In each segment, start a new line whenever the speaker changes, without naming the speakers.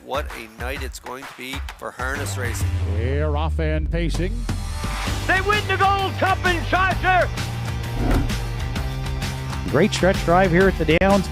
what a night it's going to be for harness racing.
They're off and pacing.
They win the Gold Cup in Charger.
Great stretch drive here at the Downs.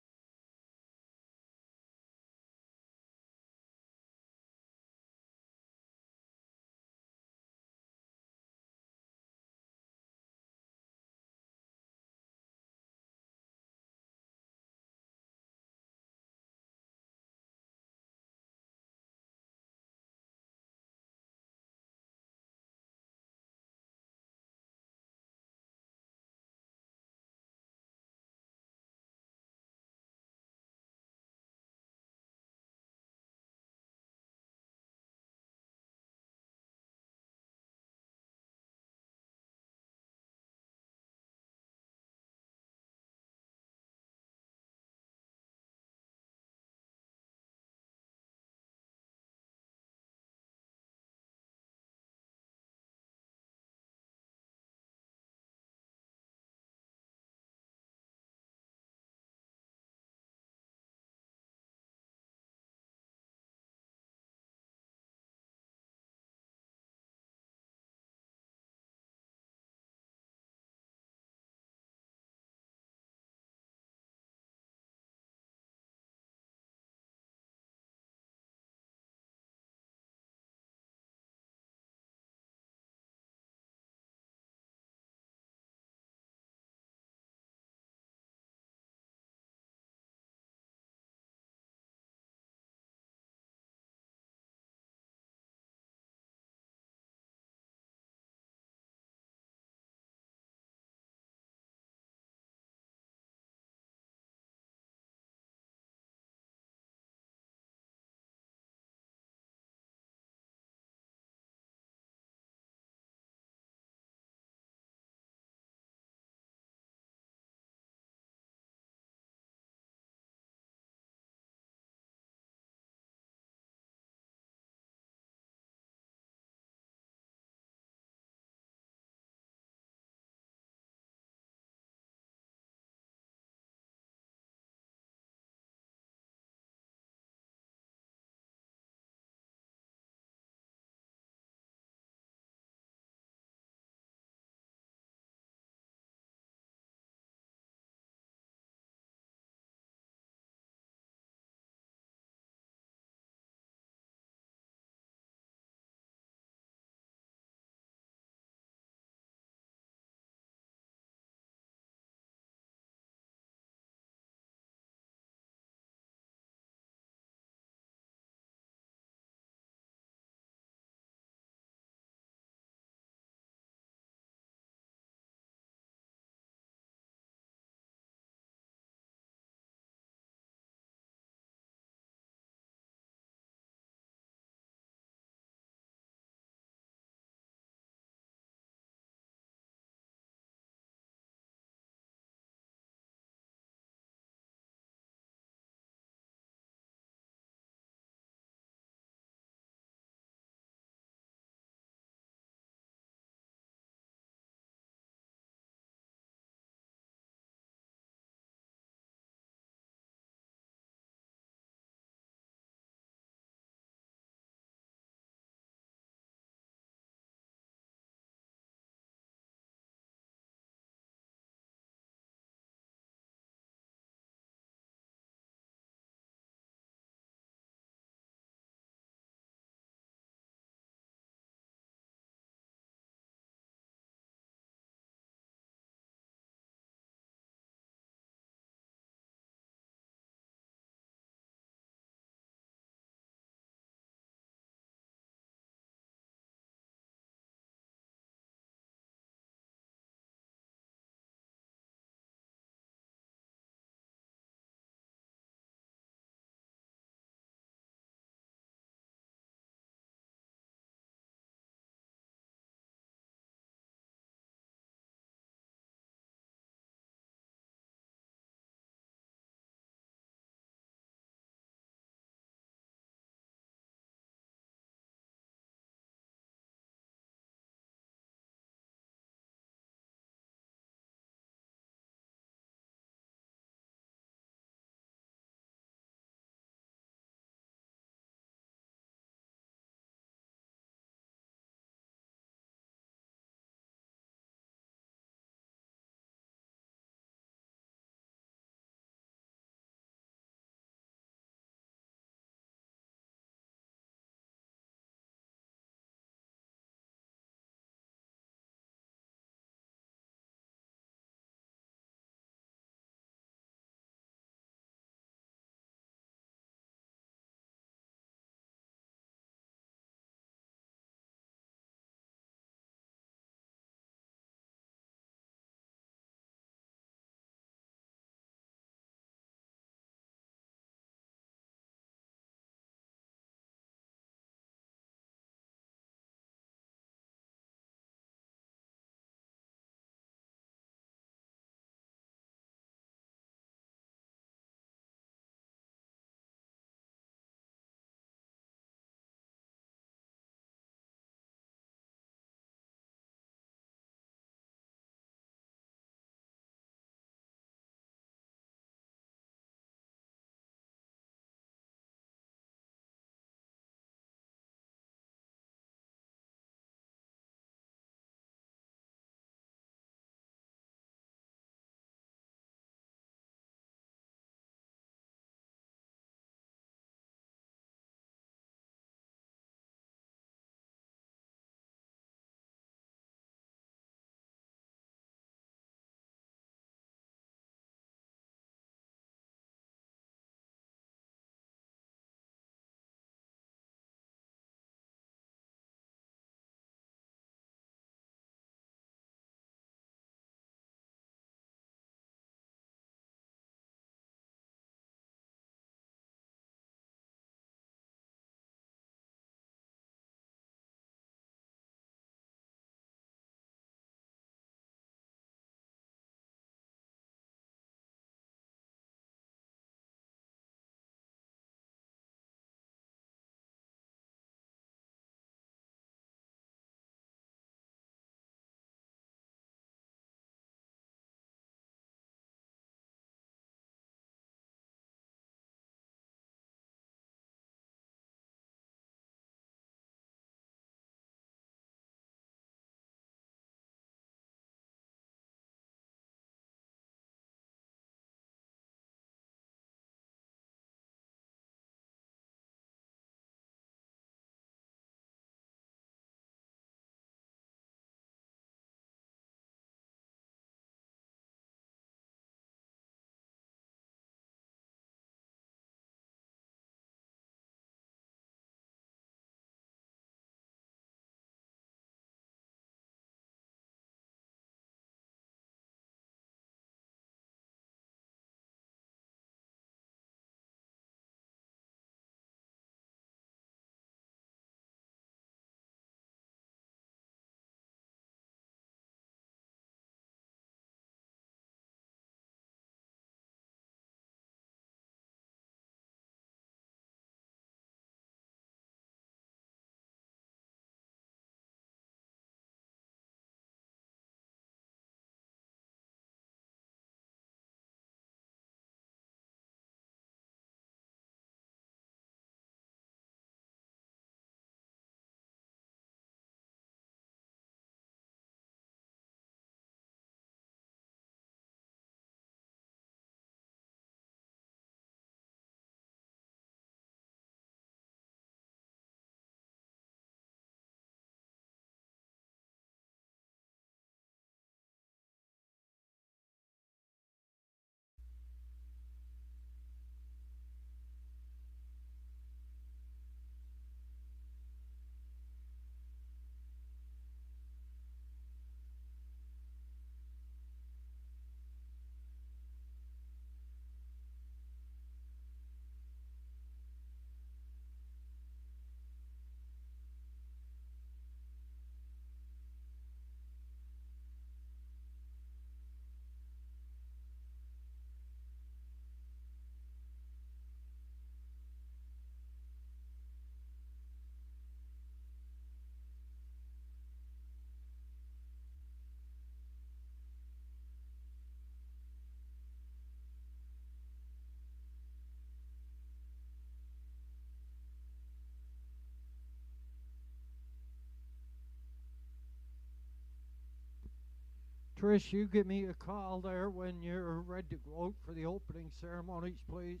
Trish, you give me a call there when you're ready to go out for the opening ceremonies, please.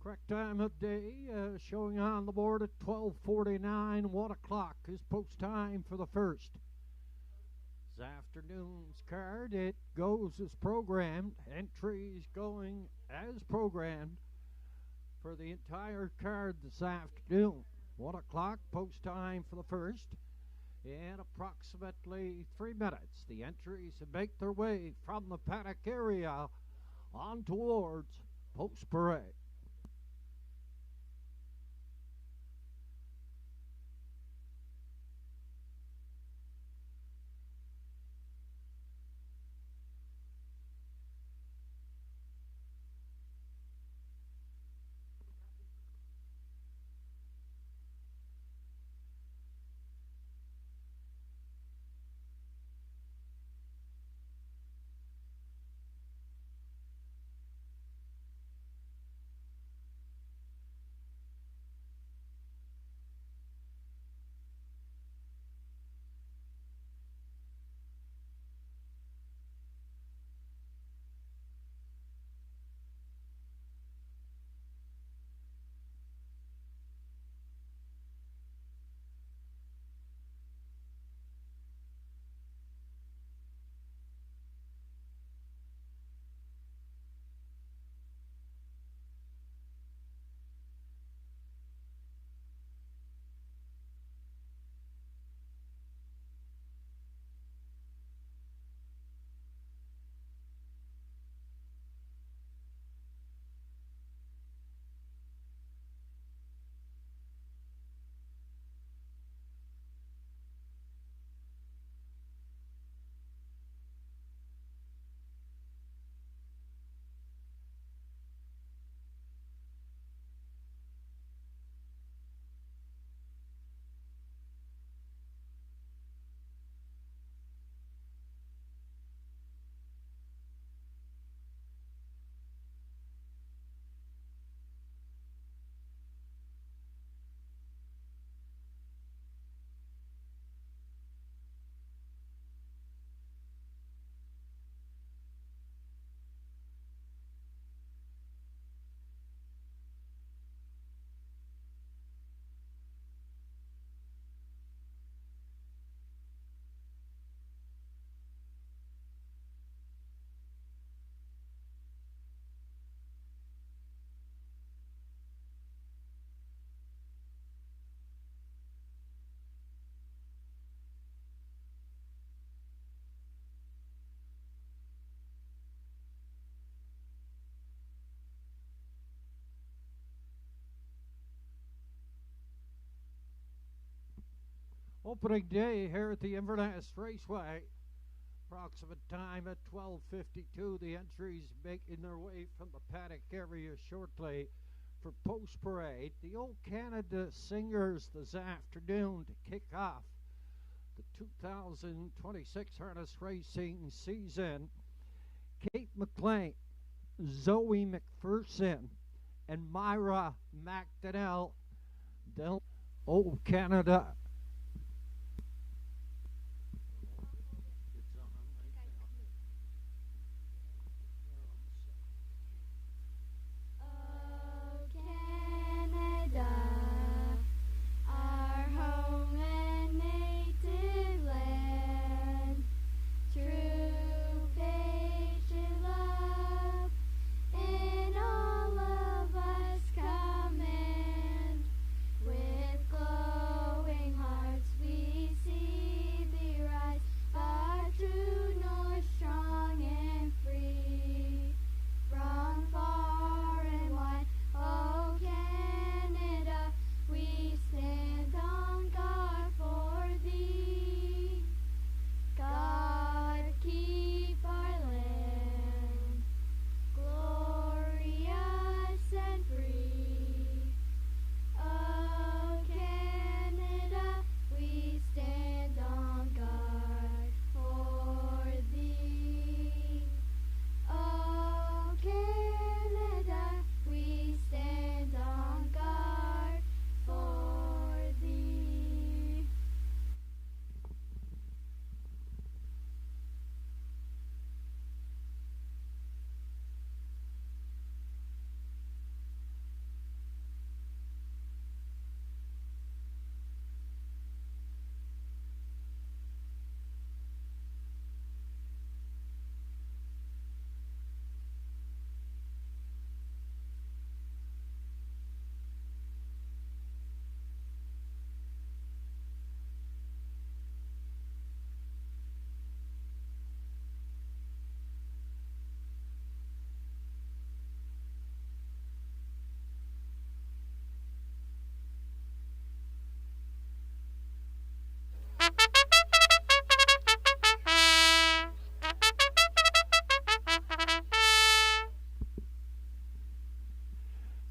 Correct time of day, showing on the board at 12:49. 1 o'clock is post time for the first. This afternoon's card, it goes as programmed. Entries going as programmed for the entire card this afternoon. 1 o'clock post time for the first. In approximately 3 minutes, the entries make their way from the paddock area on towards post parade. Opening day here at the Inverness Raceway. Approximate time at 12:52. The entries making their way from the paddock area shortly for post parade. The Old Canada Singers this afternoon to kick off the 2026 harness racing season. Kate McLean, Zoe McPherson, and Myra McDonnell. Old Canada.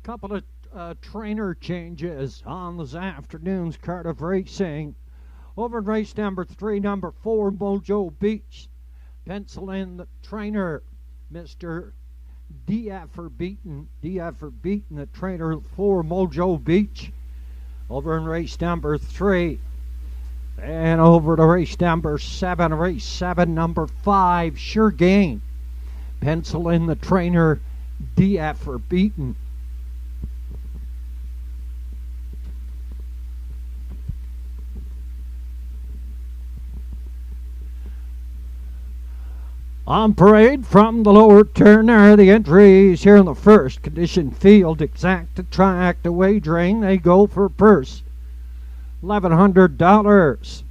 Couple of trainer changes on this afternoon's card of racing. Over in race number 3, number 4, Mojo Beach. Pencil in the trainer, Mr. D.F. Beaton, the trainer for Mojo Beach. Over in race number 3. And over to race number 7, number 5, Sure Gain. Pencil in the trainer, D.F. Beaton. On parade from the lower turn are the entries here in the first condition field. Exacta track wagering. They go for a purse $1,100.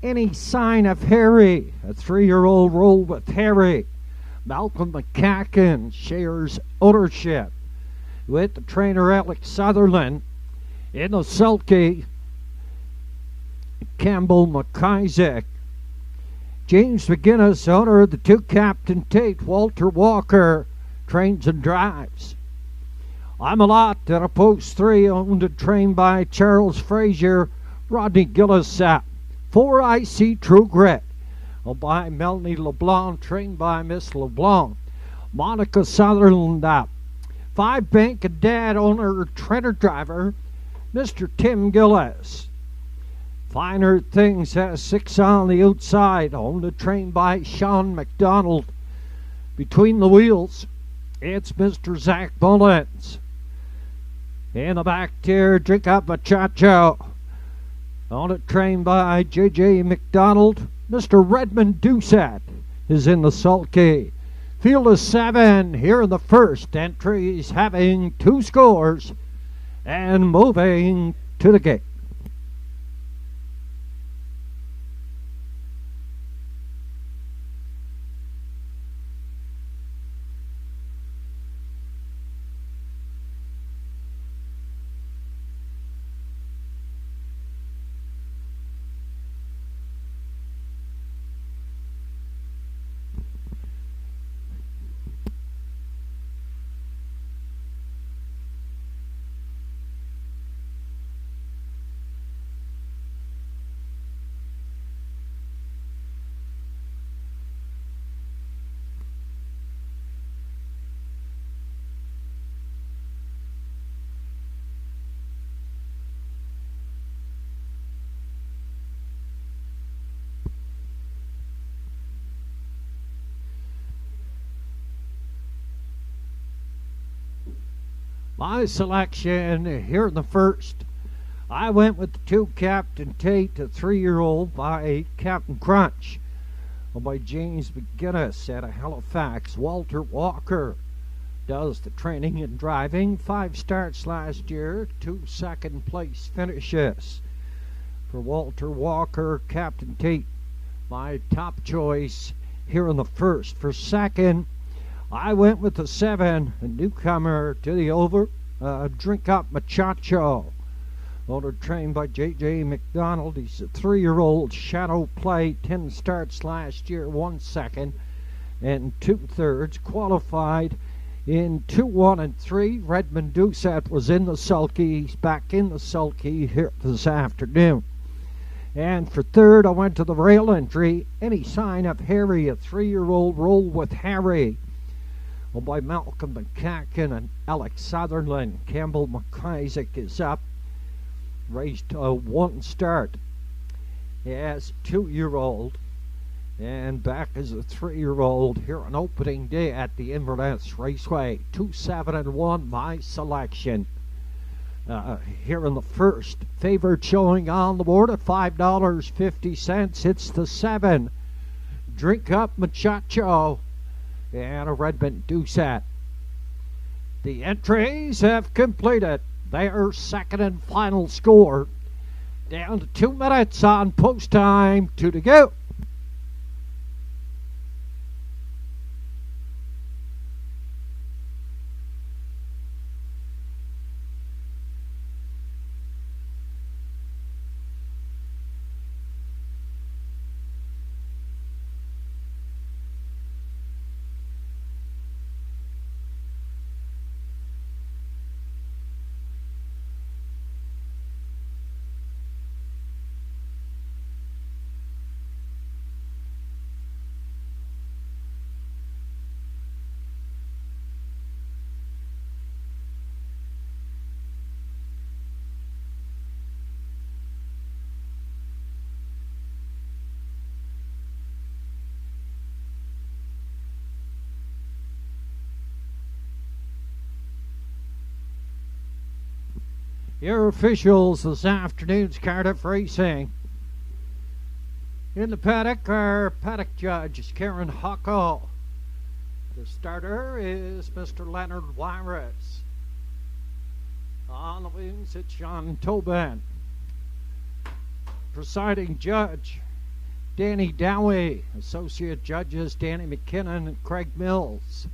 Any Sign of Harry, a 3-year-old Roll with Harry. Malcolm McCacken shares ownership with the trainer Alex Sutherland. In the sulky, Campbell McIsaac. James McGuinness, owner of the 2 Captain Tate. Walter Walker trains and drives. I'm a Lot at a post 3, owned and trained by Charles Frazier, Rodney Gillisap. 4 IC True Grit, owned by Melanie LeBlanc, trained by Miss LeBlanc. Monica Sutherland, 5 Bank and Dad, owner, trainer, driver, Mr. Tim Gillis. Finer Things has 6 on the outside, owned and trained by Sean McDonald. Between the wheels, it's Mr. Zach Mullins. In the back tier, Drink Up Muchacho, owned and trained by J.J. McDonald. Mr. Redmond Doucette is in the sulky. Field of 7 here in the first. Entries having 2 scores and moving to the gate. My selection here in the first, I went with the 2 Captain Tate, the 3-year-old by Captain Crunch, by James McGinnis out of Halifax. Walter Walker does the training and driving. 5 starts last year, 2 second-place finishes. For Walter Walker, Captain Tate, my top choice here in the first. For second, I went with the 7, a newcomer to the over, Drink Up Muchacho. Motor trained by J.J. McDonald. He's a 3-year-old shadow play, 10 starts last year, 1 second and 2/3. Qualified in 2, 1, and 3. Redmond Doucette was in the sulky. He's back in the sulky here this afternoon. And for third, I went to the rail entry. Any Sign of Harry, a 3-year-old Roll with Harry, by Malcolm McCacken and Alex Sutherland. Campbell McIsaac is up. Raced 1 start as a 2-year-old and back as a 3-year-old here on opening day at the Inverness Raceway. 2, 7, and 1, my selection. Here in the first, favorite showing on the board at $5.50. It's the 7, Drink Up Muchacho, and a Redmond Doucette. The entries have completed their second and final score. Down to 2 minutes on post time, 2 to go. Your officials this afternoon's Cardiff Racing. In the paddock, our paddock judge is Karen Huckle. The starter is Mr. Leonard Wyris. On the wings, it's Sean Tobin. Presiding judge, Danny Dowie. Associate judges, Danny McKinnon and Craig Mills.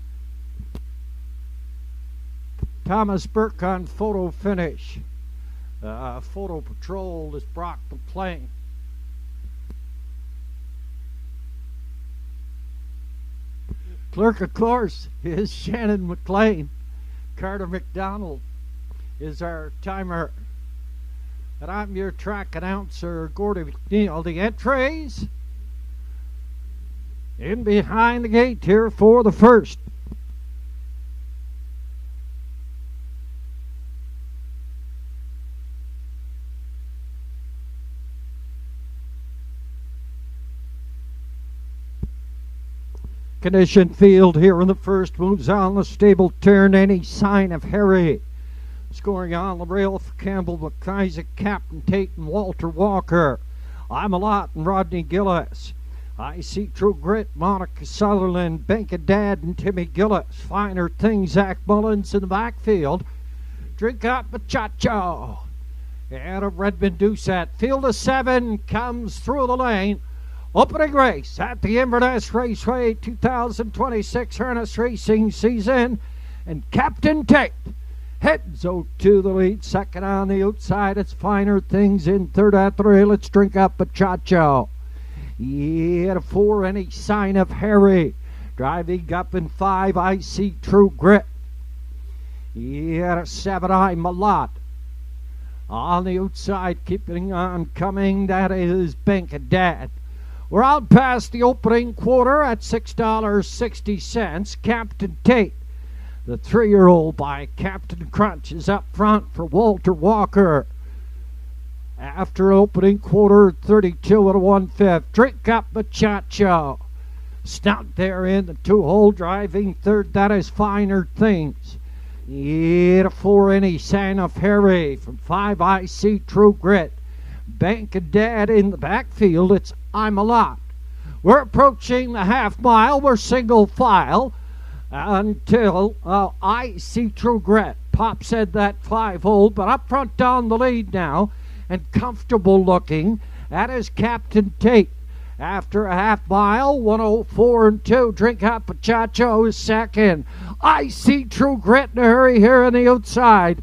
Thomas Burke on photo finish. Photo patrol is Brock McLean. Clerk, of course, is Shannon McLean. Carter McDonald is our timer. And I'm your track announcer, Gordy McNeil. The entries in behind the gate here for the first. Condition field here in the first, moves on the stable turn. Any Sign of Harry. Scoring on the rail for Campbell McIsaac, Captain Tate, and Walter Walker. I'm a Lot and Rodney Gillis. I See True Grit, Monica Sutherland, Bank Dad, and Timmy Gillis. Finer Things, Zach Mullins in the backfield. Drink Up Muchacho. And a Redmond Doucette. Field of 7 comes through the lane. Opening race at the Inverness Raceway 2026 harness racing season. And Captain Tate heads out to the lead. Second on the outside, it's Finer Things. In third at the rail, it's Drink Up Muchacho. He had a 4, Any Sign of Harry. Driving up in 5, I See True Grit. He had a 7, I'm a Lot. On the outside, keeping on coming, that is Bank Dad. We're out past the opening quarter at $6.60. Captain Tate, the 3-year-old by Captain Crunch, is up front for Walter Walker. After opening quarter, 32 1/5. Drink Up Muchacho. Stout there in the 2-hole, driving third. That is Finer Things. Hit a 4 any sign of Harry from 5 IC True Grit. Bank of Dad in the backfield. It's I'm a Lot. We're approaching the half mile. We're single file until IC True Grit pops at that 5-hole, but up front down the lead now and comfortable looking. That is Captain Tate. After a half mile, 104 and 2. Drink Up Pachacho is second. IC True Grit in a hurry here on the outside.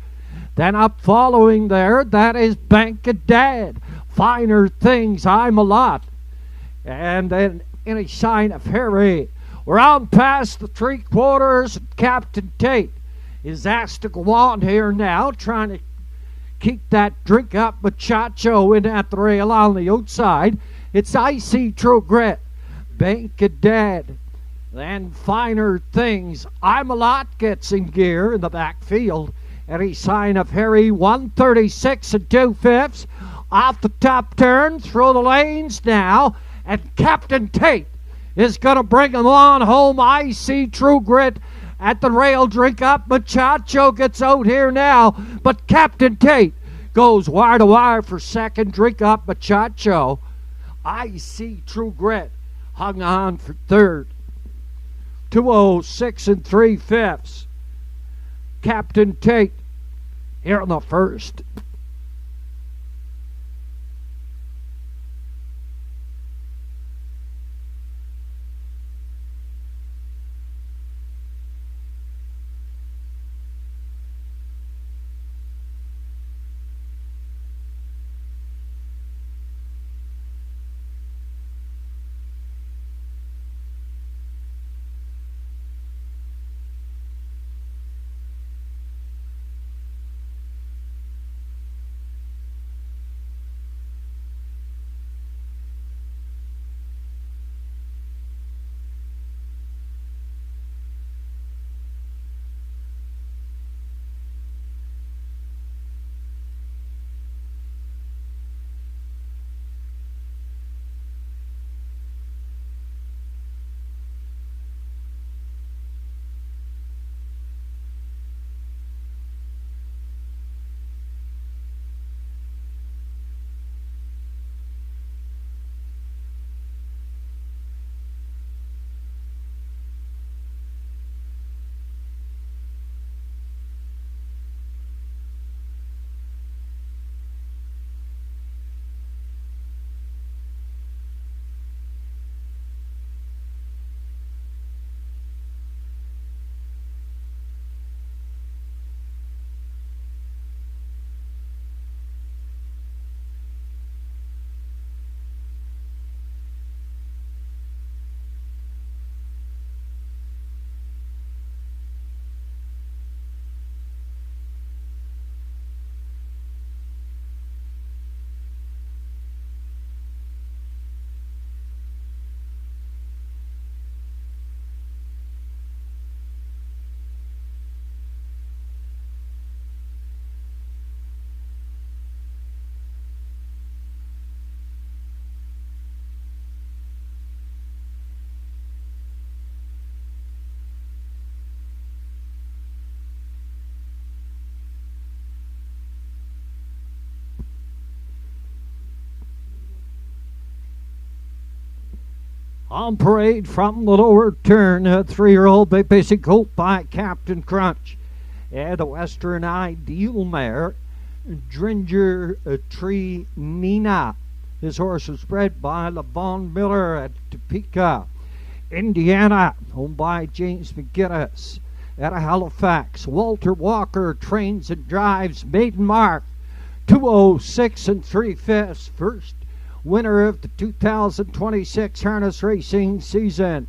Then up following there, that is Bank of Dad. Finer Things, I'm a Lot. And then any sign of Harry. We're on past the 3/4. Captain Tate is asked to go on here now, trying to keep that Drink Up Machacho in at the rail on the outside. It's IC True Grit, Bank of Dad, then Finer Things. I'm a Lot gets in gear in the backfield. Any sign of Harry, 136 and 2/5. Off the top turn, through the lanes now, and Captain Tate is going to bring him on home. IC True Grit at the rail. Drink Up Machacho gets out here now, but Captain Tate goes wire to wire for second. Drink Up Machacho. IC True Grit hung on for third. 206 and 3/5. Captain Tate here in the first. On parade from the lower turn, a 3-year-old basic colt by Captain Crunch. And the Western Ideal mare, Dringer Tree Nina. This horse was bred by LeVon Miller at Topeka, Indiana, owned by James McGinnis. At Halifax, Walter Walker trains and drives Maiden Mark, 206 and 3/5. First winner of the 2026 harness racing season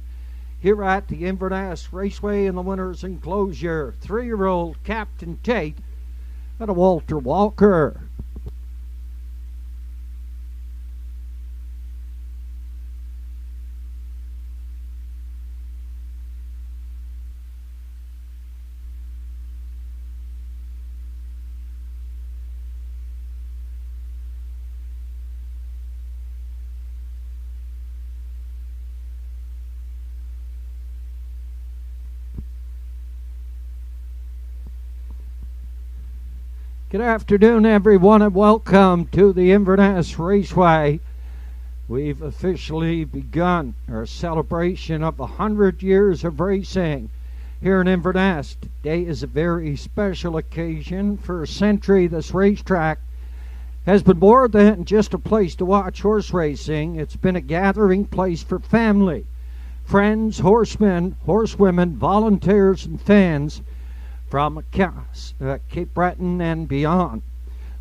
here at the Inverness Raceway in the winner's enclosure. 3-year-old Captain Tate and a Walter Walker. Good afternoon, everyone, and welcome to the Inverness Raceway. We've officially begun our celebration of 100 years of racing here in Inverness. Today is a very special occasion. For a century, this racetrack has been more than just a place to watch horse racing. It's been a gathering place for family, friends, horsemen, horsewomen, volunteers, and fans from Cape Breton and beyond.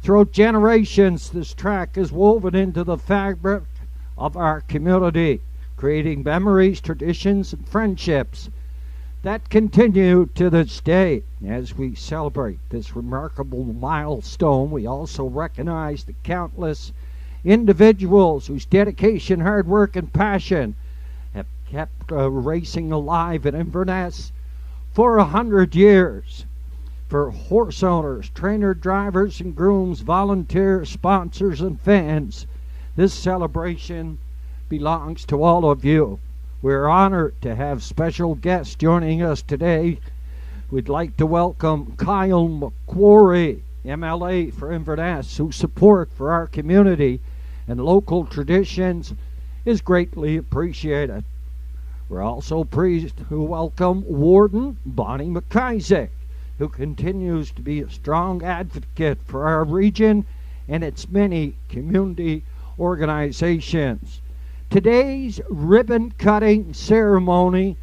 Throughout generations, this track is woven into the fabric of our community, creating memories, traditions, and friendships that continue to this day. As we celebrate this remarkable milestone, we also recognize the countless individuals whose dedication, hard work, and passion have kept racing alive in Inverness for 100 years. For horse owners, trainer, drivers, and grooms, volunteers, sponsors, and fans, this celebration belongs to all of you. We're honored to have special guests joining us today. We'd like to welcome Kyle McQuarrie, MLA for Inverness, whose support for our community and local traditions is greatly appreciated. We're also pleased to welcome Warden Bonnie McIsaac, who continues to be a strong advocate for our region and its many community organizations. Today's ribbon-cutting ceremony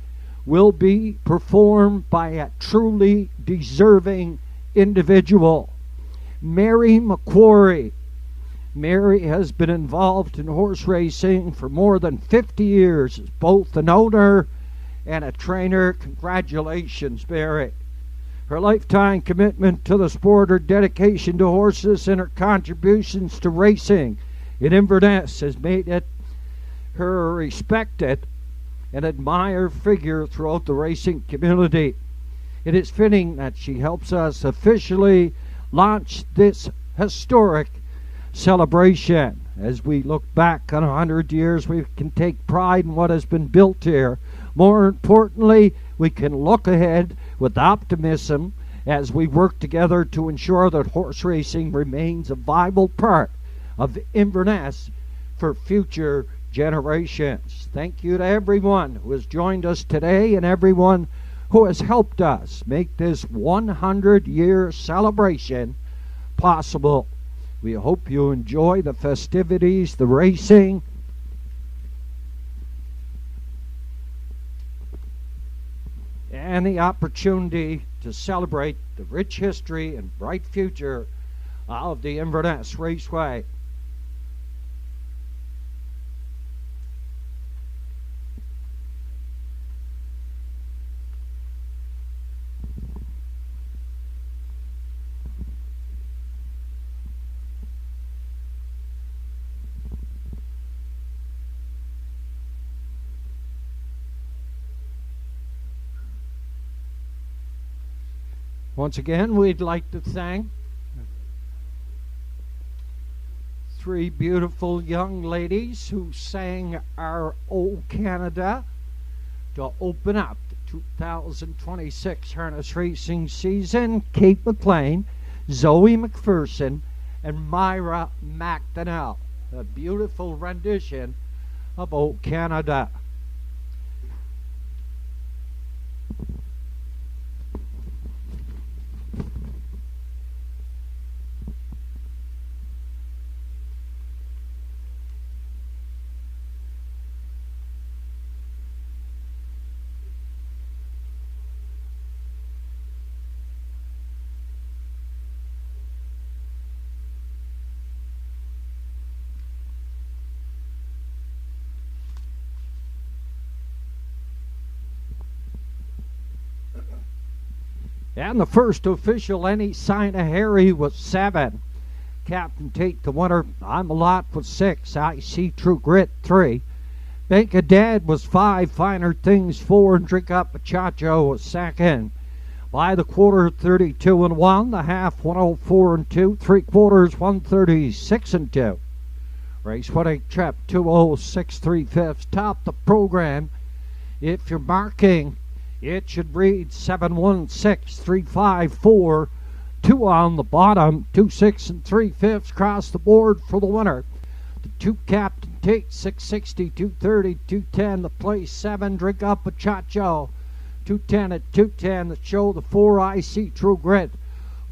will be performed by a truly deserving individual, Mary McQuarrie. Mary has been involved in horse racing for more than 50 years as both an owner and a trainer. Congratulations, Mary. Her lifetime commitment to the sport, her dedication to horses, and her contributions to racing in Inverness has made it her a respected and admired figure throughout the racing community. It is fitting that she helps us officially launch this historic celebration. As we look back on 100 years, we can take pride in what has been built here. More importantly, we can look ahead with optimism as we work together to ensure that horse racing remains a vital part of Inverness for future generations. Thank you to everyone who has joined us today and everyone who has helped us make this 100-year celebration possible. We hope you enjoy the festivities, the racing, and the opportunity to celebrate the rich history and bright future of the Inverness Raceway. Once again, we'd like to thank three beautiful young ladies who sang our O Canada to open up the 2026 harness racing season. Kate McLean, Zoe McPherson, and Myra McDonnell. A beautiful rendition of O Canada. And the first official any sign of Harry was 7. Captain Tate the winner. I'm a lot with 6. I See True Grit 3. Bank of Dad was 5. Finer Things 4. And Drink Up Muchacho was 2nd. By the quarter, 32 and 1. The half, 104 and 2. 3/4, 136 and 2. Race 1 trap 206 3/5. Top the program. If you're marking, it should read 716 354 2 on the bottom, 2 6 3/5 across the board for the winner. The 2 Captain Tate, 660, 230, 210. The place 7, Drink Up a Chacho, 210 at 210. The show, the 4 IC True Grit,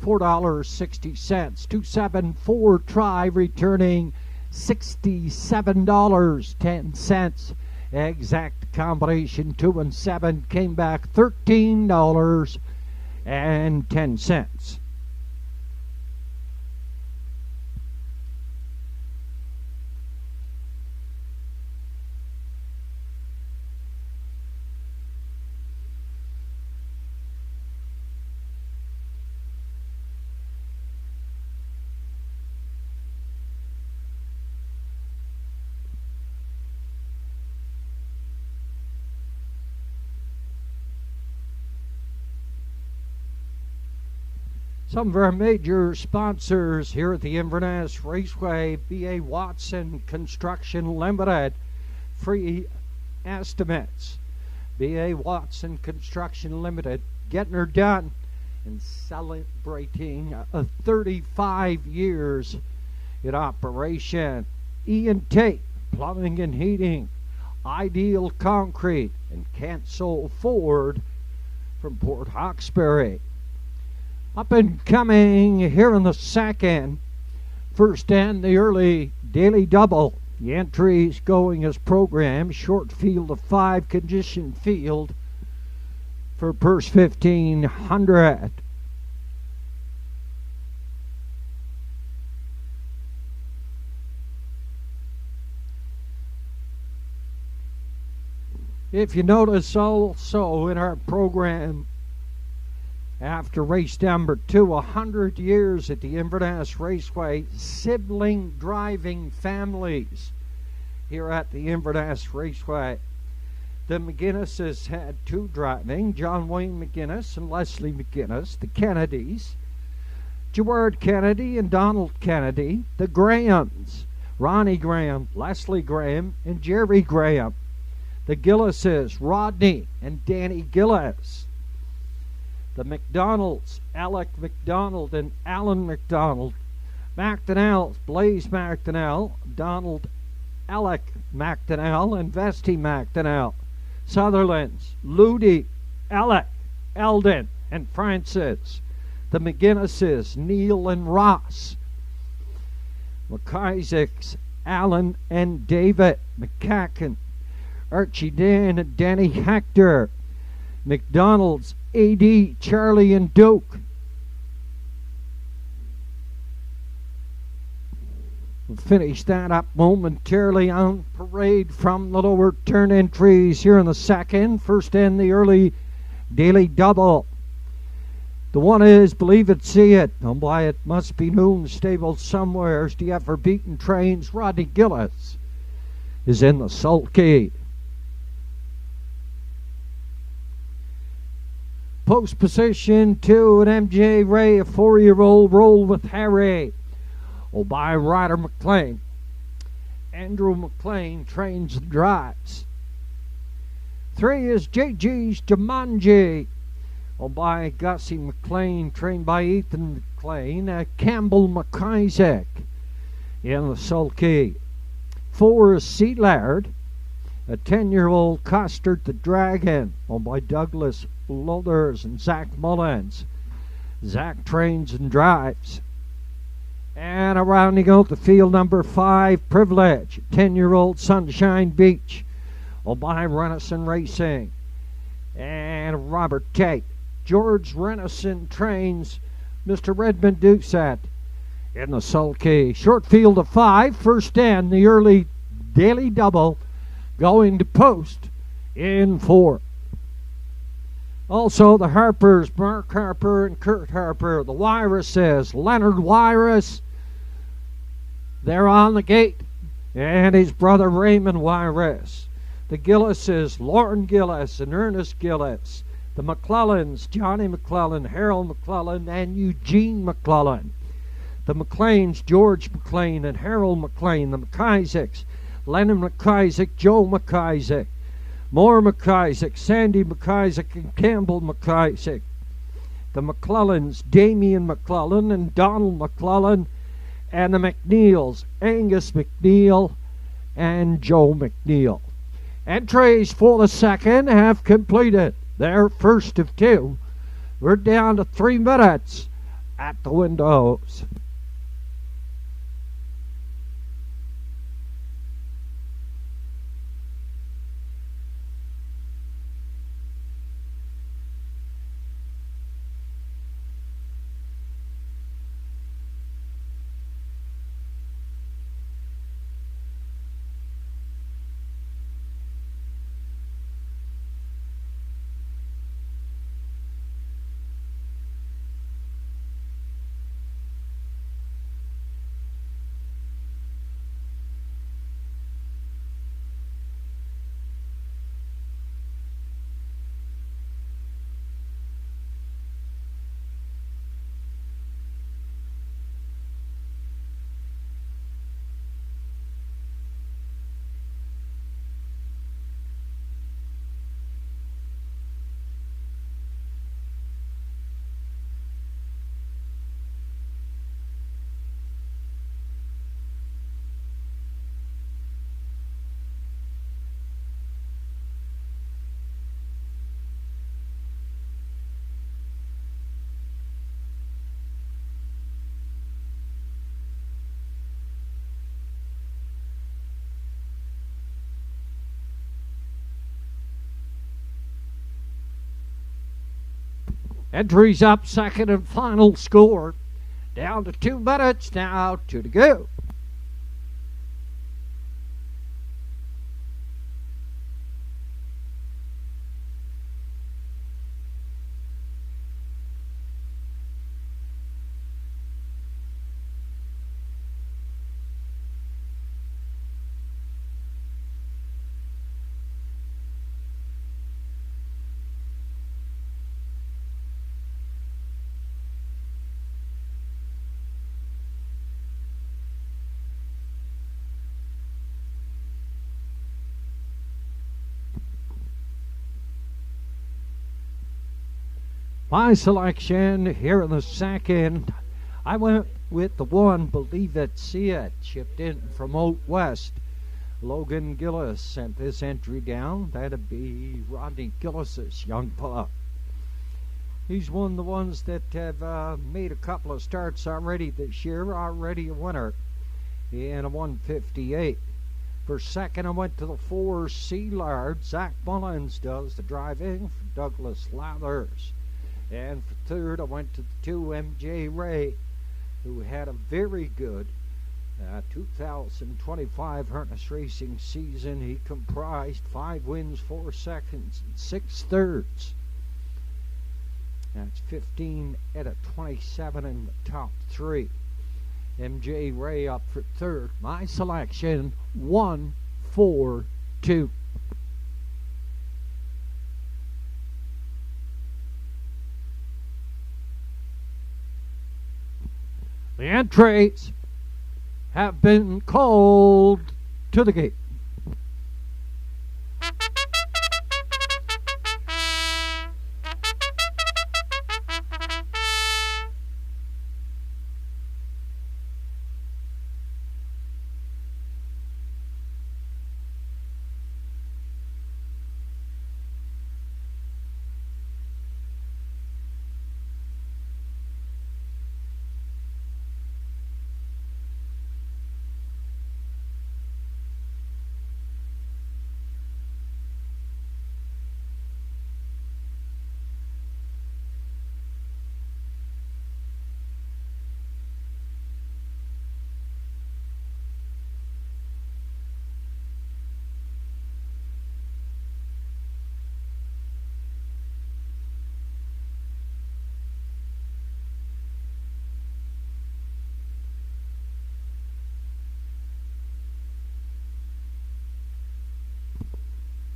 $4.60. 274 Try, returning $67.10. Exact combination 2 and 7 came back $13.10. Some of our major sponsors here at the Inverness Raceway: B.A. Watson Construction Limited, free estimates. B.A. Watson Construction Limited, getting her done and celebrating 35 years in operation. Ian Tate, Plumbing and Heating, Ideal Concrete, and Cancel Ford from Port Hawkesbury. Up and coming here in the second, first and the early daily double. The entries going as programmed. Short field of 5, condition field for purse 1,500. If you notice also in our program, after race number 2, 100 years at the Inverness Raceway, sibling driving families here at the Inverness Raceway. The McGinnises had 2 driving, John Wayne McGinnis and Leslie McGinnis. The Kennedys, Gerard Kennedy and Donald Kennedy. The Grahams, Ronnie Graham, Leslie Graham, and Jerry Graham. The Gillises, Rodney and Danny Gillis. The McDonalds, Alec McDonald and Alan McDonald. McDonnell's, Blaze McDonnell, Donald Alec McDonnell, and Vesty McDonnell. Sutherland's, Ludi, Alec, Eldon, and Francis. The McGinnises, Neil and Ross. McIsaac's, Alan and David McCacken. Archie Dan and Danny Hector. McDonald's, A.D., Charlie and Duke. We'll finish that up momentarily on parade from the lower turn entries here in the second. First in the early daily double. The one is Believe It, See It. And why it must be noon stable somewhere. The ever beaten trains. Rodney Gillis is in the sulky. Post position 2 and MJ Ray, a 4-year-old, Roll with Harry. By Ryder McLean. Andrew McLean trains and drives. 3 is JG's Jumanji. By Gussie McLean, trained by Ethan McLean. Campbell McIsaac in the sulky. 4 is Sea Laird, a 10-year-old Custard the Dragon, owned by Douglas Luthers and Zach Mullins. Zach trains and drives. And rounding out the field, number 5, Privilege, 10-year-old Sunshine Beach, owned by Renison Racing. And Robert Tate. George Renison trains Mr. Redmond Doucette in the sulky. Short field of 5, first in the early daily double, going to post in 4. Also the Harpers, Mark Harper and Kurt Harper. The Wyruses, Leonard Wyrus, they're on the gate, and his brother Raymond Wyrus. The Gillises, Lauren Gillis and Ernest Gillis. The McClellans, Johnny McClellan, Harold McClellan, and Eugene McClellan. The McLeans, George McLean and Harold McLean. The McIsaacs, Lennon McIsaac, Joe McIsaac, Moore McIsaac, Sandy McIsaac, and Campbell McIsaac. the McClellans, Damien McClellan and Donald McClellan, and the McNeils, Angus McNeil and Joe McNeil. Entries for the second have completed their first of two. We're down to 3 minutes at the windows. Entries up, second and final score. Down to 2 minutes now, 2 to go. My selection here in the second, I went with the one, Believe It, See It, shipped in from out west. Logan Gillis sent this entry down. That'd be Rodney Gillis's young pup. He's one of the ones that have made a couple of starts already this year, already a winner in a 158. For second, I went to the 4, Sealard. Zach Mullins does the driving for Douglas Lathers. And for third, I went to the 2, MJ Ray, who had a very good 2025 harness racing season. He comprised 5 wins, 4 seconds, and 6 thirds. That's 15 out of 27 in the top 3. MJ Ray up for third. My selection, 1, 4, 2. The entries have been called to the gate.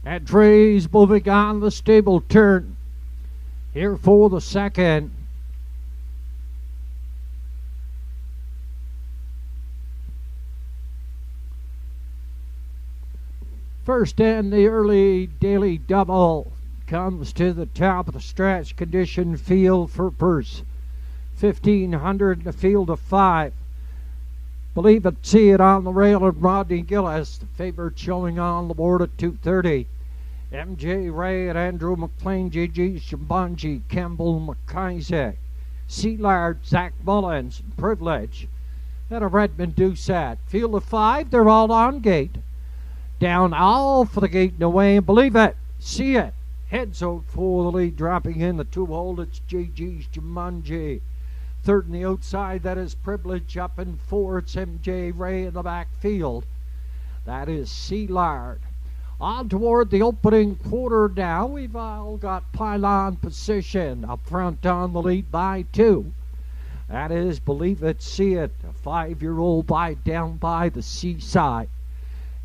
Entries moving on the stable turn. Here for the second. First in the early daily double comes to the top of the stretch. Condition field for purse. 1,500 in the field of 5. Believe it, see it on the rail of Rodney Gillis. The favorite showing on the board at 2:30. MJ Ray and Andrew McLean, J.G. Shambanji, Campbell McIsaac, Sealard, Zach Mullins, and Privilege. And a Redmond Doucette. Field of 5, they're all on gate. Down all for the gate and away, and believe it, see it. Heads out for the lead, dropping in the 2-hole. It's J.G. Jumanji. Third in the outside, that is Privilege. Up in 4, it's MJ Ray in the backfield. That is Sealard. On toward the opening quarter now. We've all got pylon position. Up front on the lead by 2. That is Believe It, See It. A 5-year-old down by the seaside.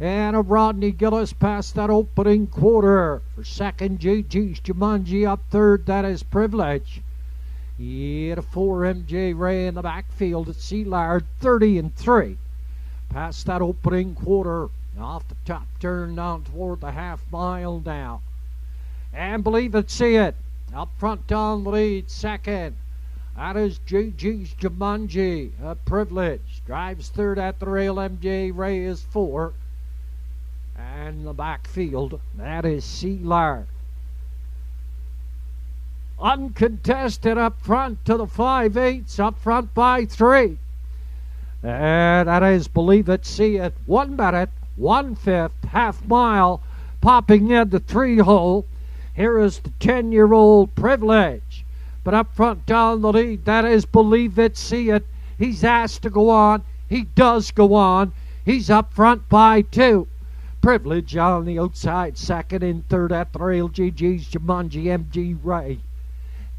And a Rodney Gillis past that opening quarter. For second, J.G. Jumanji. Up third, that is Privilege. At a 4, MJ Ray in the backfield at Sealard, 30-3. Past that opening quarter, off the top turn down toward the half mile now. And Believe It, See It. Up front on the lead, second. That is J.G. Jumanji. A Privilege. Drives third at the rail, MJ Ray is 4. And the backfield, that is Sealard. Uncontested up front to the 5/8, up front by 3. And that is Believe It, See It. 1 minute, 1/5, half mile, popping in the 3-hole. Here is the 10-year-old Privilege. But up front down the lead, that is Believe It, See It. He's asked to go on. He does go on. He's up front by 2. Privilege on the outside, second and third at the rail. GG's Jumanji, MG Ray.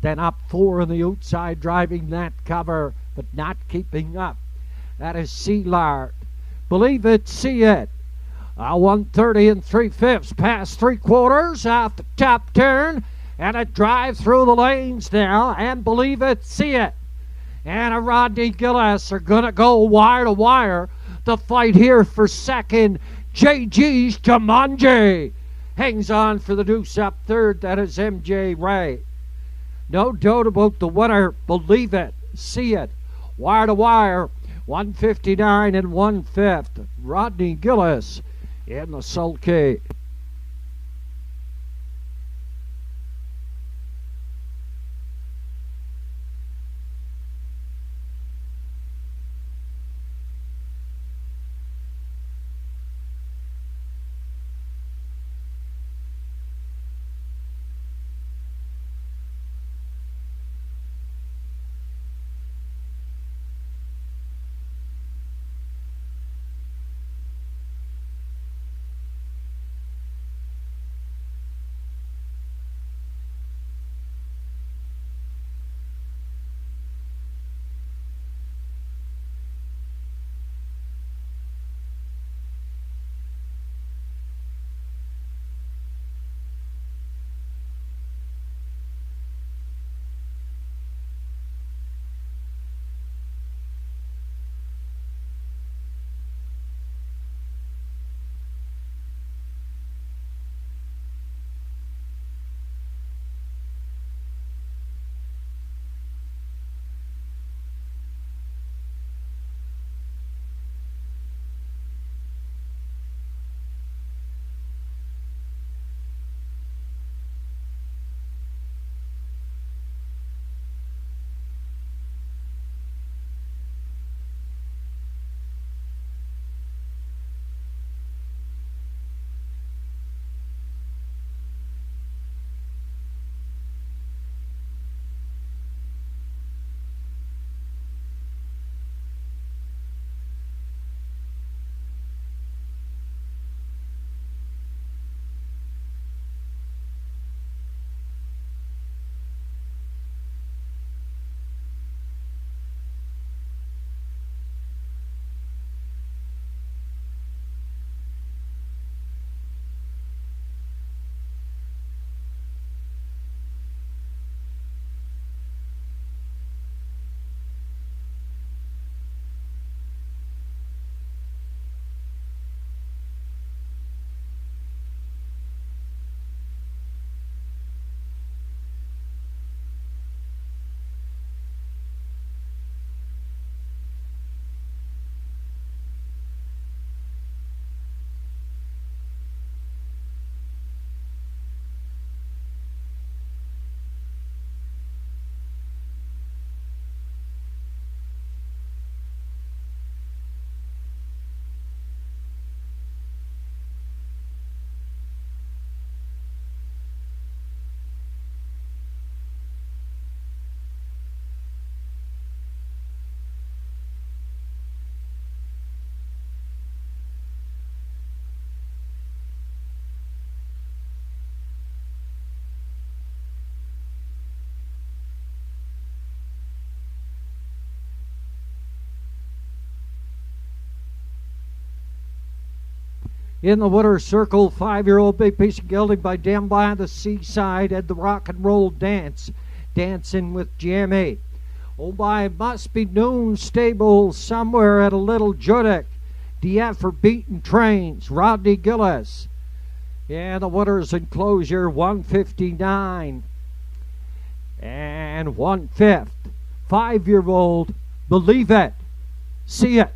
Then up 4 on the outside, driving that cover, but not keeping up. That is Sealard. Believe It, See It. 1:30 3/5, past 3/4, off the top turn, and a drive through the lanes now, and Believe It, See It. And a Rodney Gillis are going to go wire to wire. The fight here for second, J.G.'s Jumanji. Hangs on for the deuce up third, that is MJ Ray. No doubt about the winner. Believe It, See It. Wire to wire, 1:59 1/5. Rodney Gillis in the sulky. In the winner's circle, 5-year-old Big Piece of Gelding by Down by the Seaside at the Rock and Roll Dance, Dancing with Jimmy. Oh, by Must Be Noon Stable somewhere at a Little Judic. DF for Beaten Trains, Rodney Gillis. Yeah, the winner's enclosure, 159 and 1/5. 5-year-old Believe It, See It.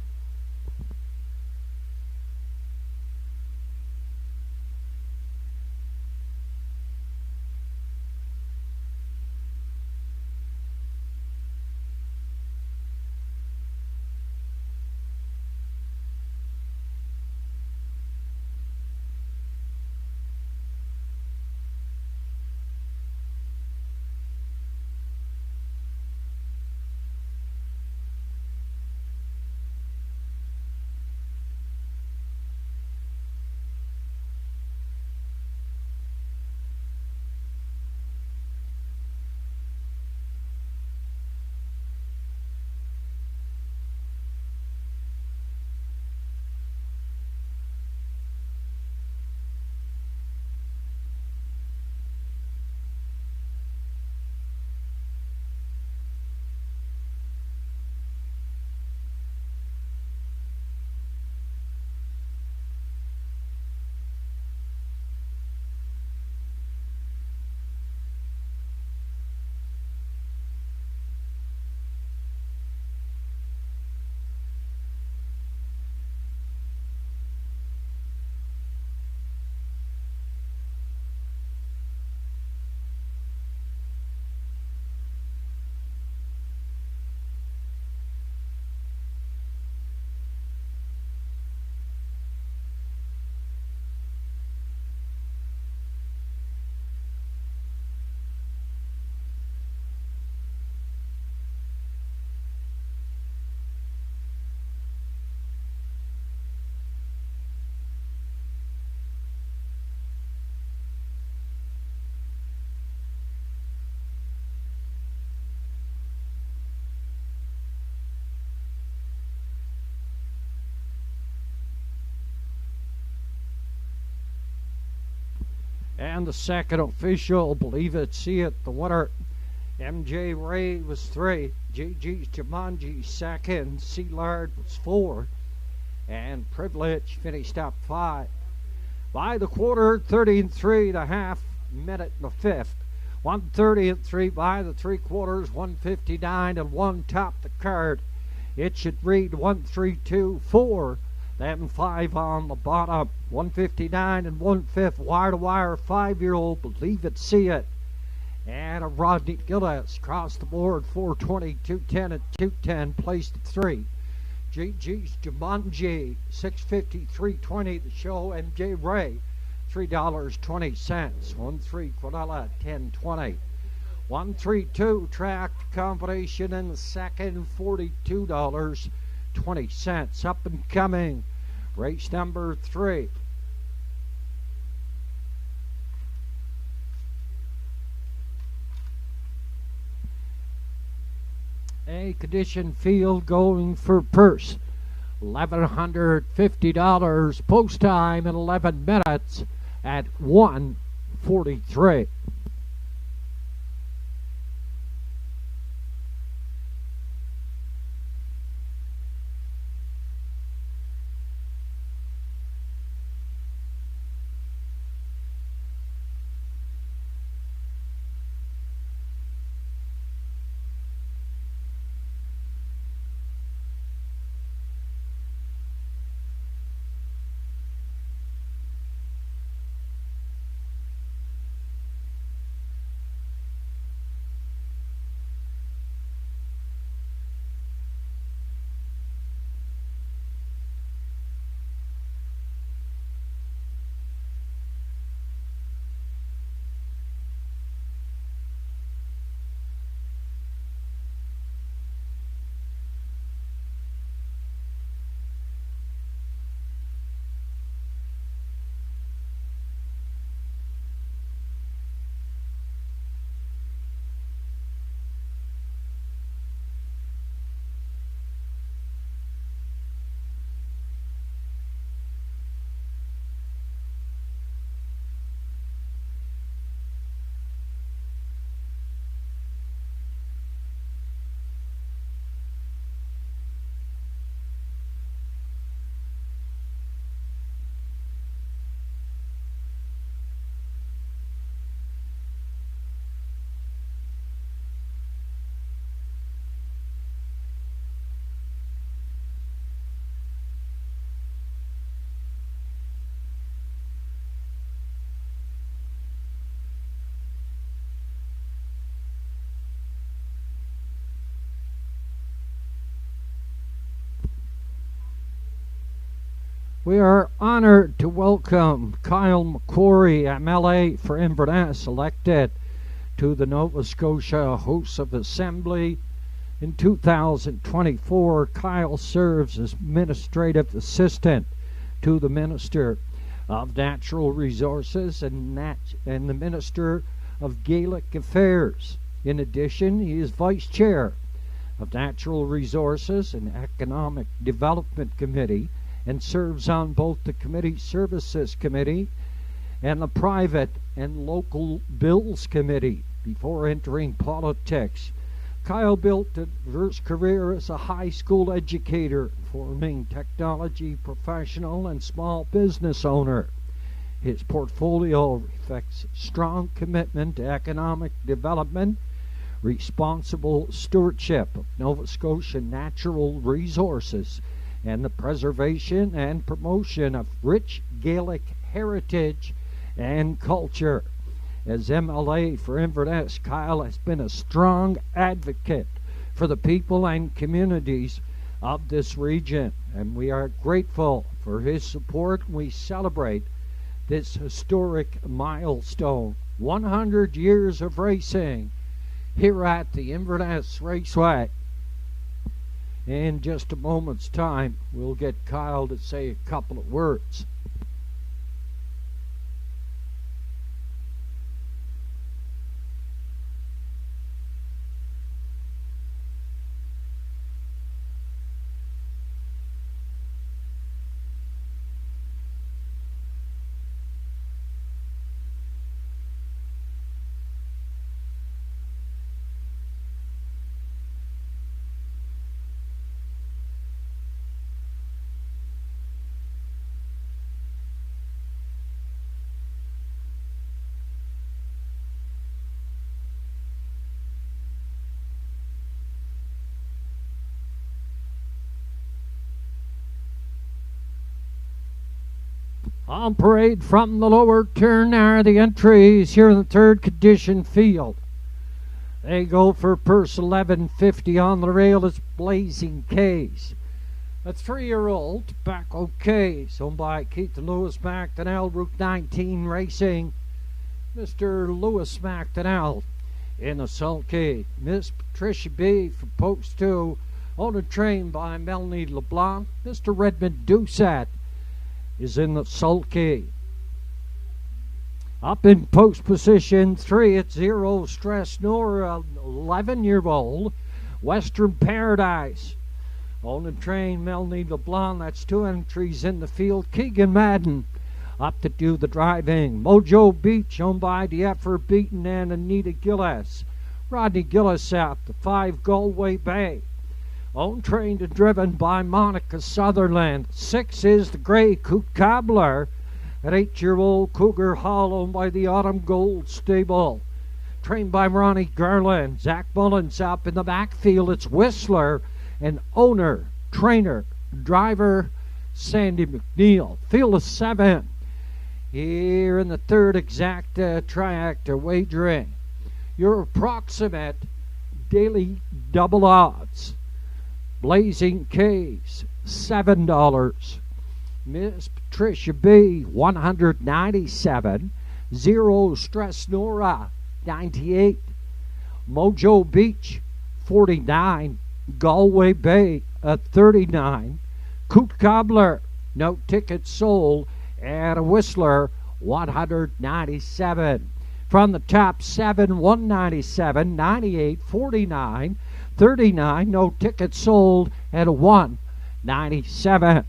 And the second official, Believe It, See It, the winner, MJ Ray was 3, JG Jumanji second, Sealard was 4, and Privilege finished up 5. By the quarter, 30-3, the half, minute and a fifth. 1:30-3 by the 3/4, 1:59 and 1 top the card. It should read 1-3-2-4. Then 5 on the bottom, 1:59 and 1/5, wire to wire, 5-year-old Believe It, See It. And a Rodney Gillis across the board, 4:20, 2:10 and 2:10, placed at 3. GG's Jumanji, 6:50, 3:20, the show, MJ Ray, $3.20, 1-3 Quinella, 10.20. 1-3-2 tracked combination in the second, $42.20. Up and coming, race number 3. A condition field going for purse, $1,150. Post time in 11 minutes at 1:43. We are honored to welcome Kyle McQuarrie, MLA for Inverness, elected to the Nova Scotia House of Assembly. In 2024, Kyle serves as Administrative Assistant to the Minister of Natural Resources and the Minister of Gaelic Affairs. In addition, he is Vice Chair of Natural Resources and Economic Development Committee and serves on both the Committee Services Committee and the Private and Local Bills Committee. Before entering politics, Kyle built a diverse career as a high school educator, forming technology professional and small business owner. His portfolio reflects strong commitment to economic development, responsible stewardship of Nova Scotia natural resources, and the preservation and promotion of rich Gaelic heritage and culture. As MLA for Inverness, Kyle has been a strong advocate for the people and communities of this region, and we are grateful for his support. We celebrate this historic milestone, 100 years of racing here at the Inverness Raceway. In just a moment's time, we'll get Kyle to say a couple of words. On parade from the lower turn are the entries here in the third condition field. They go for purse 1150. On the rail is Blazing Case. A 3-year-old Tobacco Case, owned by Keith Lewis McDonnell, Route 19 Racing. Mr. Lewis McDonnell in the sulky. Miss Patricia B for post 2, owned and trained by Melanie LeBlanc. Mr. Redmond Doucette is in the sulky. Up in post position 3, it's Zero Stress Nora, 11-year-old Western Paradise, owned and trained Melanie LeBlanc. That's 2 entries in the field. Keegan Madden up to do the driving. Mojo Beach, owned by DFR Beaton and Anita Gillis. Rodney Gillis out the 5, Galway Bay, owned, trained, and driven by Monica Sutherland. 6 is the Grey Coot Cobbler, an 8-year-old Cougar Hall, owned by the Autumn Gold Stable, trained by Ronnie Garland. Zach Mullins up in the backfield. It's Whistler and owner, trainer, driver Sandy McNeil. Field of 7 here in the third exact triactor wagering. Your approximate daily double odds: Blazing Case, $7. Miss Patricia B, 197. Zero Stress Nora, 98. Mojo Beach, 49. Galway Bay at 39. Coot Cobbler, no tickets sold. And a Whistler, 197. From the top 7, 197, 98, 49. 39, no tickets sold, and a 197.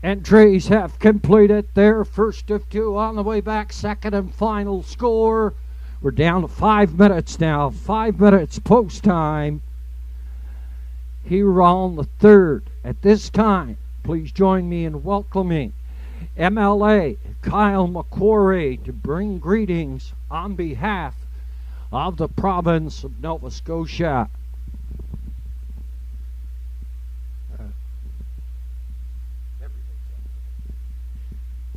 Entries have completed their first of 2 on the way back. Second and final score. We're down to 5 minutes now. 5 minutes post time here on the third. At this time, please join me in welcoming MLA Kyle McQuarrie to bring greetings on behalf of the province of Nova Scotia.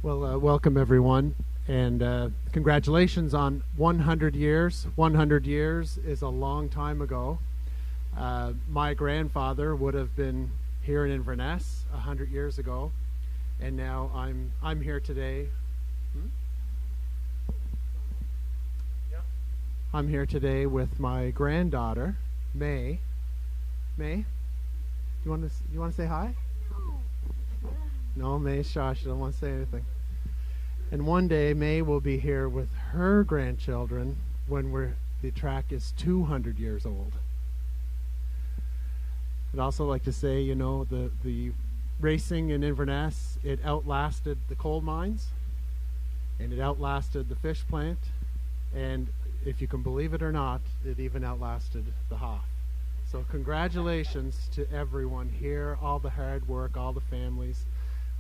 Well, welcome everyone, and congratulations on 100 years. 100 years is a long time ago. My grandfather would have been here in Inverness 100 years ago, And now I'm here today. I'm here today with my granddaughter, May. May, you want to say hi? No, May's shy. She doesn't want to say anything. And one day, May will be here with her grandchildren when the track is 200 years old. I'd also like to say, you know, the racing in Inverness, it outlasted the coal mines, and it outlasted the fish plant, and if you can believe it or not, it even outlasted the Hoff. So congratulations to everyone here, all the hard work, all the families.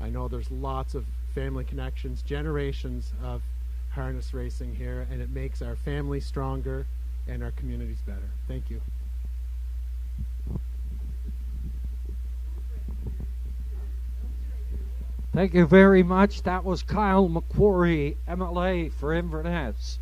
I know there's lots of family connections, generations of harness racing here, and it makes our family stronger and our communities better. Thank you.
Thank you very much. That was Kyle McQuarrie, MLA for Inverness.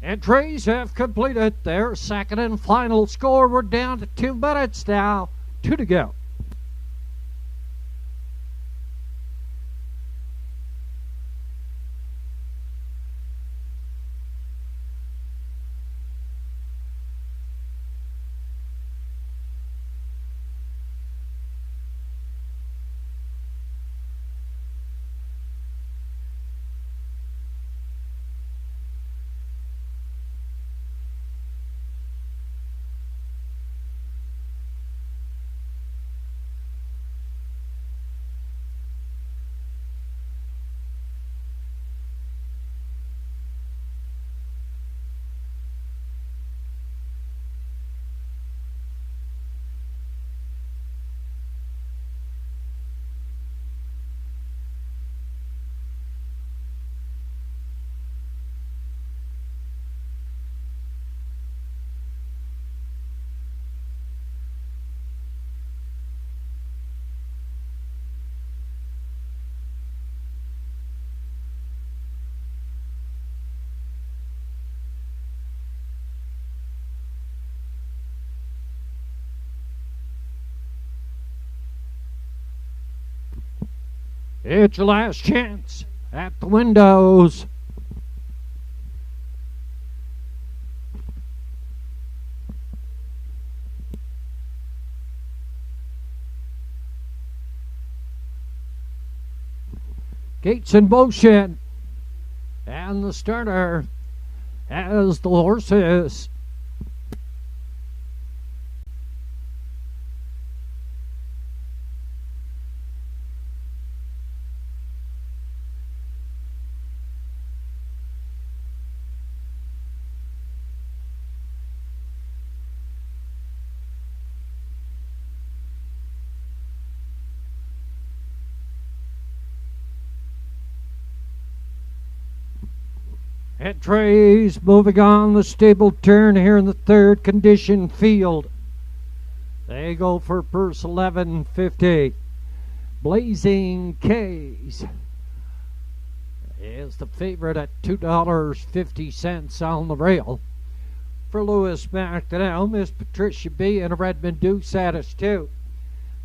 Entries have completed their second and final score. We're down to 2 minutes now. 2 to go. It's your last chance at the windows. Gates in motion. And the starter has the horses. Entries moving on the stable turn here in the third condition field. They go for purse 11.50. Blazing K's is the favorite at $2.50 on the rail. For Lewis McDonnell, Miss Patricia B. and a Redmond Deuce at us too.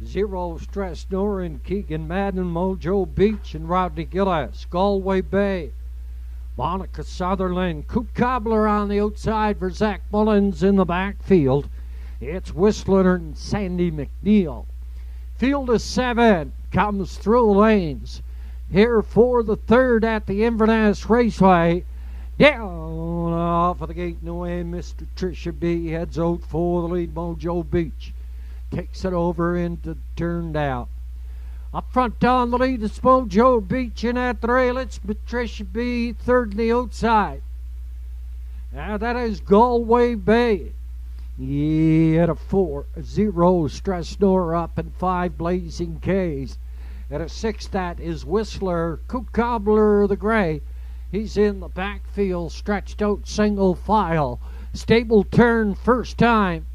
Zero Stress Norin, Keegan Madden, Mojo Beach, and Rodney Gillis. Galway Bay. Monica Sutherland, Coop Cobbler on the outside for Zach Mullins in the backfield. It's Whistler and Sandy McNeil. Field of 7 comes through the lanes. Here for the third at the Inverness Raceway. Down Off of the gate and away, Mr. Tricia B heads out for the lead. Mojo Beach takes it over into turned out. Up front down the lead, it's Mojo Beach, and at the rail, it's Patricia B, third in the outside. Now that is Galway Bay. At a 4-0, Stress Nor up, and 5 Blazing K's. At a 6, that is Whistler, Cook Cobbler the Grey. He's in the backfield, stretched out single file. Stable turn first time.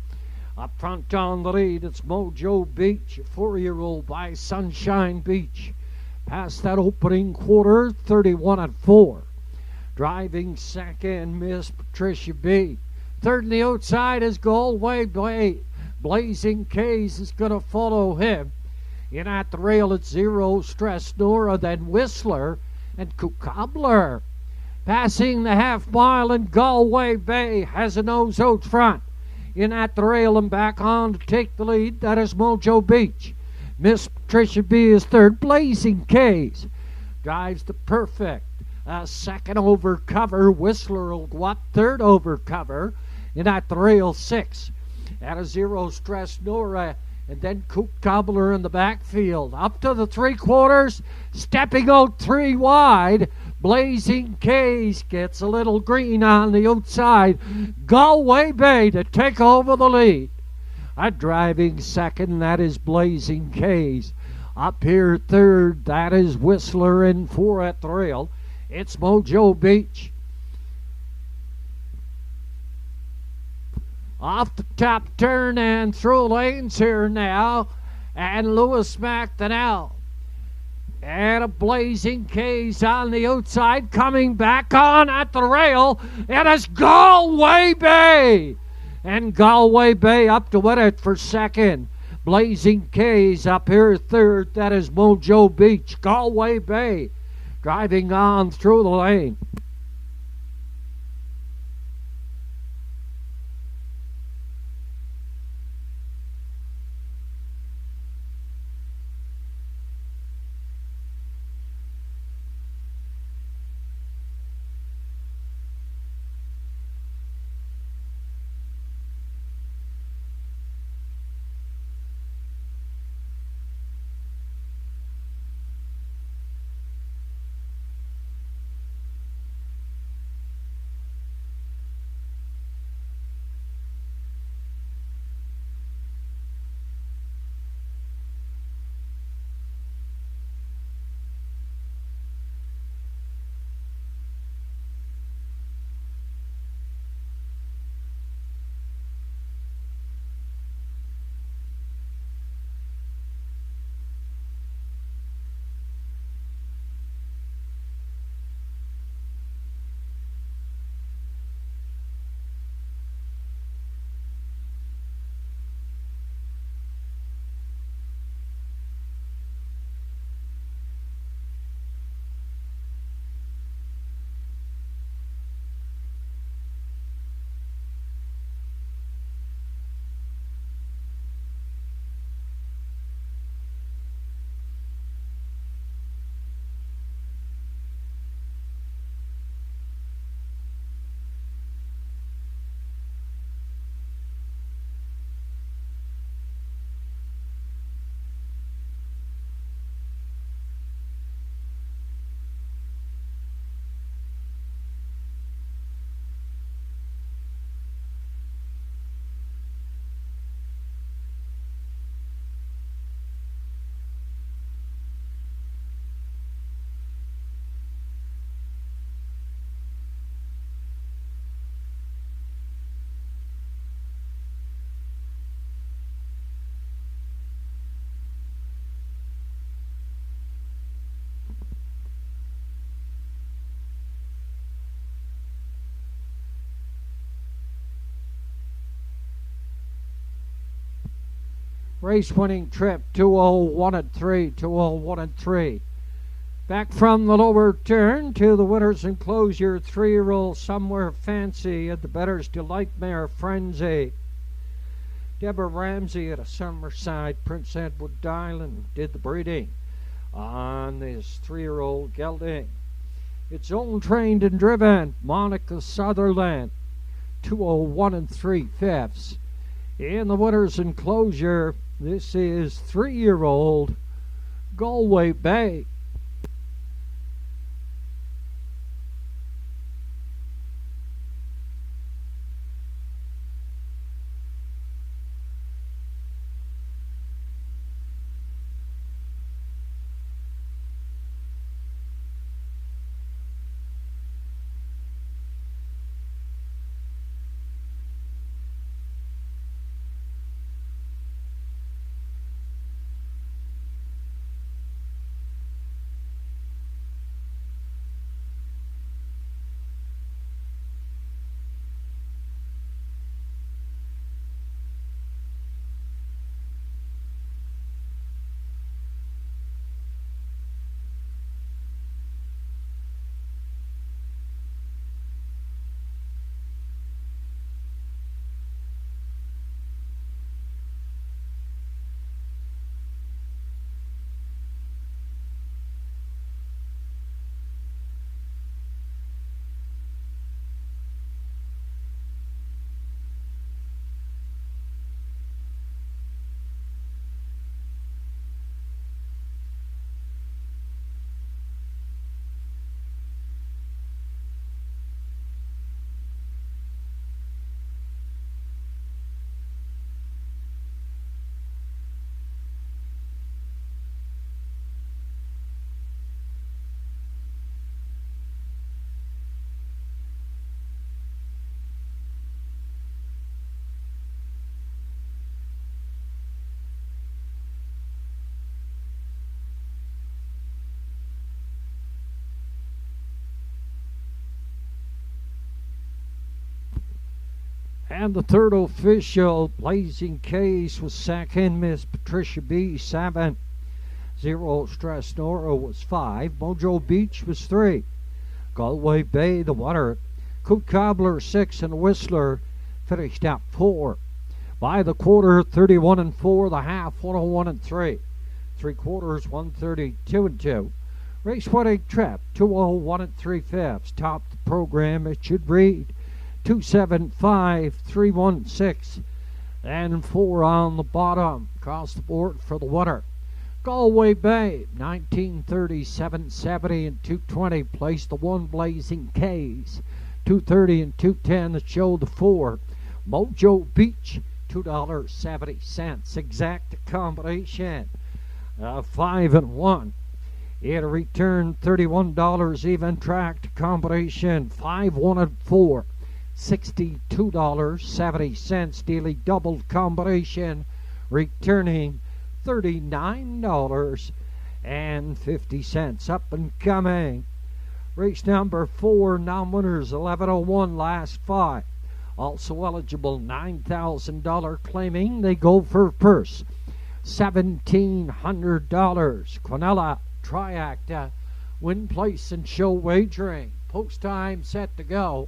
Up front on the lead, it's Mojo Beach, a 4-year-old by Sunshine Beach. Past that opening quarter, 31-4. Driving second, Miss Patricia B. Third in the outside is Galway Bay. Blazing K's is going to follow him. In at the rail, it's 0 Stress Nora, then Whistler and Cobbler. Passing the half mile, and Galway Bay has a nose out front. In at the rail and back on to take the lead, that is Mojo Beach. Miss Patricia B is third. Blazing K's drives the perfect. Second over cover. Whistler will go up third over cover. In at the rail, 6. At a 0 Stress Nora, and then Cook Cobbler in the backfield. Up to the 3/4, stepping out 3 wide. Blazing K's gets a little green on the outside. Galway Bay to take over the lead. A driving second, that is Blazing K's. Up here third, that is Whistler, and 4 at the rail. It's Mojo Beach. Off the top turn and through lanes here now. And Lewis McDonnell. And a Blazing K's on the outside, coming back on at the rail. It is Galway Bay. And Galway Bay up to win it for second. Blazing K's up here third. That is Mojo Beach. Galway Bay driving on through the lane. Race winning trip, 201-3, 201-3. Back from the lower turn to the winners enclosure, 3-year-old Somewhere Fancy at the Better's Delight Mare Frenzy. Deborah Ramsey at a Summerside, Prince Edward Island did the breeding on this 3-year-old gelding. It's owned, trained, and driven. Monica Sutherland, 201 3/5. In the winner's enclosure, this is 3-year-old Galway Bay. And the third official, Blazing Case, was second. Miss Patricia B, 7. Zero Stress Nora was 5. Mojo Beach was 3. Galway Bay, the winner. Coot Cobbler, 6, and Whistler finished at 4. By the quarter, 31 4. The half, 101 3. 3 quarters, 132 2. Race winning trip, 201 3/5. Top the program, it should read 275 316, and 4 on the bottom. Across the board for the winner. Galway Bay, 1930, 70 and 220. Placed the 1, Blazing K's, 230 and 210. The show the 4. Mojo Beach, $2.70. Exact combination, 5 and 1. It returned $31 even. Tracked combination, 5, 1 and 4. $62.70. Daily double combination returning $39.50. Up and coming. Race number 4, non-winners, 1101, last 5. Also eligible, $9,000 claiming they go for purse, $1,700. Quinella Triacta, win, place, and show wagering. Post time set to go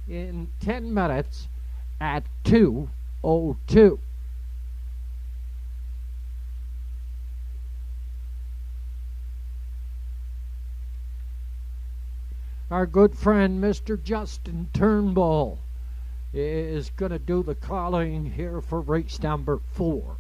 in 10 minutes at 2:02. Our good friend Mr. Justin Turnbull is going to do the calling here for race number 4.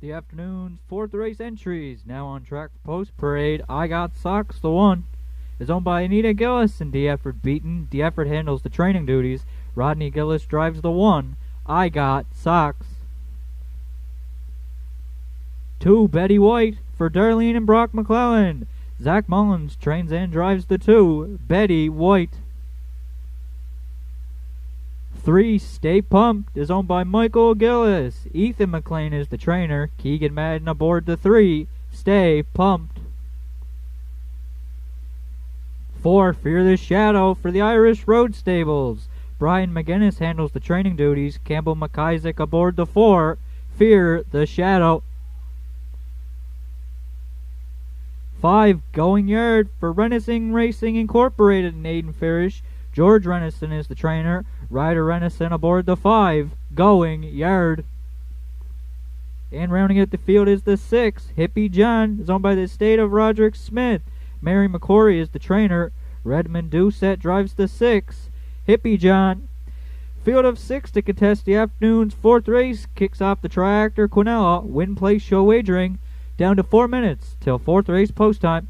The afternoon's fourth race entries, now on track for post parade. I Got Socks, the one, is owned by Anita Gillis and D. Efford Beaton. D. Efford handles the training duties. Rodney Gillis drives the one. I Got Socks. 2, Betty White for Darlene and Brock McClellan. Zach Mullins trains and drives the 2, Betty White. 3, Stay Pumped is owned by Michael Gillis. Ethan McLean is the trainer. Keegan Madden aboard the 3, Stay Pumped. 4, Fear the Shadow for the Irish Road Stables. Brian McGinnis handles the training duties. Campbell McIsaac aboard the 4, Fear the Shadow. 5, Going Yard for Renison Racing Incorporated in Aiden Farish. George Renison is the trainer. Ryder Renison aboard the 5, Going Yard. And rounding out the field is the 6, Hippie John, is owned by the state of Roderick Smith. Mary McCory is the trainer. Redmond Doucette drives the 6, Hippie John. Field of 6 to contest the afternoon's fourth race kicks off the Triactor Quinella Win Place Show wagering. Down to 4 minutes till fourth race post time.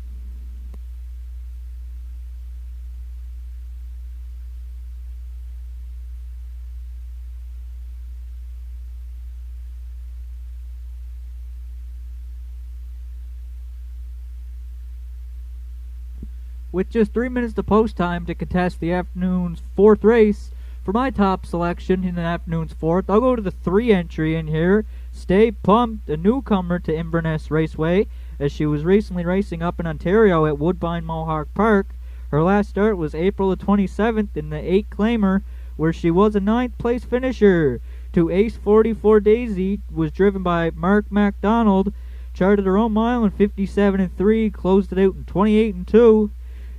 With just 3 minutes to post time to contest the afternoon's fourth race, for my top selection in the afternoon's fourth, I'll go to the 3 entry in here. Stay Pumped, a newcomer to Inverness Raceway, as she was recently racing up in Ontario at Woodbine Mohawk Park. Her last start was April the 27th in the 8 claimer, where she was a 9th place finisher. To Ace 44 Daisy was driven by Mark MacDonald, charted her own mile in 57-3, closed it out in 28-2.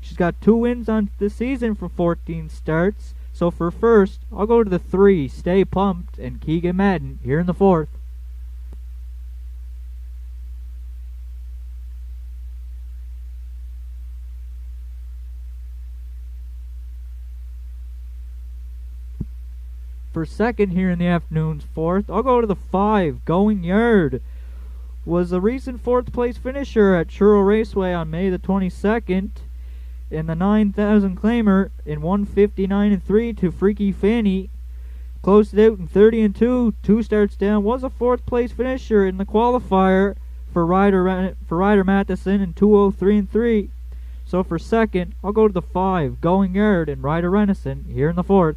She's got 2 wins on the season from 14 starts. So for first, I'll go to the 3, Stay Pumped, and Keegan Madden here in the fourth. For second here in the afternoon's fourth, I'll go to the 5, Going Yard. Was a recent 4th place finisher at Churro Raceway on May the 22nd. In the 9,000 claimer in 159-3 to Freaky Fanny. Closed it out in 30-2, 2 starts down. Was a 4th place finisher in the qualifier for Ryder Matheson in 203-3. So for second, I'll go to the 5, Going Yard, and Ryder Renison here in the fourth.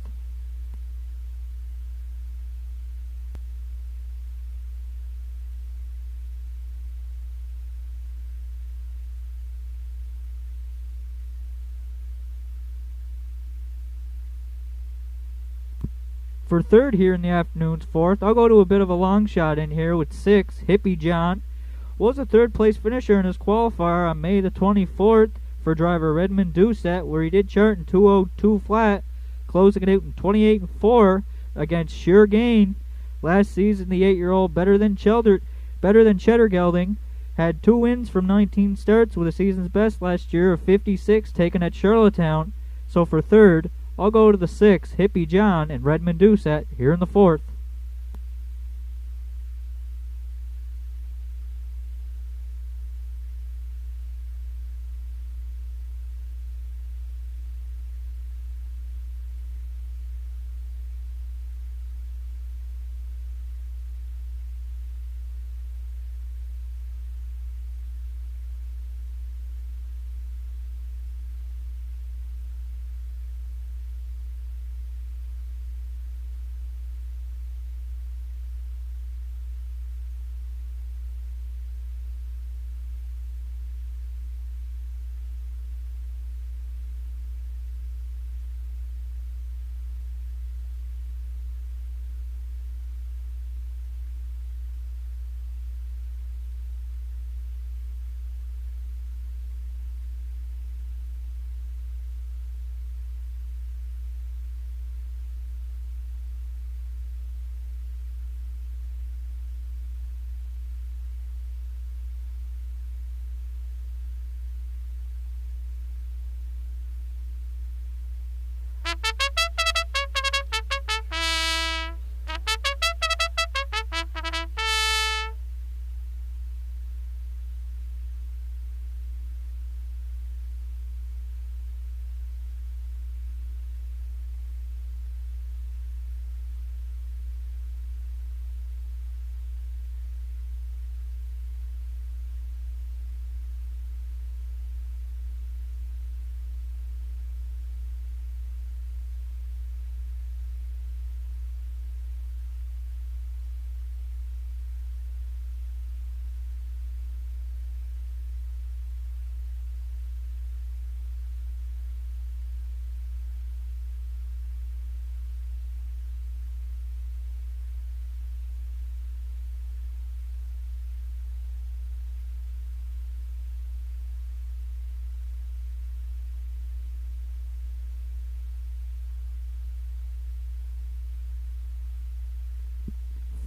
For third here in the afternoon's fourth, I'll go to a bit of a long shot in here with 6, Hippie John. Was a 3rd place finisher in his qualifier on May the 24th for driver Redmond Doucette, where he did chart in 202 flat, closing it out in 28-4 against Sure Gain. Last season, the 8-year-old better than Cheddar Gelding had 2 wins from 19 starts with a season's best last year of 56 taken at Charlottetown. So for third, I'll go to the 6, Hippie John, and Redmond Doucette here in the fourth.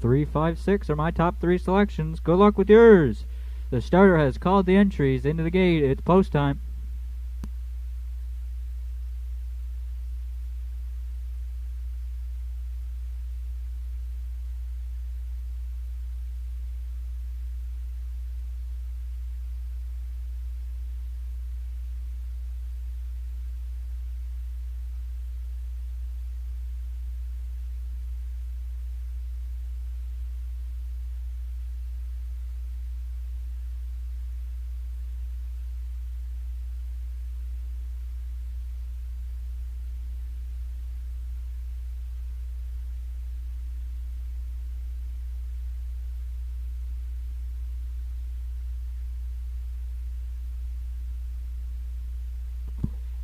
3, 5, 6 are my top 3 selections. Good luck with yours. The starter has called the entries into the gate. It's post time.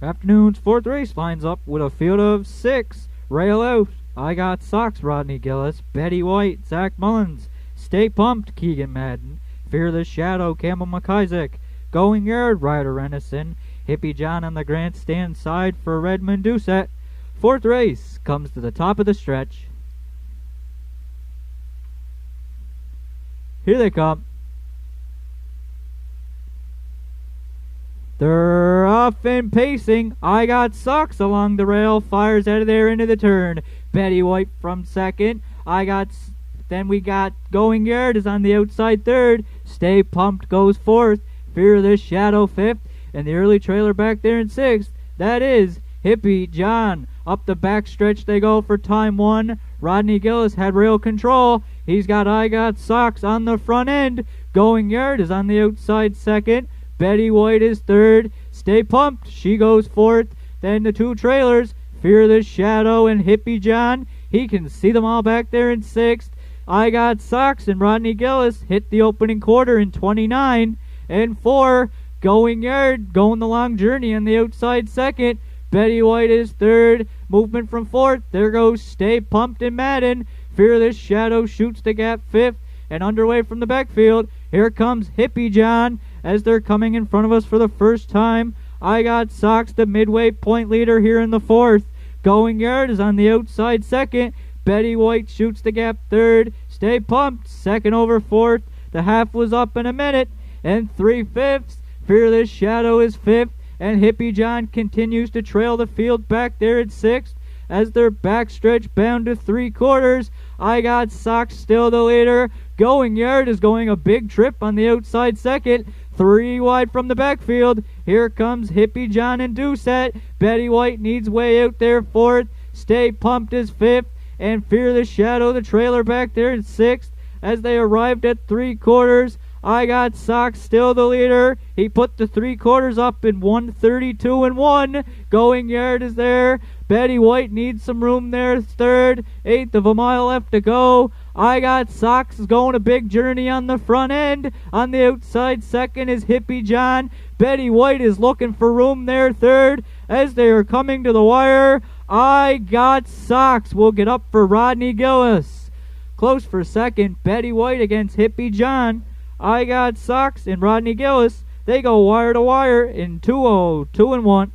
Afternoon's 4th race lines up with a field of 6. Rail out. I Got Socks, Rodney Gillis. Betty White, Zach Mullins. Stay Pumped, Keegan Madden. Fear the Shadow, Campbell McIsaac. Going Yard, Ryder Renison. Hippie John on the grandstand side for Redmond Doucette. 4th race comes to the top of the stretch. Here they come. They're off and pacing. I Got Socks along the rail. Fires out of there into the turn. Betty White from second. Then we got Going Yard is on the outside third. Stay Pumped goes fourth. Fear the Shadow fifth. And the early trailer back there in sixth. That is Hippie John. Up the back stretch they go for time 1. Rodney Gillis had rail control. He's got I Got Socks on the front end. Going Yard is on the outside second. Betty White is third. Stay Pumped, she goes fourth. Then the 2 trailers, Fear the Shadow and Hippie John. He can see them all back there in sixth. I Got Socks and Rodney Gillis hit the opening quarter in 29. And 4, Going Yard, going the long journey on the outside second. Betty White is third. Movement from fourth. There goes Stay Pumped and Madden. Fear the Shadow shoots the gap fifth. And underway from the backfield, here comes Hippie John as they're coming in front of us for the first time. I Got Socks, the midway point leader here in the 4th. Going Yard is on the outside second. Betty White shoots the gap third. Stay Pumped, second over fourth. The half was up in a minute. And 3/5. Fear the Shadow is fifth. And Hippie John continues to trail the field back there at sixth. As their backstretch bound to 3/4. I Got Socks still the leader. Going Yard is going a big trip on the outside second. 3 wide from the backfield. Here comes Hippie John and Doucette. Betty White needs way out there fourth. Stay Pumped is fifth. And Fear the Shadow, the trailer back there in sixth. As they arrived at 3/4. I Got Socks still the leader. He put the 3/4 up in 1:32.1. Going Yard is there. Betty White needs some room there. Third. 1/8 of a mile left to go. I Got Socks is going a big journey on the front end. On the outside second is Hippie John. Betty White is looking for room there third. As they are coming to the wire, I Got Socks will get up for Rodney Gillis. Close for second. Betty White against Hippie John. I Got Socks and Rodney Gillis. They go wire to wire in 2:02.1.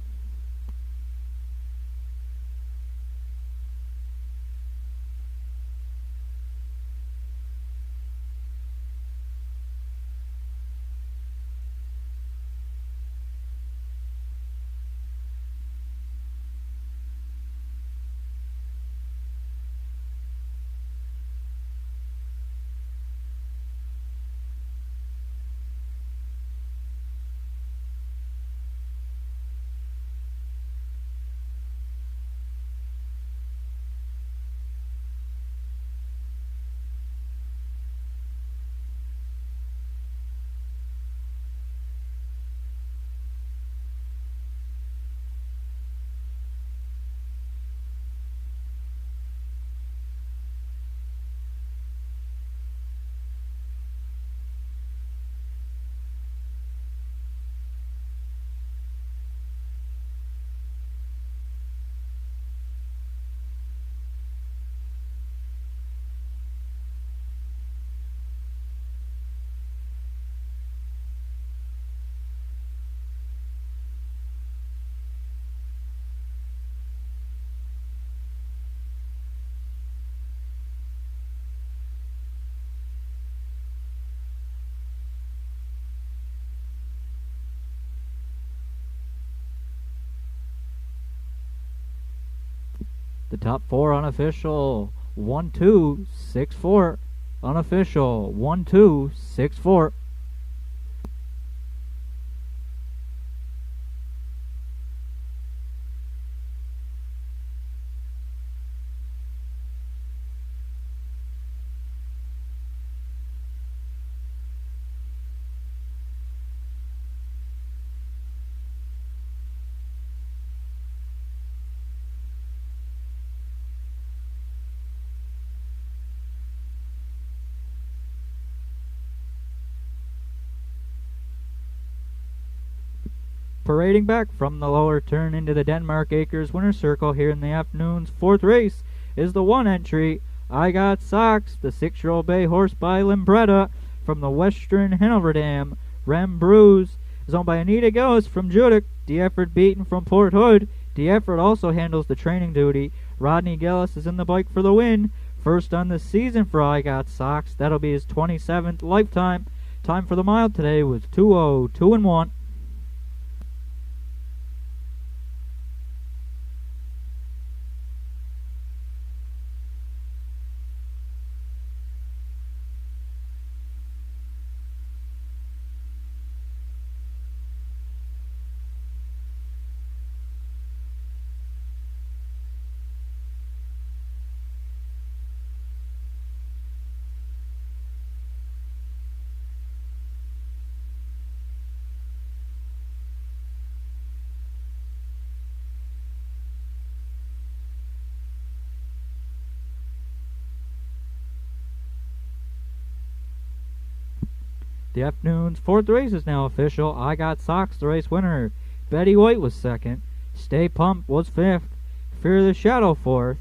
The top 4 unofficial. 1, 2, 6, 4. Unofficial. 1, 2, 6, 4. Parading back from the lower turn into the Denmark Acres winner's circle here in the afternoon's 4th race is the 1 entry, I Got Socks, the 6-year-old bay horse by Limbretta from the Western Hanover Rem Bruise is owned by Anita Gillis from Judic, D. Effort Beaton from Port Hood. D. Effort also handles the training duty. Rodney Gillis is in the bike for the win. First on the season for I Got Socks. That'll be his 27th lifetime. Time for the mile today was 2:02 and 1. The afternoon's 4th race is now official. I Got Socks, the race winner. Betty White was 2nd. Stay Pumped was 5th. Fear the Shadow 4th.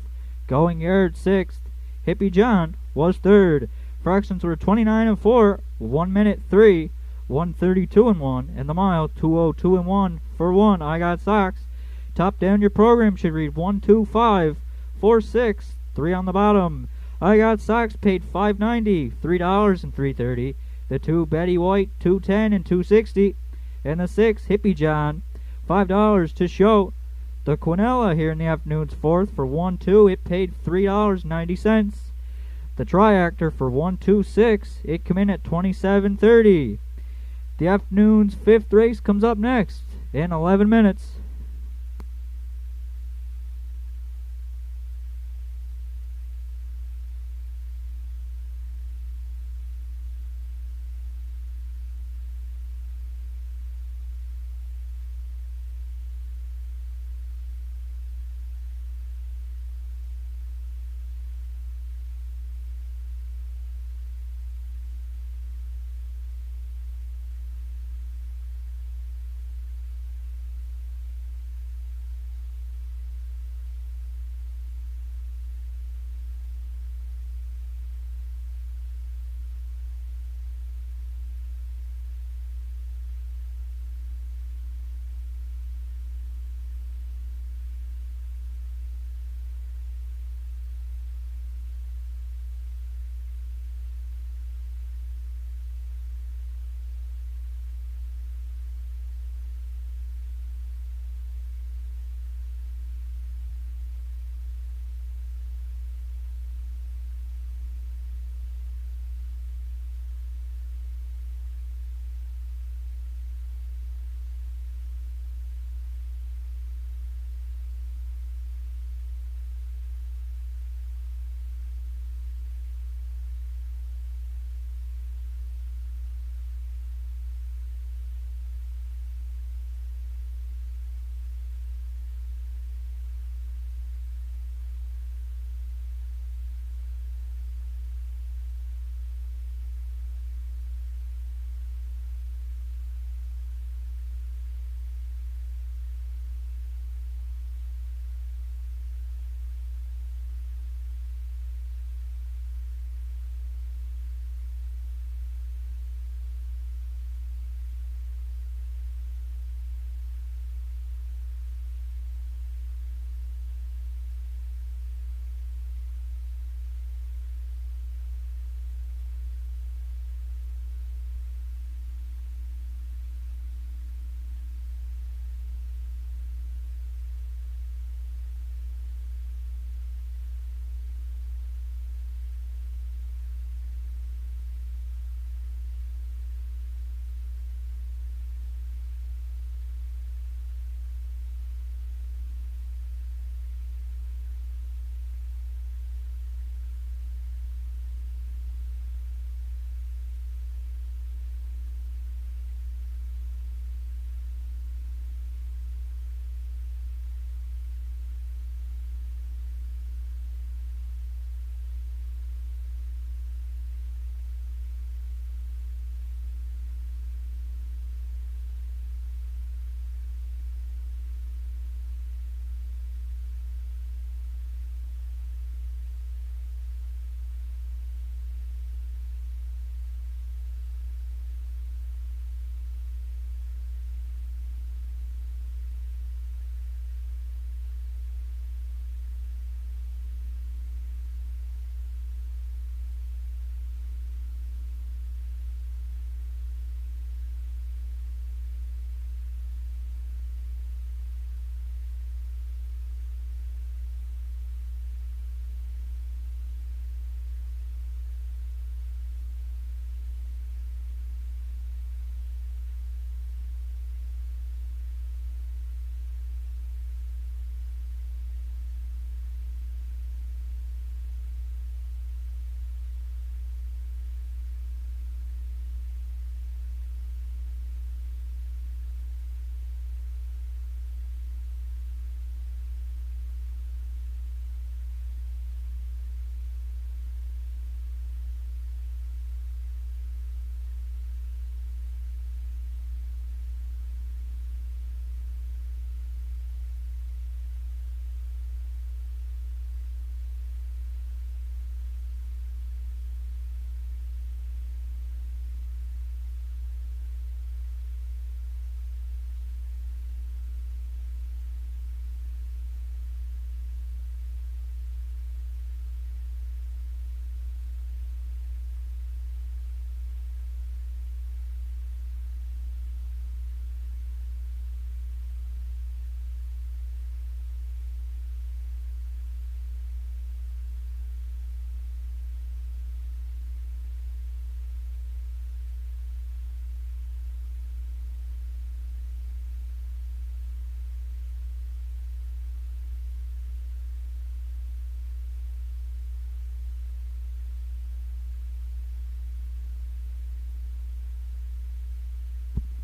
Going Yard 6th. Hippie John was 3rd. Fractions were 29 and 4, 1 minute 3, 1:32 and 1, and the mile 2:02 and 1 for 1 I Got Socks. Top down your program should read 1, 2, 5, 4, 6, 3 on the bottom. I Got Socks paid $5.90, $3 and $3.30. The 2 Betty White, $2.10 and $2.60. And the 6 Hippie John, $5 to show. The Quinella here in the afternoon's 4th for 1-2, it paid $3.90. The Triactor for 1-2-6, it come in at $27.30. The afternoon's 5th race comes up next in 11 minutes.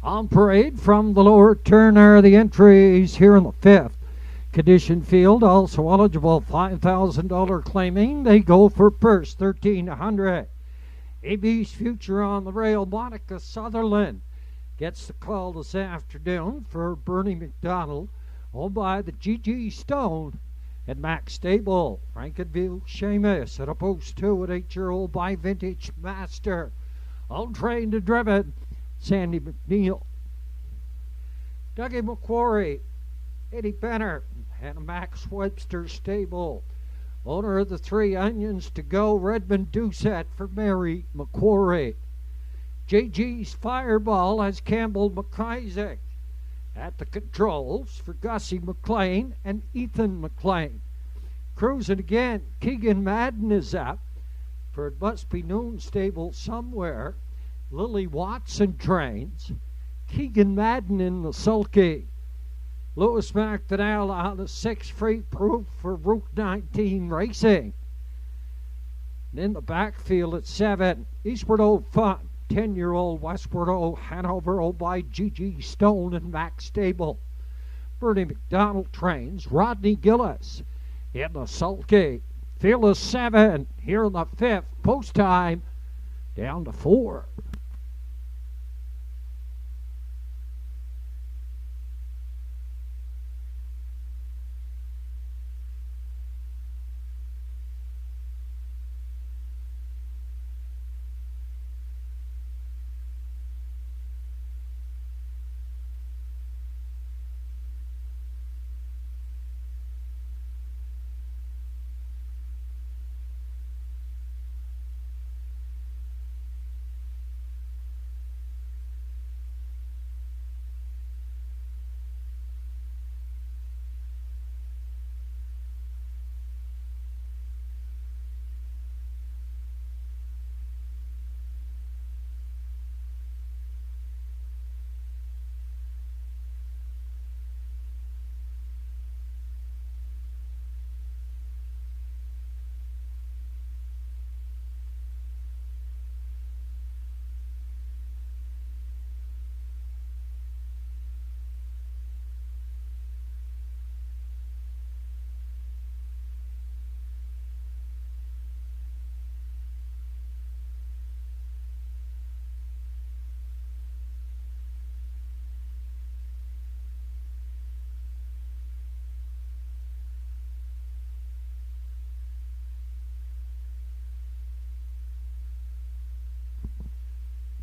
On parade from the lower turn are the entries here in the 5th. Condition field, also eligible, $5,000 claiming. They go for purse, $1,300. AB's Future on the rail. Monica Sutherland gets the call this afternoon for Bernie McDonald, owned by the GG Stone at Max Stable. Frankenville Seamus at a post 2 at 8-year-old by Vintage Master. Untrained and driven, Sandy McNeil. Dougie McQuarrie, Eddie Benner, and a Max Webster Stable. Owner of the 3 Onions to go, Redmond Doucette for Mary McQuarrie. JG's Fireball has Campbell McIsaac. At the controls for Gussie McLean and Ethan McLean. Cruising again, Keegan Madden is up for It Must Be Noon Stable somewhere. Lily Watson trains. Keegan Madden in the sulky. Lewis McDonnell on the 6 free proof for Route 19 Racing. And in the backfield at 7, Eastward O Fun. 10-year-old Westward O Hanover owned by G.G. Stone and Max Stable. Bernie McDonald trains. Rodney Gillis in the sulky. Field of 7 here in the 5th. Post time down to 4.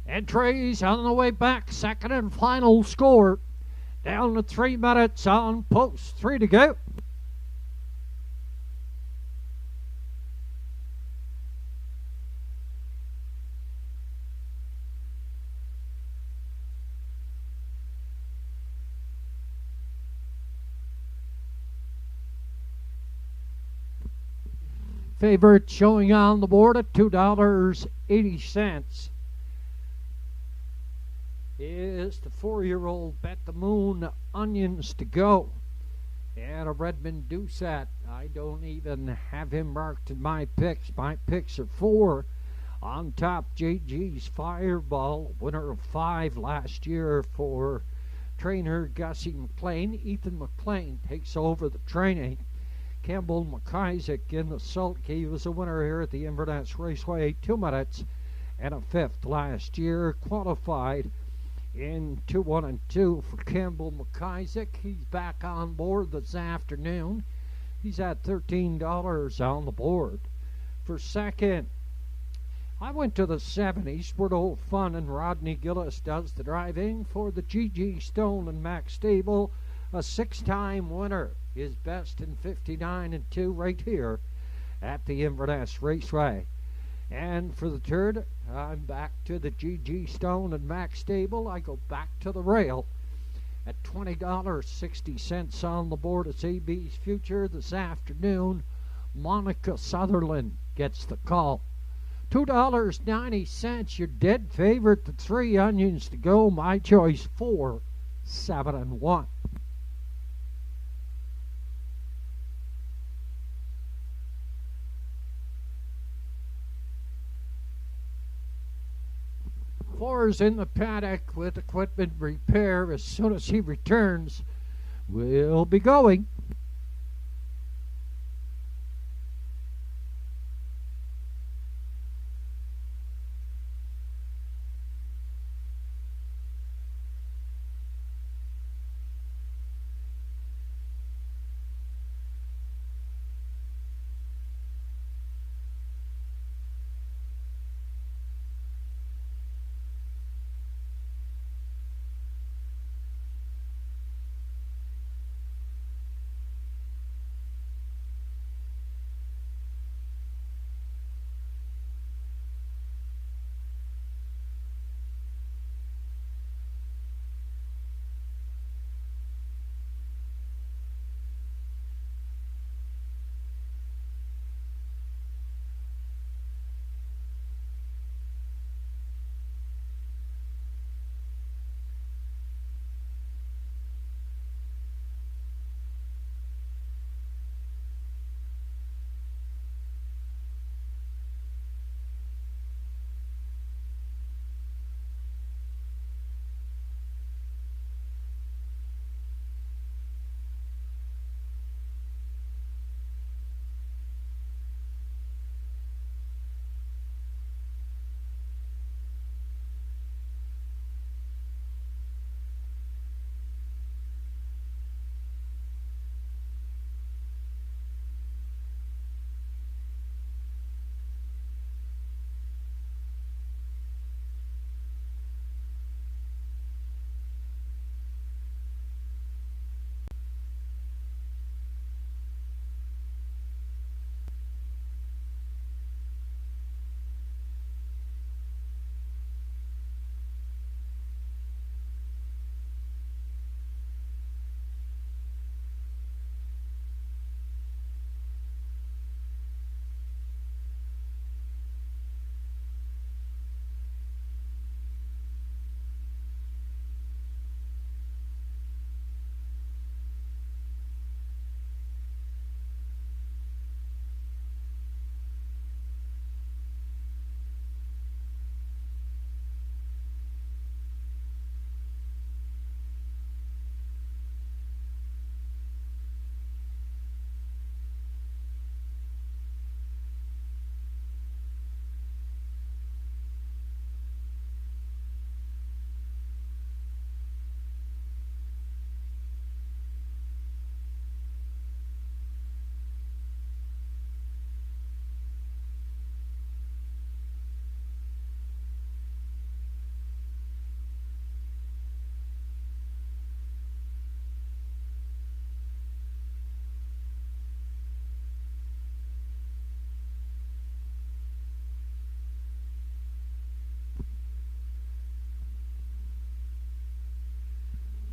Entries on the way back, second and final score. Down to 3 minutes on post, 3 to go. Favorite showing on the board at $2.80. Is the 4-year-old Bet the Moon Onions to go. And a Redmond Doucette. I don't even have him marked in my picks. My picks are 4. On top, JG's Fireball, winner of 5 last year for trainer Gussie McLean. Ethan McLean takes over the training. Campbell McIsaac in the sulky. He was a winner here at the Inverness Raceway, 2 minutes and a 5th last year. Qualified in 2-1 and 2 for Campbell McIsaac. He's back on board this afternoon. He's at $13 on the board. For second, I went to the 7 Eastward Old Fun, and Rodney Gillis does the driving for the GG Stone and Max Stable. A 6-time winner. His best in 59 and 2 right here at the Inverness Raceway. And for the third, I'm back to the GG Stone and Max Stable. I go back to the rail at $20.60 on the board. It's AB's Future this afternoon. Monica Sutherland gets the call. $2.90, your dead favorite, the 3 Onions to go. My choice, 4, 7, and 1. Four's in the paddock with equipment repair. As soon as he returns, we'll be going.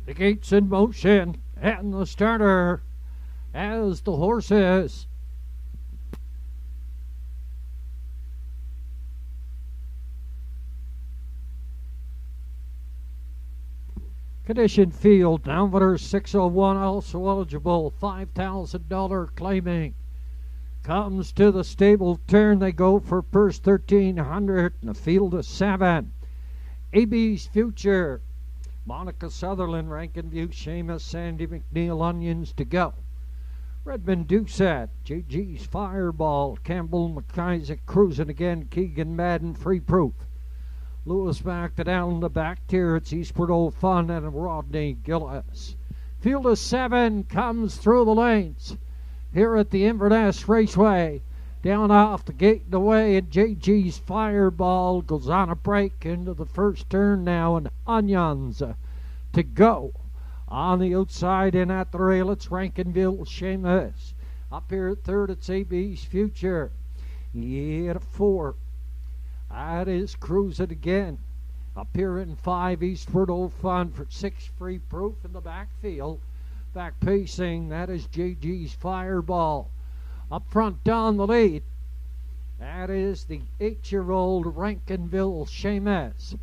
The gate's in motion, and the starter as the horses. Condition field, downwater 601, also eligible, $5,000 claiming. Comes to the stable turn, they go for purse 1,300 and a field of 7. AB's Future, Monica Sutherland, Rankin View, Seamus, Sandy McNeil, Onions to go. Redmond Doucette, JG's Fireball, Campbell McIsaac cruising again, Keegan Madden, Free Proof. Lewis back to down the back tier, it's Eastward Old Fun and Rodney Gillis. Field of 7 comes through the lanes here at the Inverness Raceway. Down off the gate and away, and JG's Fireball goes on a break into the first turn now, and Onions to go. On the outside and at the rail, it's Rankinville Seamus. Up here at third, it's AB's Future. Yeah, at 4. That is Cruising again. Up here in 5, Eastward Old Fun for 6, Free Proof in the backfield. Back pacing, that is JG's Fireball. Up front down the lead, that is the 8-year-old Rankinville Seamus.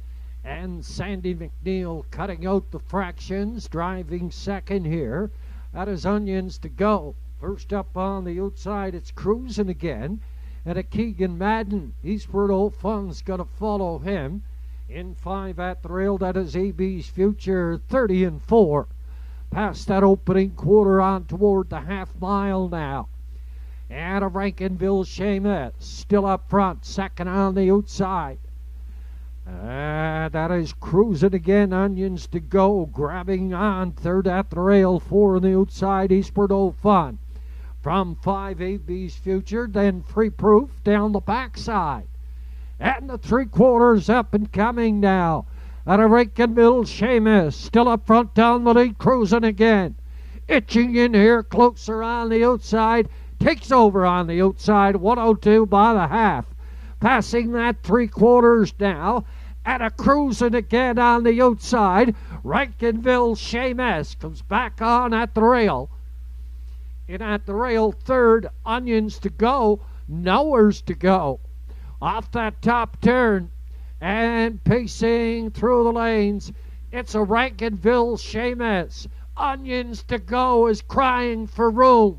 And Sandy McNeil cutting out the fractions, driving second here. That is Onions to go. First up on the outside, it's Cruising again. And a Keegan Madden, Eastward Old Fun's going to follow him. In 5 at the rail, that is AB's Future, 30-4. Past that opening quarter on toward the half mile now. And a Rankinville Seamus still up front, second on the outside. That is cruising again, Onions to go, grabbing on third at the rail, 4 on the outside, Eastward O Fun. From 5, AB's Future, then Free Proof down the backside. And the 3/4 up and coming now. At a Rankinville Seamus, still up front down the lead, cruising again. Itching in here, closer on the outside, takes over on the outside, 102 by the half. Passing that 3/4 now. At a cruising again on the outside, Rankinville Seamus comes back on at the rail. In at the rail, third, Onions to go, Nowheres to go. Off that top turn and pacing through the lanes, it's a Rankinville Seamus. Onions to go is crying for room.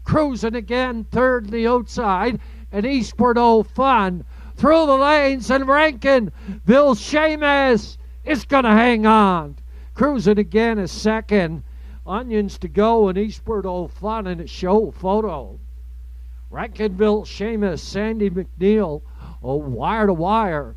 Cruising again, third the outside, and Eastward O Fun through the lanes, and Rankinville Seamus is going to hang on. Cruising again is second. Onions to go, and Eastward O Fun in a show photo. Rankinville Seamus, Sandy McNeil, wire to wire.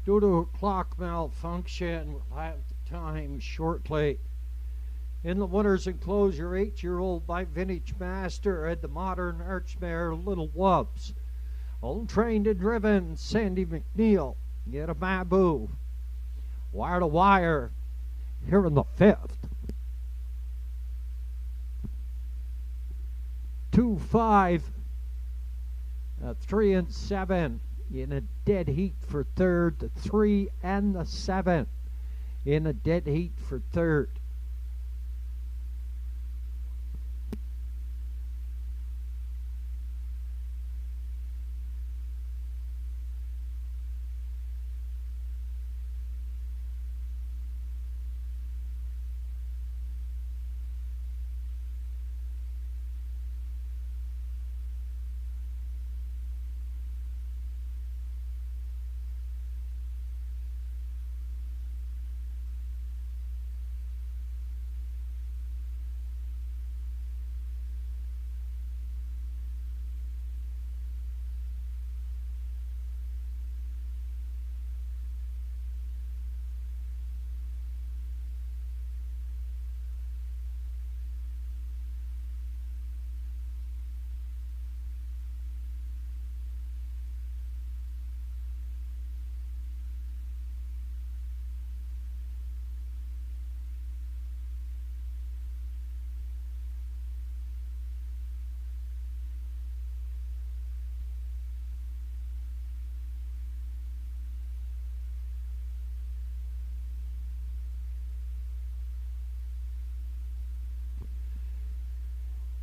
Due to a clock malfunction, we'll have the time shortly. In the winner's enclosure, 8-year-old by Vintage Master had the modern arch mare Little Wubs. Owned, trained, and driven, Sandy McNeil. Get a Babu. Wire to wire here in the 5th. 2, 5, 3 and 7 in a dead heat for third. The 3 and the 7 in a dead heat for third.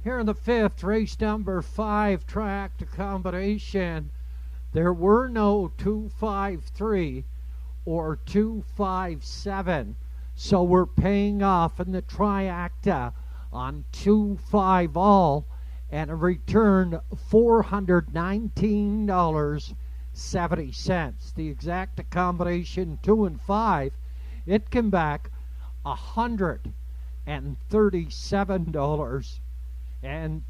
Here in the 5th, race number 5, triactor combination. There were no 253 or 257, so we're paying off in the triacta on 2-5 all and a return $419.70. The exact combination 2 and 5, it came back $137.10. And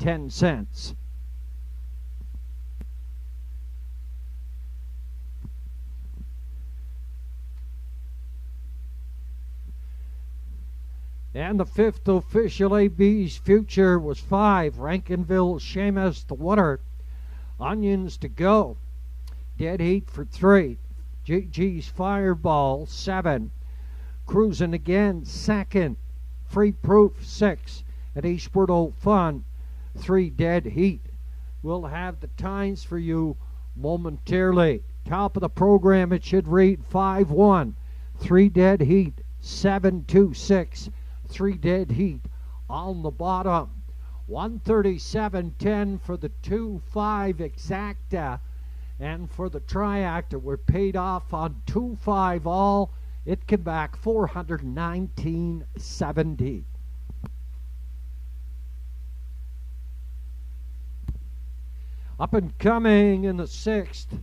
the 5th official AB's future was 5. Rankinville, Seamus, the winner. Onions to go. Dead heat for 3. GG's Fireball, 7. Cruising again, 2nd. Free Proof, 6. At Eastward Old Fun, 3 dead heat. We'll have the times for you momentarily. Top of the program, it should read 5-1, 3 dead heat, 7-2-6, 3 dead heat. On the bottom, 137.10 for the 2-5 exacta, and for the triactor, we're paid off on 2-5 all. It came back $419.70. Up and coming in the 6th,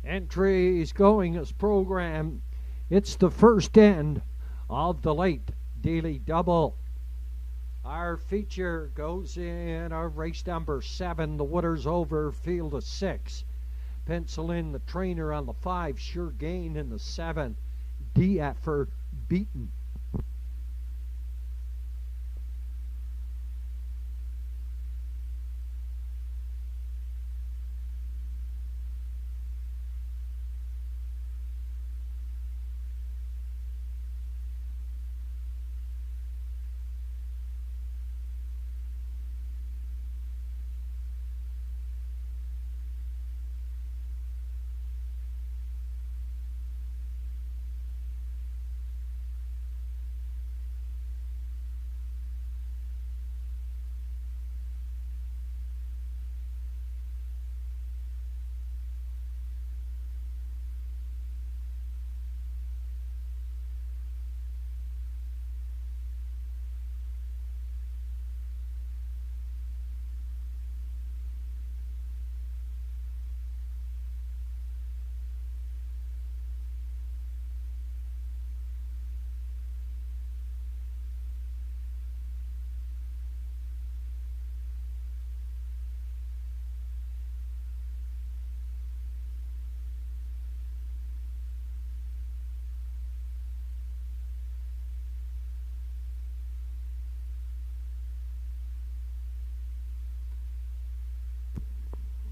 entries going as programmed. It's the first end of the late daily double. Our feature goes in our race number 7. The winner's over, field of 6. Pencil in the trainer on the 5, Sure Gain in the 7. D effort beaten.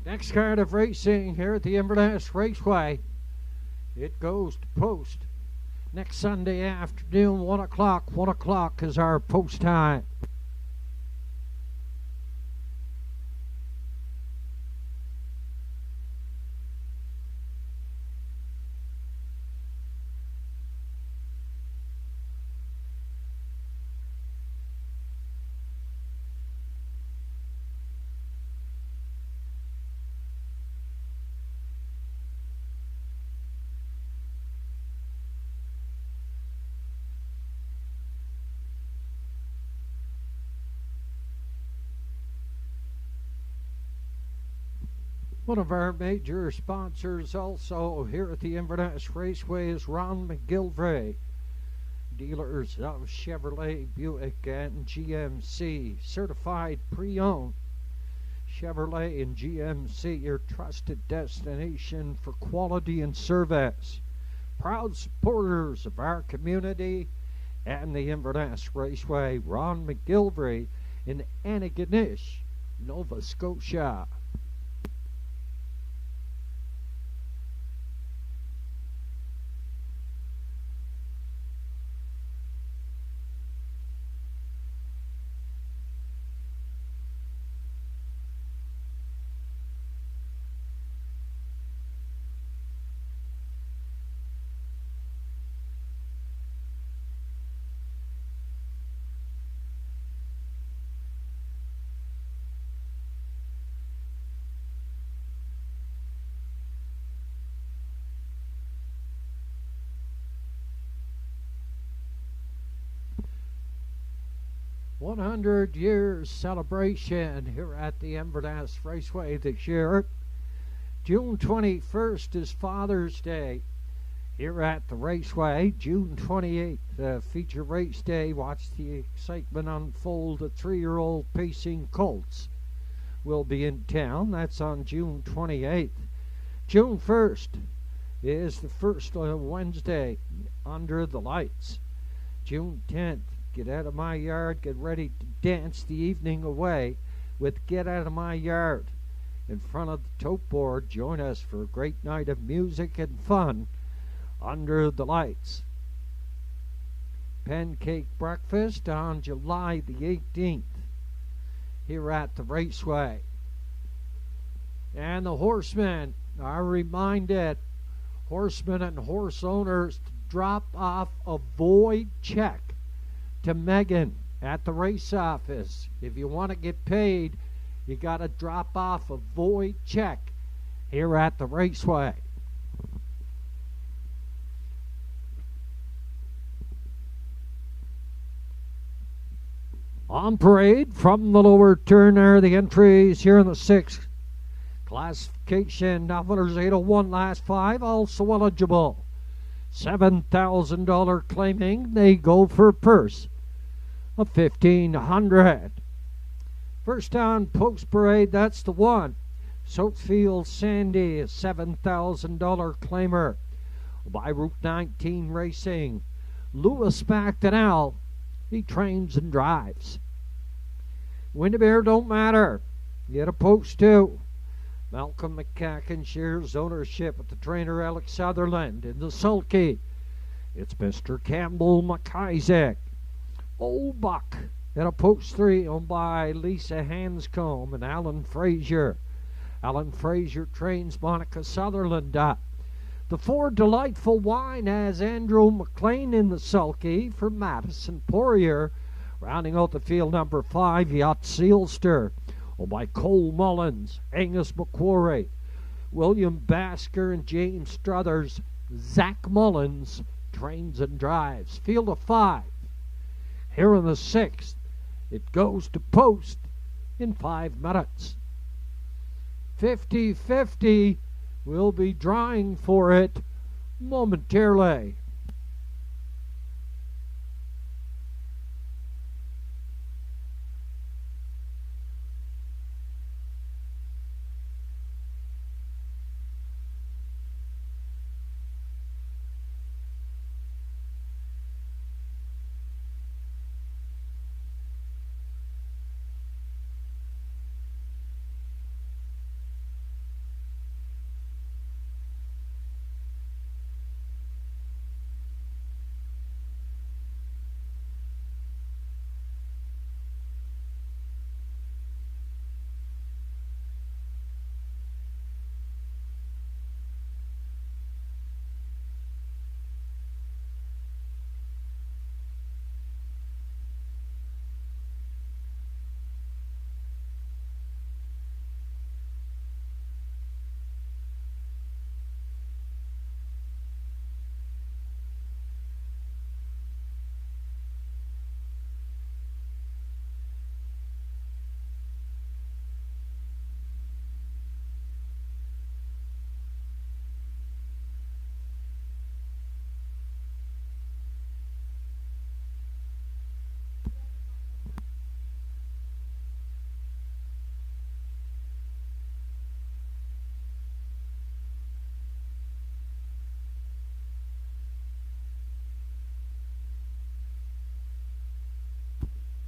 Next card of racing here at the Inverness Raceway. It goes to post next Sunday afternoon, 1 o'clock. 1 o'clock is our post time. One of our major sponsors also here at the Inverness Raceway is Ron McGilvray, dealers of Chevrolet, Buick, and GMC, certified pre-owned. Chevrolet and GMC, your trusted destination for quality and service. Proud supporters of our community and the Inverness Raceway. Ron McGilvray in Antigonish, Nova Scotia. "100 years celebration here at the Inverness Raceway this year. June 21st is Father's Day here at the Raceway. June 28th, feature race day. Watch the excitement unfold. The 3-year-old Pacing Colts will be in town. That's on June 28th. June 1st is the first Wednesday under the lights. June 10th, Get Out of My Yard. Get ready to dance the evening away with Get Out of My Yard. In front of the tote board, join us for a great night of music and fun under the lights. Pancake breakfast on July the 18th here at the Raceway. And the horsemen are reminded, horsemen and horse owners, to drop off a void check to Megan at the race office. If you want to get paid, you got to drop off a void check here at the Raceway. On parade from the lower turn are the entries here in the 6th classification. Winners 801 last 5, also eligible. $7,000 claiming. They go for a purse of $1,500. First on post parade, that's the one. Soapfield Sandy, a $7,000 claimer by Route 19 Racing. Lewis McDonnell, he trains and drives. Windermere don't matter. Get a post too. Malcolm McCacken shares ownership with the trainer Alex Sutherland. In the sulky, it's Mr. Campbell McIsaac. Old Buck at a post 3, owned by Lisa Hanscombe and Alan Frazier. Alan Frazier trains Monica Sutherland up. The 4 Delightful Wine has Andrew McLean in the sulky for Madison Poirier. Rounding out the field, number 5, Yacht Sealster, owned by Cole Mullins, Angus McQuarrie, William Basker, and James Struthers. Zach Mullins trains and drives. Field of 5. Here in the 6th, it goes to post in 5 minutes. 50-50, we'll be drawing for it momentarily.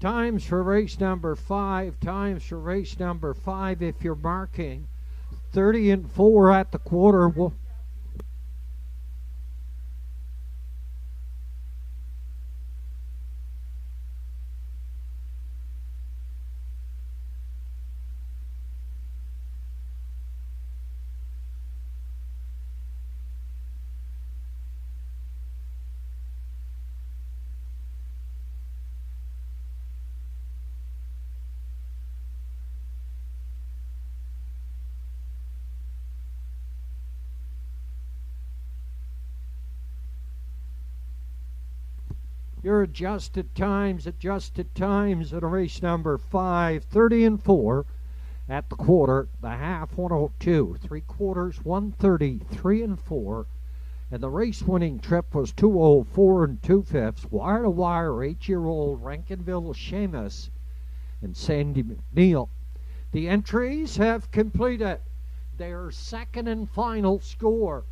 Times for race number 5. Times for race number 5 if you're marking. 30 and 4 at the quarter. Your adjusted times at race number 5, 30 and 4 at the quarter, the half 102, 3/4 130, 3 and 4, and the race winning trip was 204 and 2/5. Wire to wire, 8-year-old Rankinville Seamus and Sandy McNeil. The entries have completed their second and final score.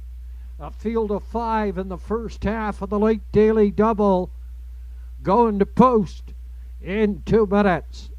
A field of 5 in the first half of the late daily double. Going to post in 2 minutes.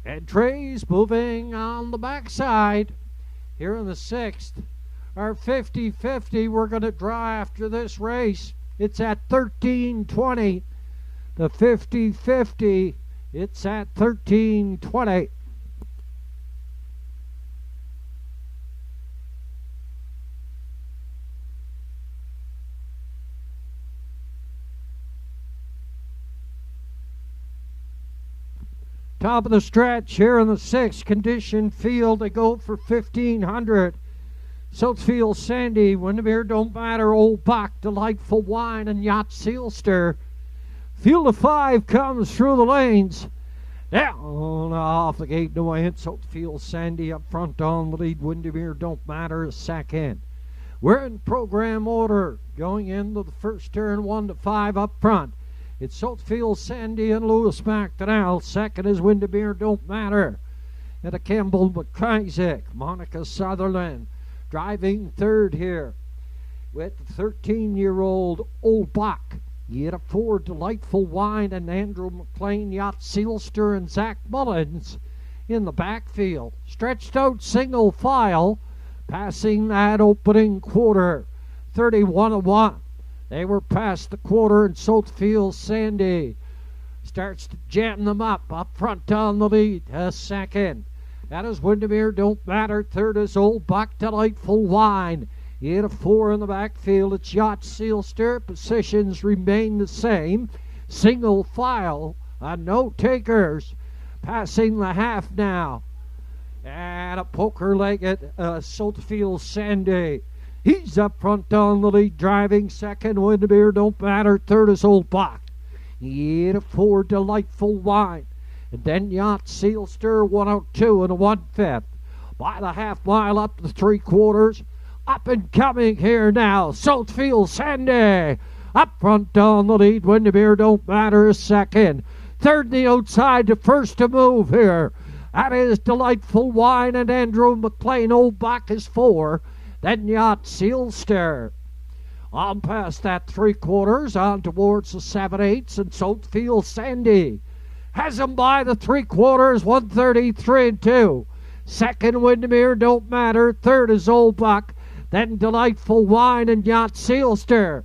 Entries moving on the backside. Here in the 6th, our 50-50 we're going to draw after this race. It's at 13:20. The 50-50, it's at 13:20. Top of the stretch here in the 6th condition field. They go for 1,500. Southfield Sandy, Windermere Don't Matter, Old Buck, Delightful Wine, and Yacht Sealster. Field of 5 comes through the lanes. Down off the gate, no way. Southfield Sandy up front on the lead. Windermere Don't Matter is second. We're in program order going into the first turn, 1 to 5 up front. It's Southfield Sandy and Lewis McDonnell. Second is Windermere Don't Matter. And a Campbell McIsaac, Monica Sutherland driving third here with the 13-year-old Old Buck. Yet a 4 Delightful Wine and Andrew McLean, Yacht Sealster, and Zach Mullins in the backfield. Stretched out single file, passing that opening quarter, 31-1. They were past the quarter, and Southfield Sandy starts to jam them up front on the lead. Second, that is Windermere Don't Matter. Third is Old Buck, Delightful Wine. 8 of 4 in the backfield. It's Yacht Sealster. Positions remain the same. Single file, no takers. Passing the half now. And a poker-legged Southfield Sandy. He's up front on the lead, driving second. Windermere Don't Matter. Third is Old Buck. 8 of 4 Delightful Wine. And then Yacht Sealster, 102 and a 1/5. By the half mile up to the 3/4. Up and coming here now. Southfield Sandy Up front on the lead, Windermere Don't Matter is second. Third on the outside, the first to move here. That is Delightful Wine and Andrew McLean. Old Back is 4. Then Yacht Sealster. On past that 3/4, on towards the 7/8, and Southfield Sandy has him by the 3/4, 133-2. Second, Windermere Don't Matter. Third is Old Buck. Then Delightful Wine and Yacht Sealster.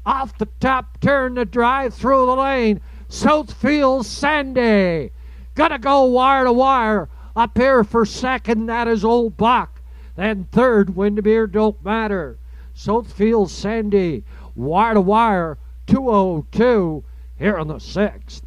Off the top turn to drive through the lane. Southfield Sandy. Gonna go wire to wire. Up here for second, that is Old Buck. Then third, Windermere Don't Matter. Southfield Sandy, wire to wire, 2:02 here on the 6th.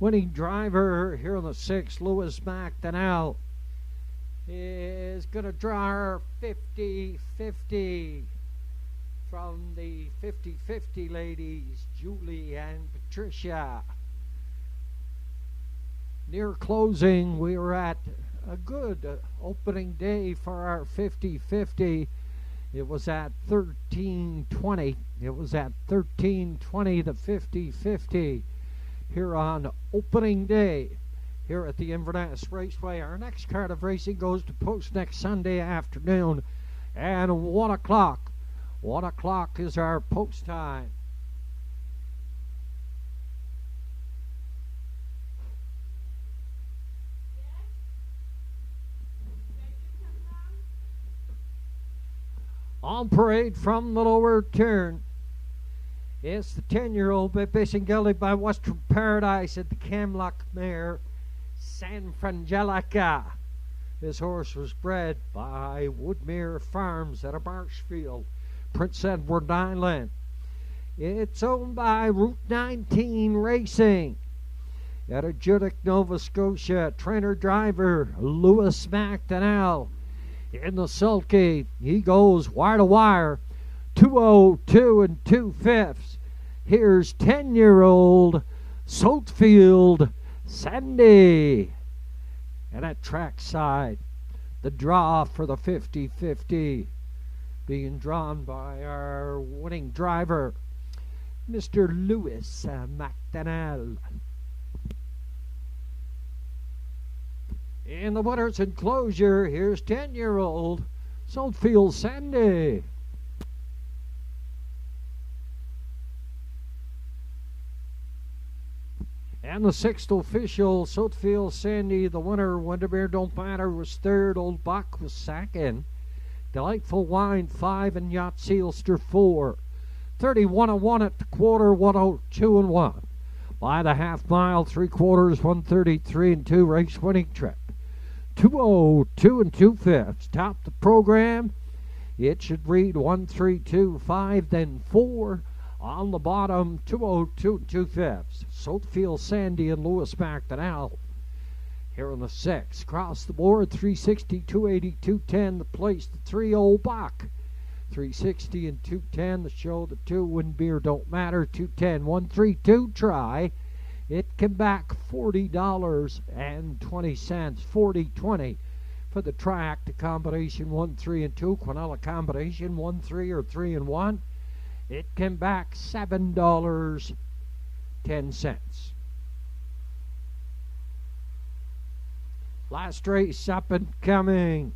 Winning driver here on the 6th, Lewis McDonnell, is going to draw 50-50 from the 50-50 ladies, Julie and Patricia. Near closing, we were at a good opening day for our 50-50. It was at 13:20. It was at 13:20, the 50-50. Here on opening day here at the Inverness Raceway. Our next card of racing goes to post next Sunday afternoon and 1 o'clock. 1 o'clock is our post time. On parade from the lower turn. It's the 10-year-old by Bissingilly by Western Paradise at the Camlock mare, San Frangelica. This horse was bred by Woodmere Farms at a Marshfield, Prince Edward Island. It's owned by Route 19 Racing at Judic, Nova Scotia. Trainer-driver Lewis McDonnell in the sulky. He goes wire to wire. 2:02 and 2/5. Here's 10-year-old Southfield Sandy. And at trackside, the draw for the 50-50 being drawn by our winning driver, Mr. Lewis McDonnell. In the winner's enclosure, here's 10-year-old Southfield Sandy. And the 6th official, Southfield Sandy, the winner. Windermere Don't Matter was 3rd. Old Buck was 2nd. Delightful Wine 5 and Yacht Sealster 4. 31-1 at the quarter, 1:02-1. By the half mile, 3/4, 1:33-2. Race winning trip. 2:02 and 2/5. Top the program. It should read 1:325, then 4. On the bottom, 2:02 and 2/5. Southfield Sandy and Lewis McDonnell Here on the 6, across the board, 360, 280, 210, the place, the 3 Old Bach. 360 and 210, the show, the 2 win beer don't matter, 210, 132 try. It came back $40.20, 40.20 for the track. The combination 1, 3, and 2, Quinella combination 1, 3, or 3 and 1. It came back $7.10. Last race up and coming.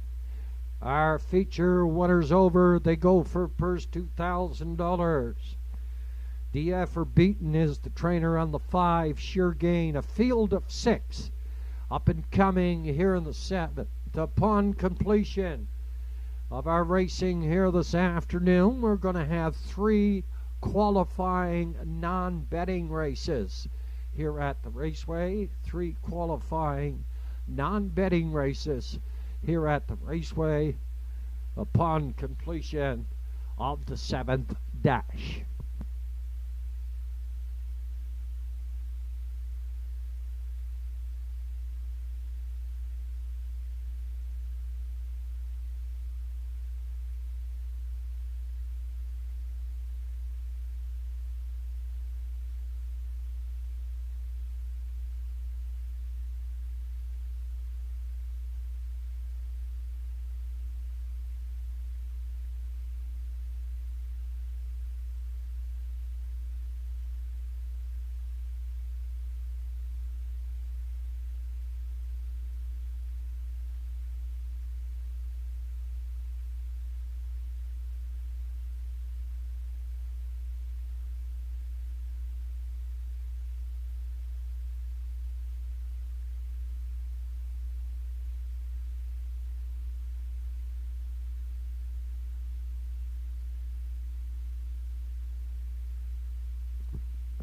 Our feature winner's over. They go for purse $2,000. DF or Beaton is the trainer on the 5. Sure gain. A field of 6. Up and coming here in the 7th. Upon completion of our racing here this afternoon, we're going to have 3 qualifying non-betting races here at the Raceway. 3 qualifying non-betting races here at the Raceway upon completion of the 7th dash.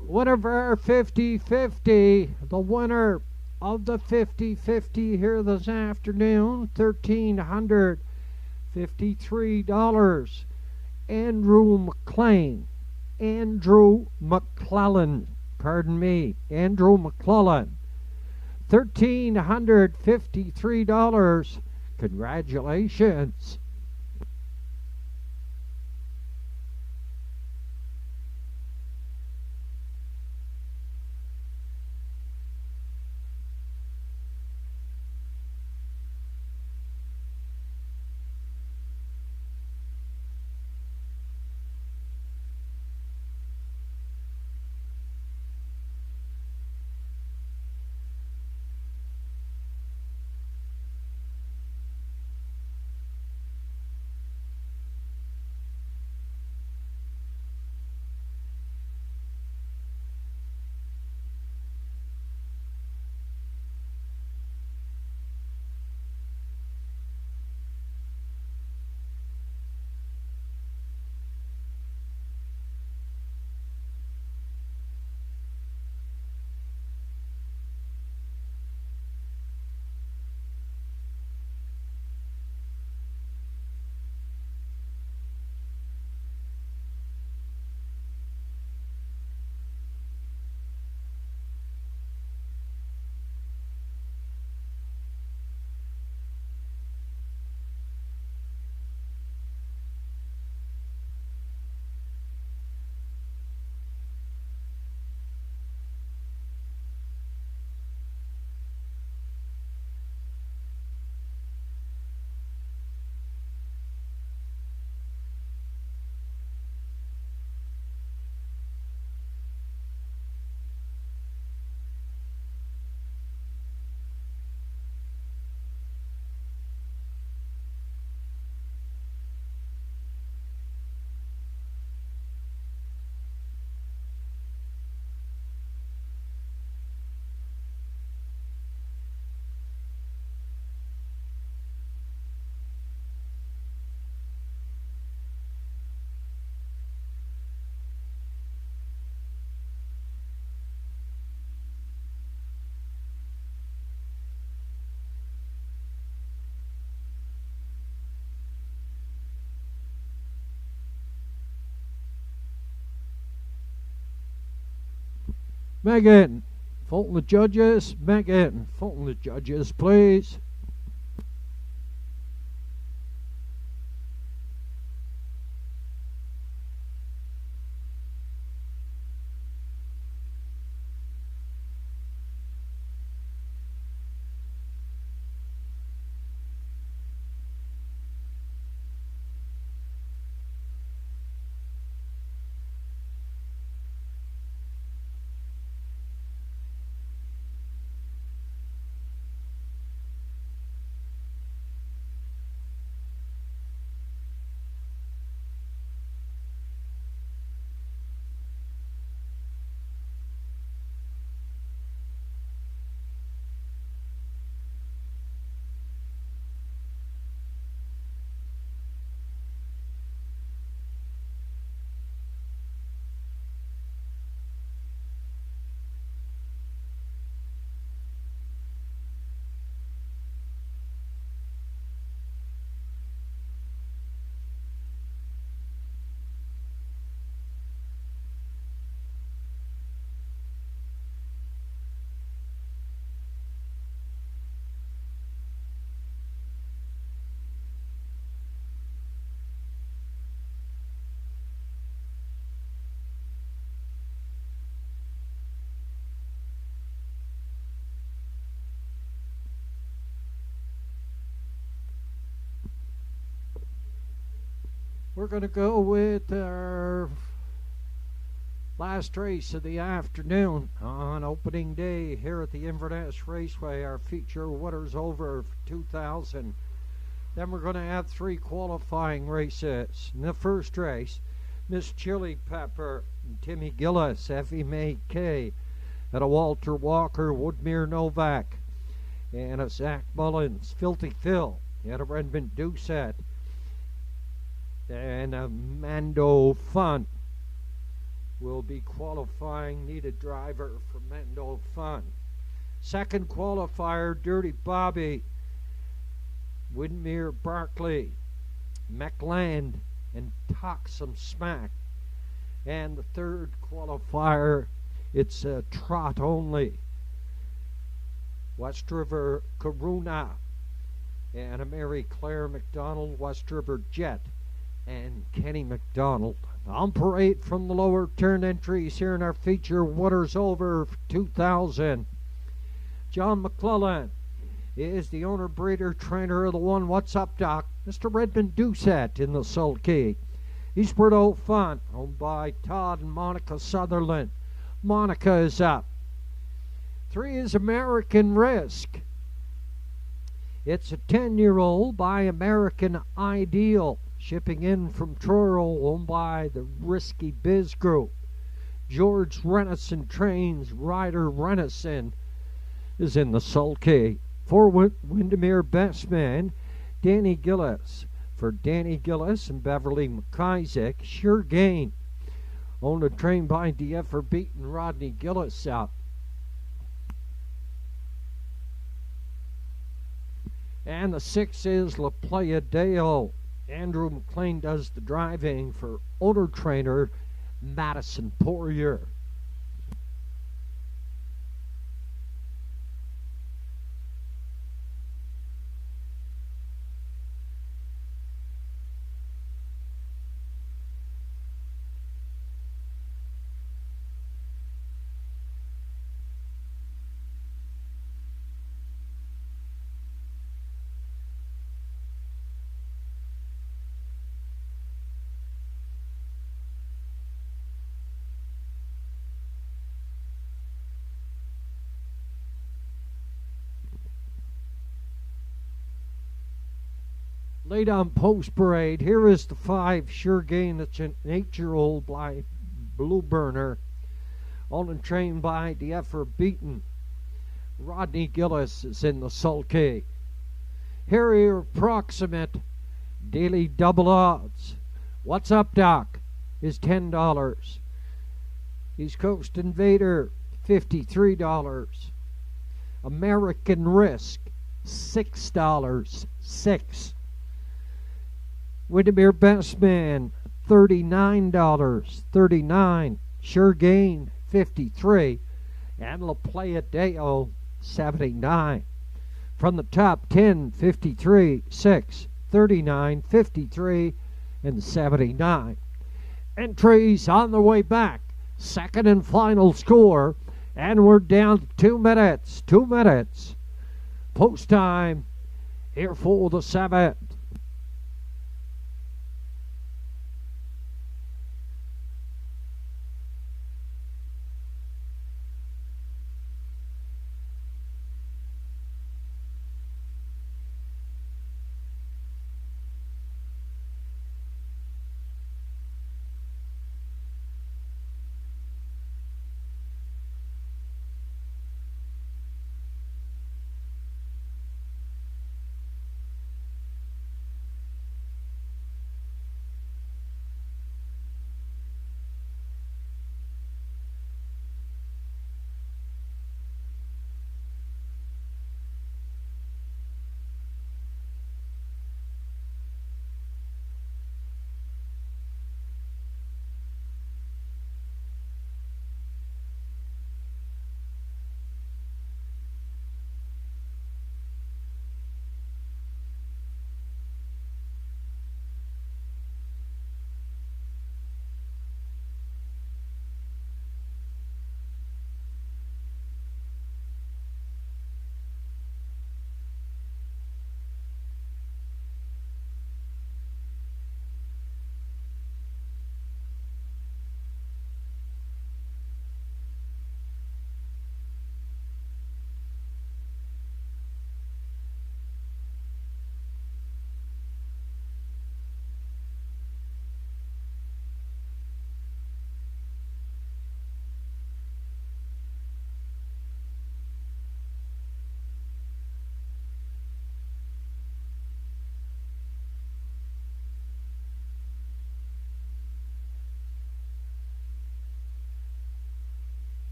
Winner for our 50-50, the winner of the 50-50 here this afternoon, $1,353. Andrew McClellan, Andrew McClellan, $1,353. Congratulations. Megan, Fulton the judges, Megan. Fulton the judges, please. We're going to go with our last race of the afternoon on opening day here at the Inverness Raceway. Our feature Waters Over 2000. Then we're going to have 3 qualifying races. In the first race, Miss Chili Pepper, Timmy Gillis, Effie May Kay, and a Walter Walker, Woodmere Novak, and a Zach Mullins, Filthy Phil, and a Redmond Doucette, and a Mando Fun will be qualifying. Needed driver for Mando Fun. Second qualifier, Dirty Bobby, Widmere Barkley, McLand, and Talk Some Smack. And the third qualifier, it's a trot only. West River Karuna and a Mary Claire McDonald, West River Jet, and Kenny McDonald. On parade from the lower turn entries here in our feature Waters Over 2000. John McClellan is the owner, breeder, trainer of the one. What's up, Doc? Mr. Redmond Doucette in the sulky. Eastward Old Fun, owned by Todd and Monica Sutherland. Monica is up. 3 is American Risk. It's a 10-year-old by American Ideal, shipping in from Truro, owned by the Risky Biz Group. George Renison Trains, Ryder Renison is in the sulky. 4 Windermere Bestman, Danny Gillis. For Danny Gillis and Beverly McIsaac, Sure Gain, owned and trained by DF Beaton, Rodney Gillis out. And the 6 is La Playa Deo. Andrew McLean does the driving for owner trainer Madison Poirier. Late on post parade, here is the 5 Sure Gain. It's an 8-year-old by Blue Burner, owned and trained by DF Beaton. Rodney Gillis is in the sulky. Harrier Approximate, Daily Double Odds. What's up, Doc? Is $10. East Coast Invader, $53. American Risk, $6. 6. Windermere Bestman, $39. 39. Sure Gain, $53. and La Playa Deo 79. From the top 10, 53, 6, 39, 53, and 79. Entries on their way back. Second and final score, and we're down to 2 minutes. 2 minutes. Post time here for the 7th.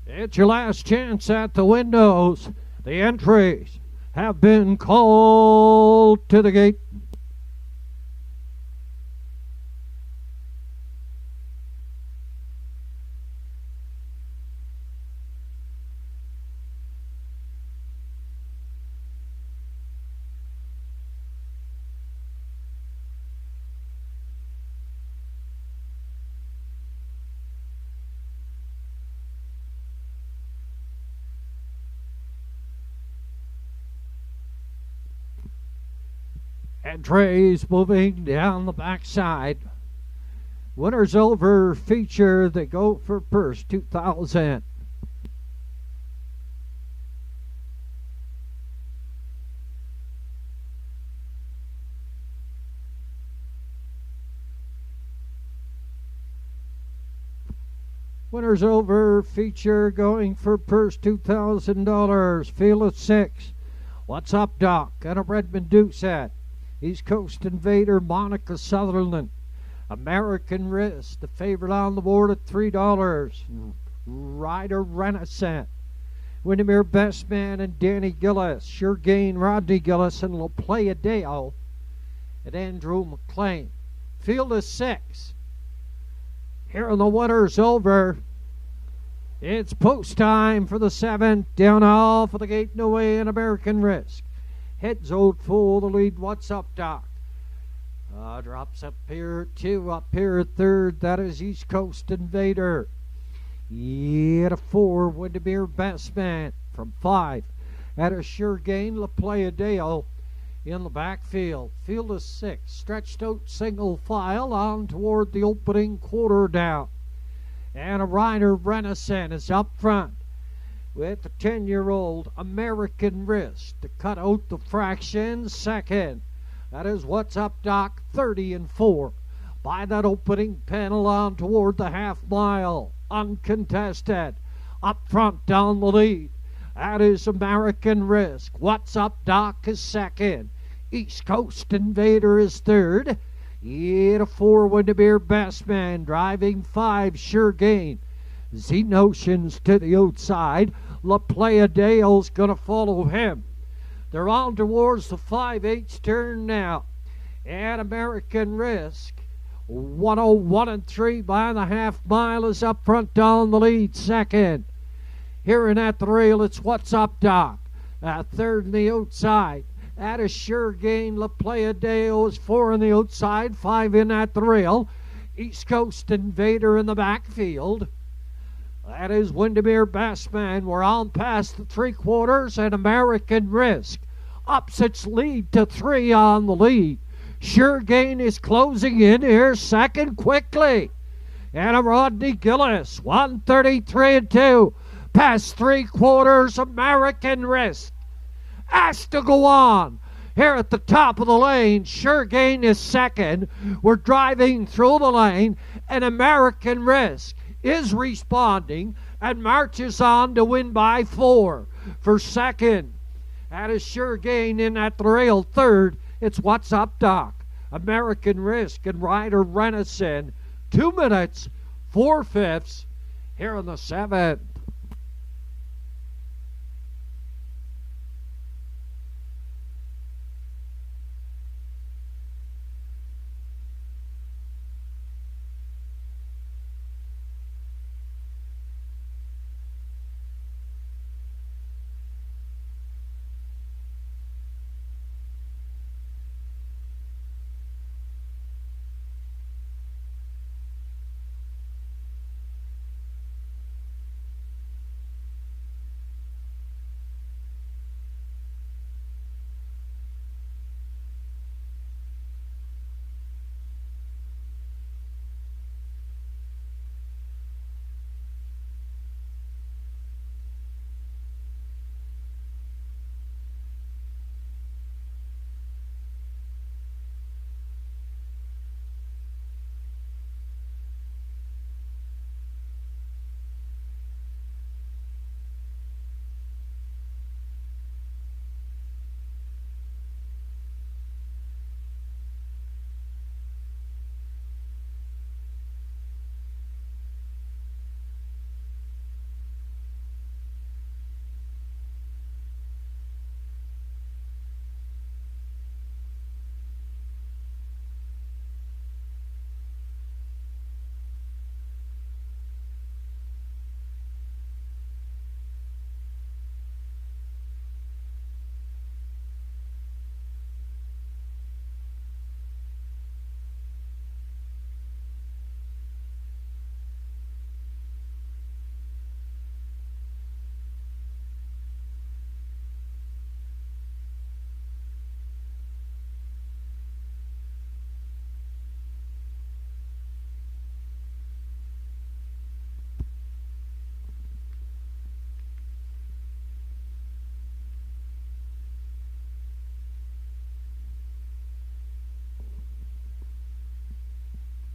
It's your last chance at the windows. The entries have been called to the gate. Entries moving down the backside. Winners over feature that go for purse 2,000. Winners over feature going for purse $2,000. Field of 6. What's Up Doc and a Redmond Duke set. East Coast Invader, Monica Sutherland. American Risk, the favorite on the board at $3. Ryder Renaissance. Windermere Best Man and Danny Gillis. Sure Gain, Rodney Gillis, and La Playa Deo at Andrew McLean. Field of 6. Here in the winner's over. It's post time for the 7th. Down off of the gate and away in American Risk. Heads out full the lead. What's Up Doc? Drops up here at 2, up here at 3rd. That is East Coast Invader. At a 4, Windermere Best Man from 5. At a Sure Gain, La Playa Deo in the backfield. Field of 6, stretched out single file on toward the opening quarter down. And a Ryder Renaissance is up front with the 10-year-old American Risk to cut out the fraction. Second, that is What's Up Doc, 30-4. By that opening panel on toward the half mile, uncontested. Up front down the lead, that is American Risk. What's Up Doc is second. East Coast Invader is third. 8-4 Windermere Bassman driving 5 Sure Gain. Z-Notions to the outside. La Playa Dale's going to follow him. They're on towards the 5/8 turn now. And American Risk, 101 and 3 behind the half mile, is up front down the lead second. Here in at the rail, it's What's Up Doc. Third on the outside. At a Sure Gain, La Playa Dale is 4 on the outside, 5 in at the rail. East Coast Invader in the backfield. That is Windermere Bassman. We're on past the 3/4, and American Risk ups its lead to 3 on the lead. Sure Gain is closing in here second quickly. And a Rodney Gillis, 133 and 2. Past 3/4, American Risk has to go on. Here at the top of the lane, Sure Gain is second. We're driving through the lane, and American Risk is responding and marches on to win by 4 for second. That is Sure Gain in at the rail. Third, it's What's Up Doc. American Risk and Ryder Renison, 2 minutes, 4/5 here in the 7th.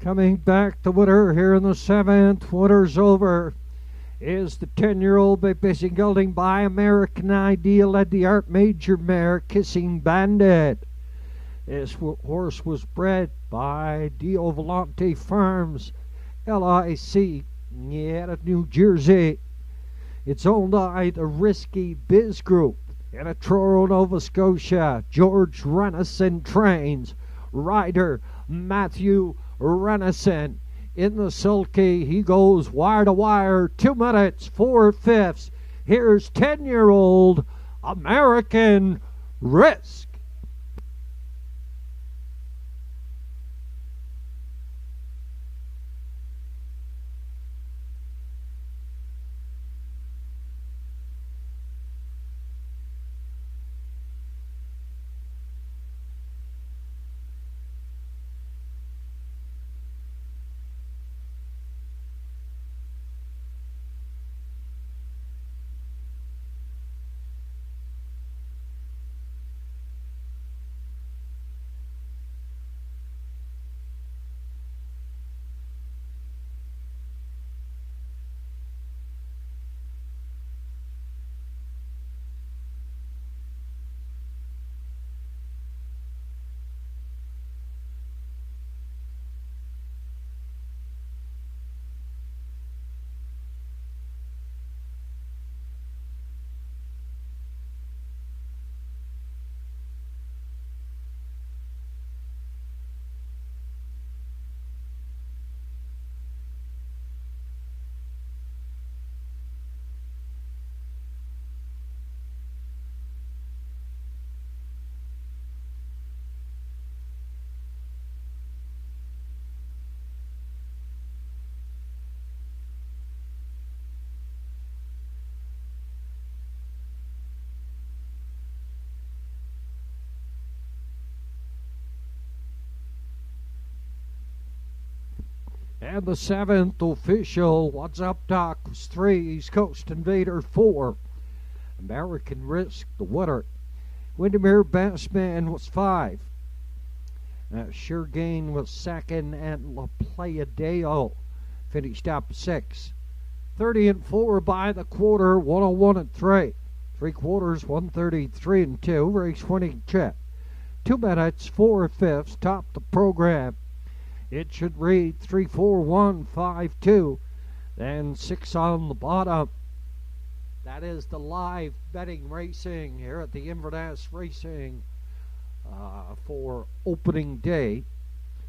Coming back to winner here in the 7th. Winner's over is the 10-year-old Busy Gelding by American Ideal led the Art Major mare Kissing Bandit. This horse was bred by Dio Volante Farms, LIC, out of New Jersey. It's owned by the Risky Biz Group in a Truro, Nova Scotia. George Renison trains. Rider Matthew Renison in the sulky. He goes wire to wire, 2 minutes, 4/5. Here's 10-year-old American Risk. And the 7th official, What's Up Doc, was 3, East Coast Invader 4. American Risk, the winner. Windermere Bassman was 5. Sure Gain was 2nd, and La Playa Deo finished up 6. 30 and 4 by the quarter, 101 and 3. 3 quarters, 133 and 2. Race winning chip. 2 minutes, 4 fifths, top the program. It should read 3-4-1-5-2. Then 6 on the bottom. That is the live betting racing here at the Inverness Racing for opening day.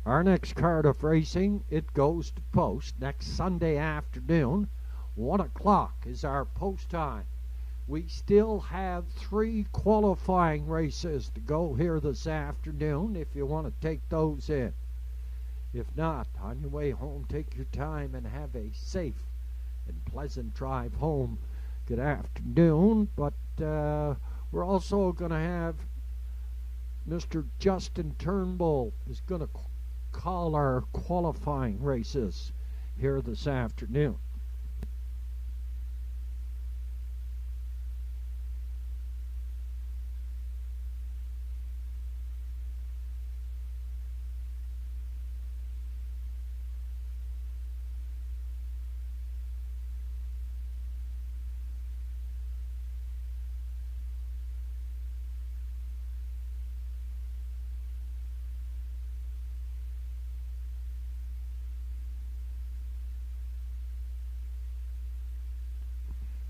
Our next card of racing, it goes to post next Sunday afternoon. 1 o'clock is our post time. We still have 3 qualifying races to go here this afternoon if you want to take those in. If not, on your way home, take your time and have a safe and pleasant drive home. Good afternoon, but we're also going to have Mr. Justin Turnbull is going to call our qualifying races here this afternoon.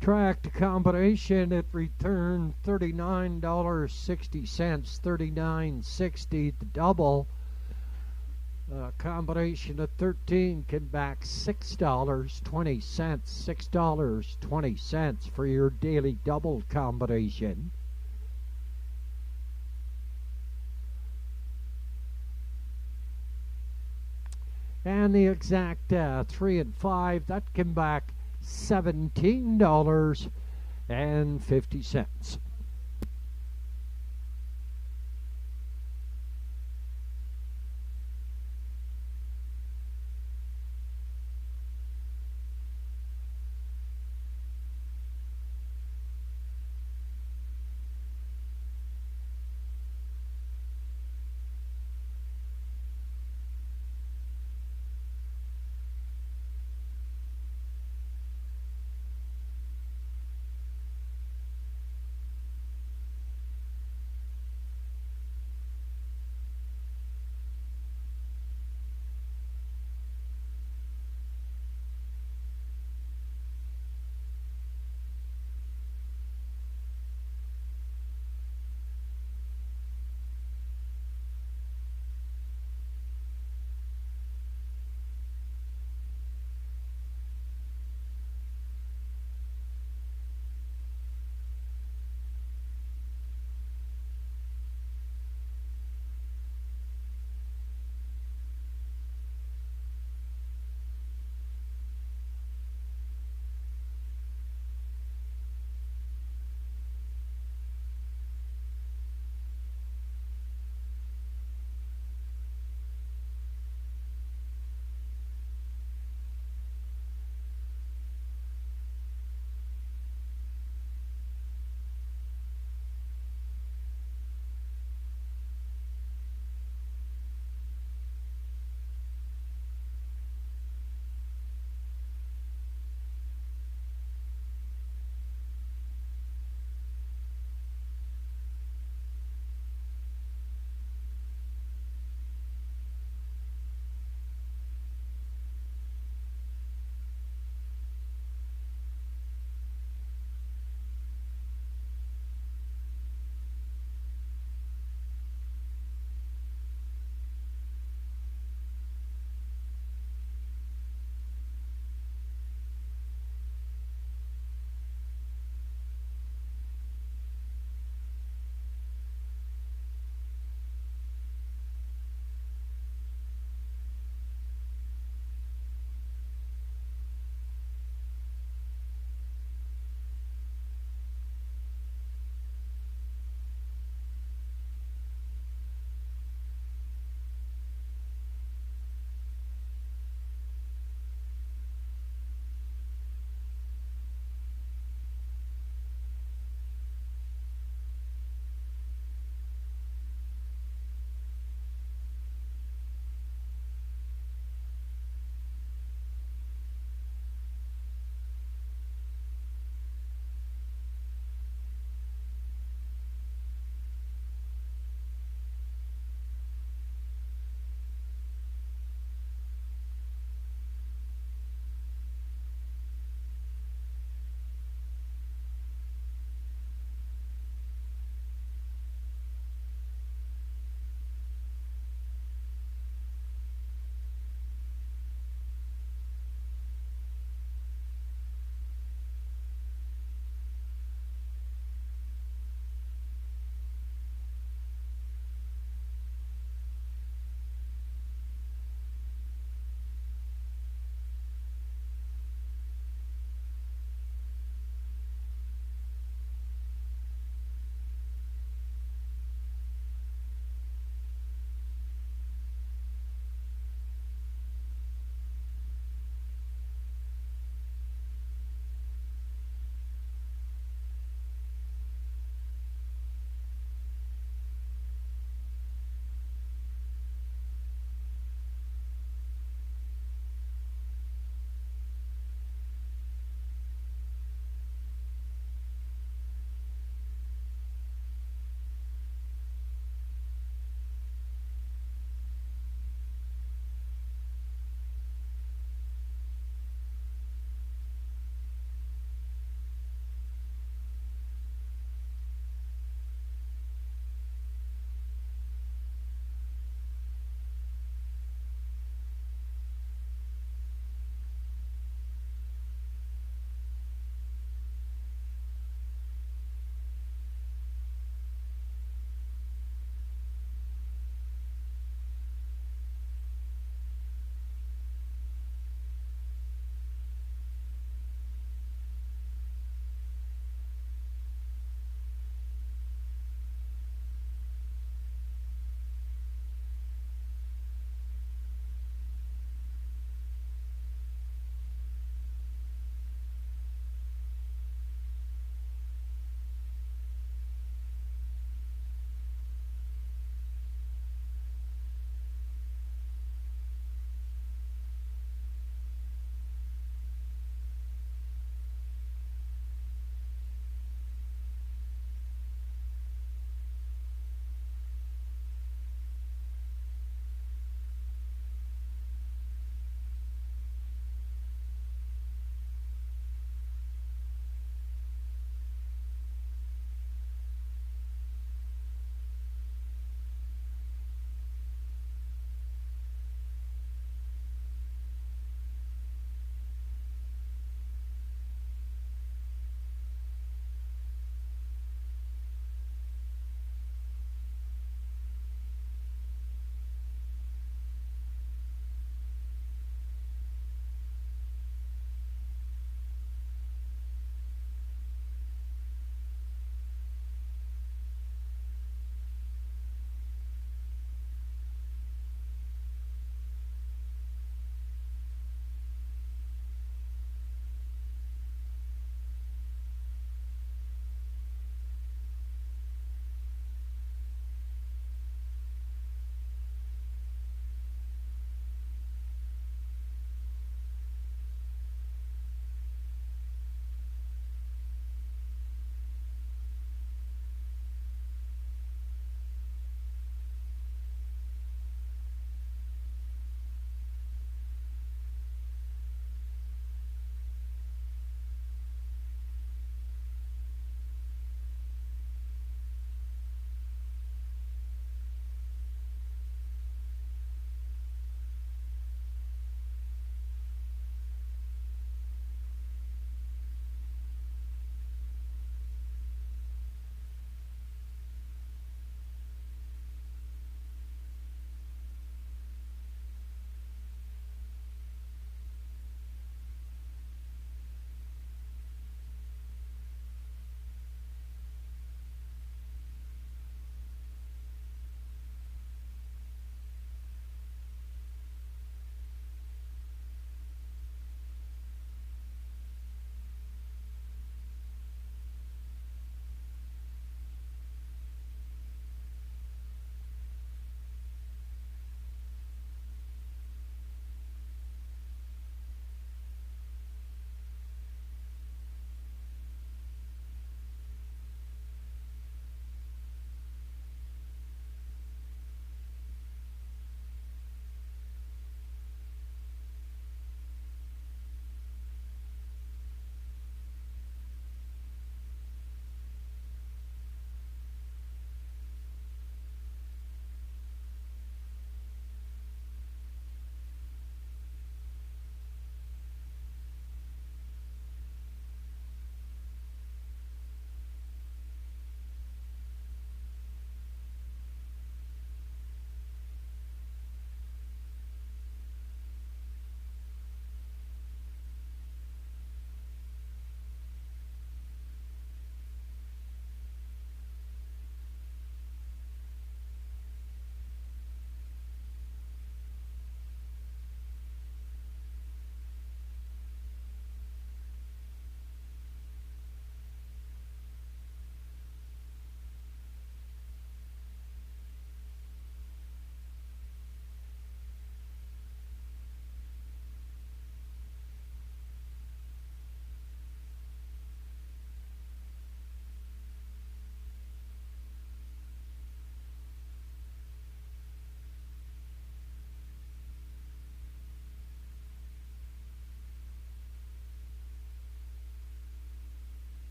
Track to combination, it returned $39.60, $39.60 the double. Combination of 13 can back $6.20, $6.20 for your daily double combination. And the exact 3 and 5, that can back $17.50.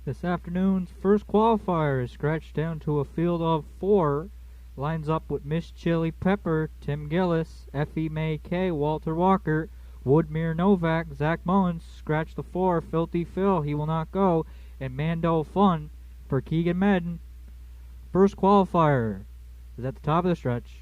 This afternoon's first qualifier is scratched down to a field of 4. Lines up with Miss Chili Pepper, Tim Gillis, Effie May K, Walter Walker, Woodmere Novak, Zach Mullins. Scratch the 4, Filthy Phil, he will not go, and Mando Fun for Keegan Madden. First qualifier is at the top of the stretch.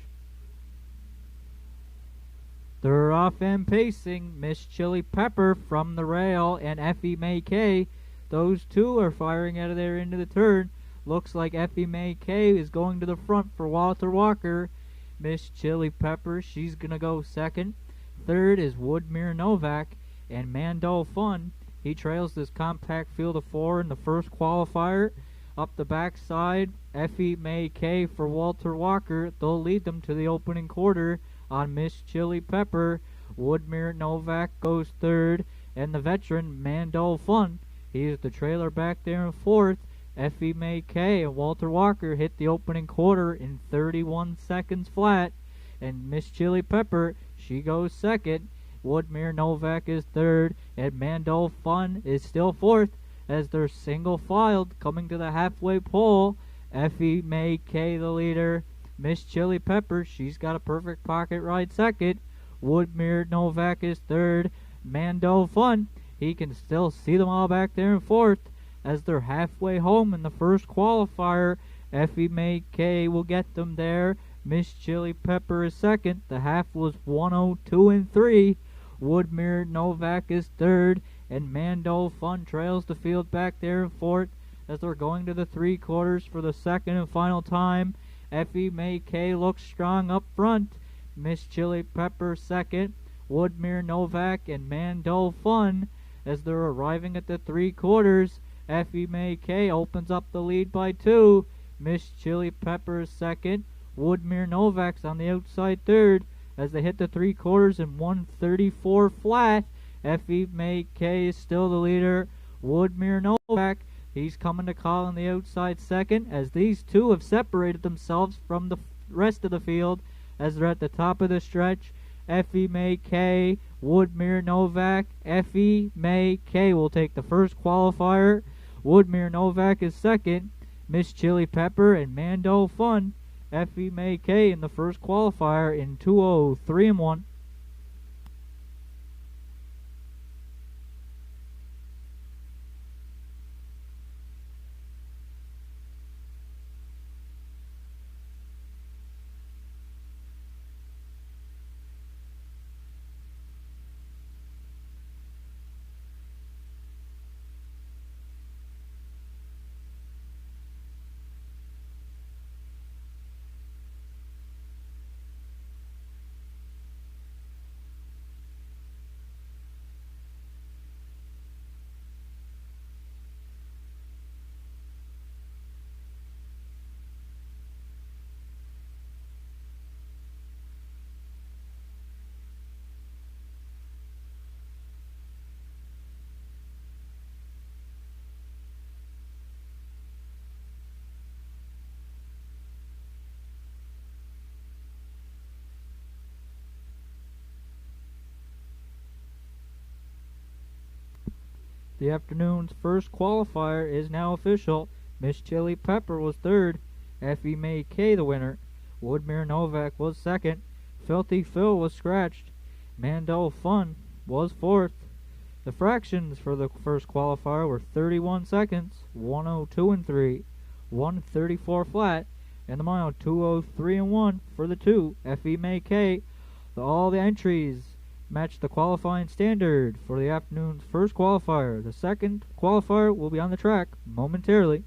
They're off and pacing. Miss Chili Pepper from the rail and Effie May K. Those two are firing out of there into the turn. Looks like Effie May K is going to the front for Walter Walker. Miss Chili Pepper, she's going to go second. Third is Woodmere Novak and Mando Fun. He trails this compact field of 4 in the first qualifier. Up the backside, Effie May K for Walter Walker. They'll lead them to the opening quarter on Miss Chili Pepper. Woodmere Novak goes third, and the veteran Mando Fun, he's the trailer back there in fourth. Effie May K and Walter Walker hit the opening quarter in 31 seconds flat, and Miss Chili Pepper, she goes second. Woodmere Novak is third, and Mando Fun is still fourth as they're single filed coming to the halfway pole. Effie May K the leader. Miss Chili Pepper, she's got a perfect pocket ride second. Woodmere Novak is third. Mando Fun, he can still see them all back there in fourth as they're halfway home in the first qualifier. Effie May K will get them there. Miss Chili Pepper is second. The half was 1:02.3. Woodmere Novak is third, and Mando Fun trails the field back there in fourth as they're going to the 3 quarters for the second and final time. Effie May K looks strong up front. Miss Chili Pepper second. Woodmere Novak and Mando Fun as they're arriving at the 3 quarters. Effie May K opens up the lead by 2. Miss Chili Pepper is second. Woodmere Novak's on the outside third as they hit the 3 quarters in 1:34 flat. Effie May K is still the leader. Woodmere Novak, he's coming to call on the outside second as these two have separated themselves from the rest of the field as they're at the top of the stretch. Effie May K, Woodmere Novak. Effie May K will take the first qualifier. Woodmere Novak is second. Miss Chili Pepper and Mando Fun. Effie May K in the first qualifier in 2:03.1. The afternoon's first qualifier is now official. Miss Chili Pepper was third. Effie May K the winner. Woodmere Novak was second. Filthy Phil was scratched. Mando Fun was fourth. The fractions for the first qualifier were 31 seconds, 1:02.3, 1:34 flat, and the mile 2:03.1 for the 2. Effie May K. All the entries match the qualifying standard for the afternoon's first qualifier. The second qualifier will be on the track momentarily.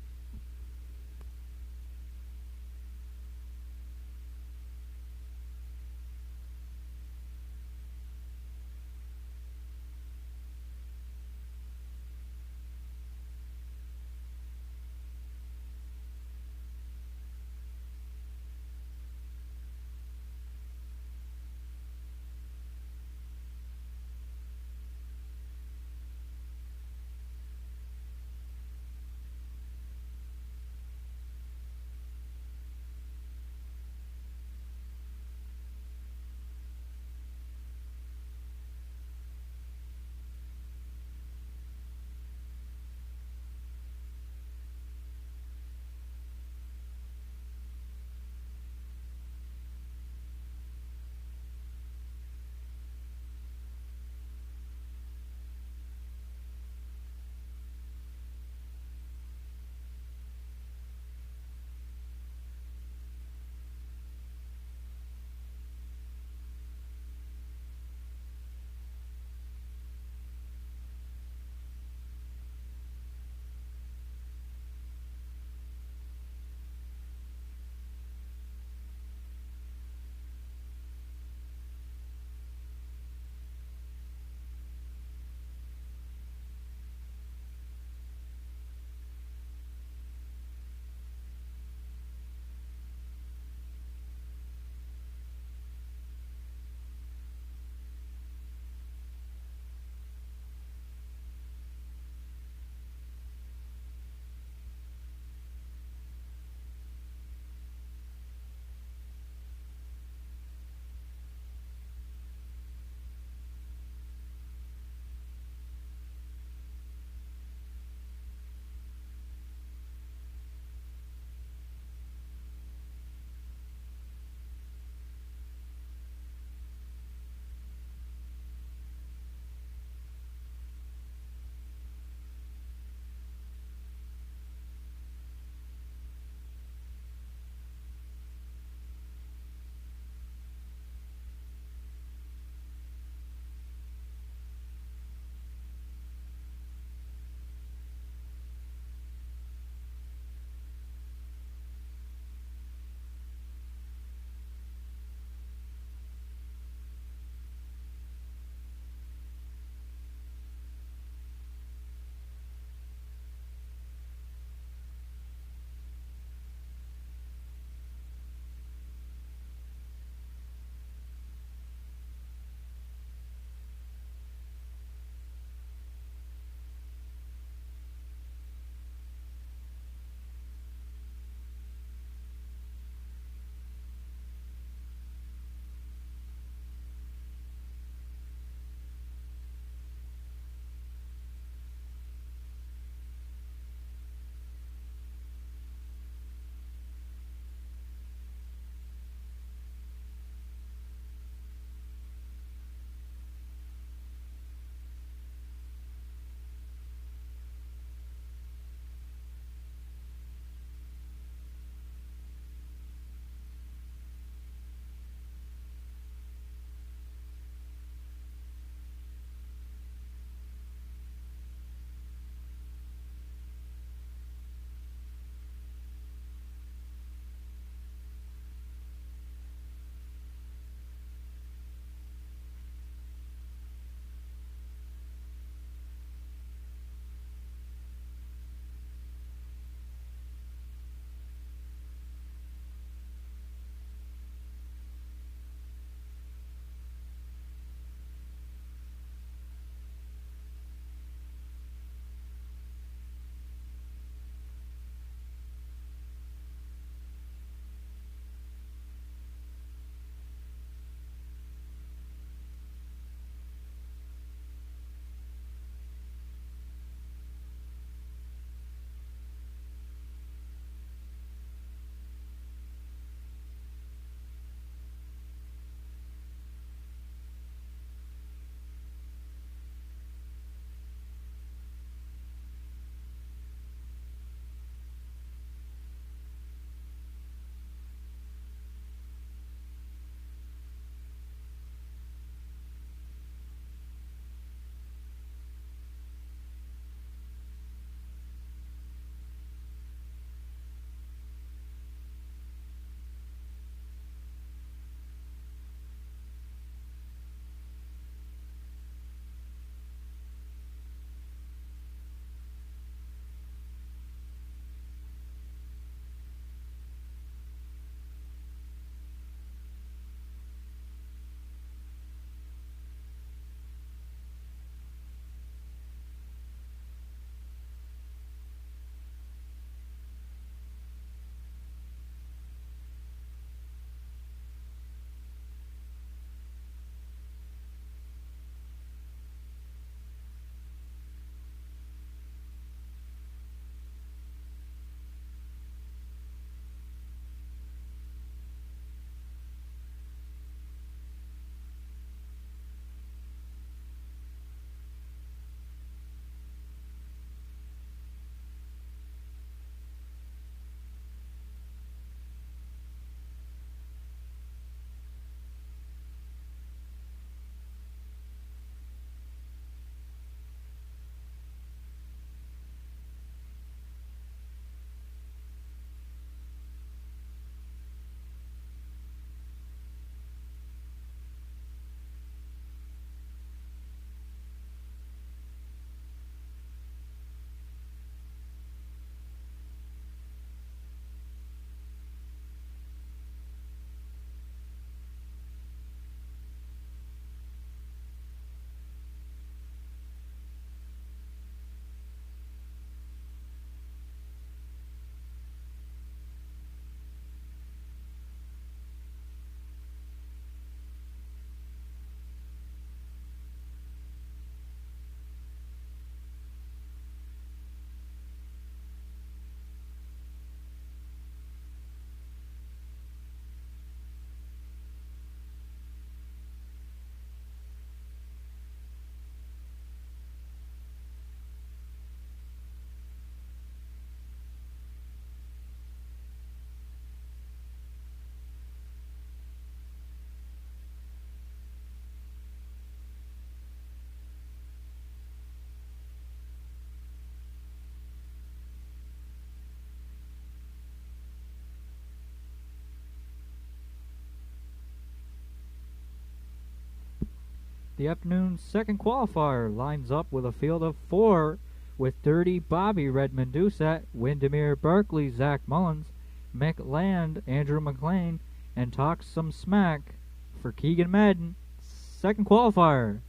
The afternoon's second qualifier lines up with a field of 4 with Dirty Bobby Redmond Doucette, Windermere Berkeley Zach Mullins, Mick Land Andrew McLean, and Talk Some Smack for Keegan Madden. Second qualifier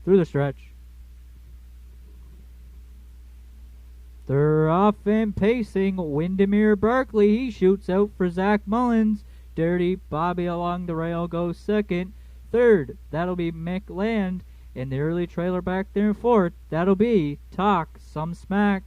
through the stretch. They're off and pacing. Windermere Berkeley, he shoots out for Zach Mullins. Dirty Bobby along the rail goes second. Third, that'll be Mick Land. In the early trailer back there in fourth, that'll be Talk Some Smack.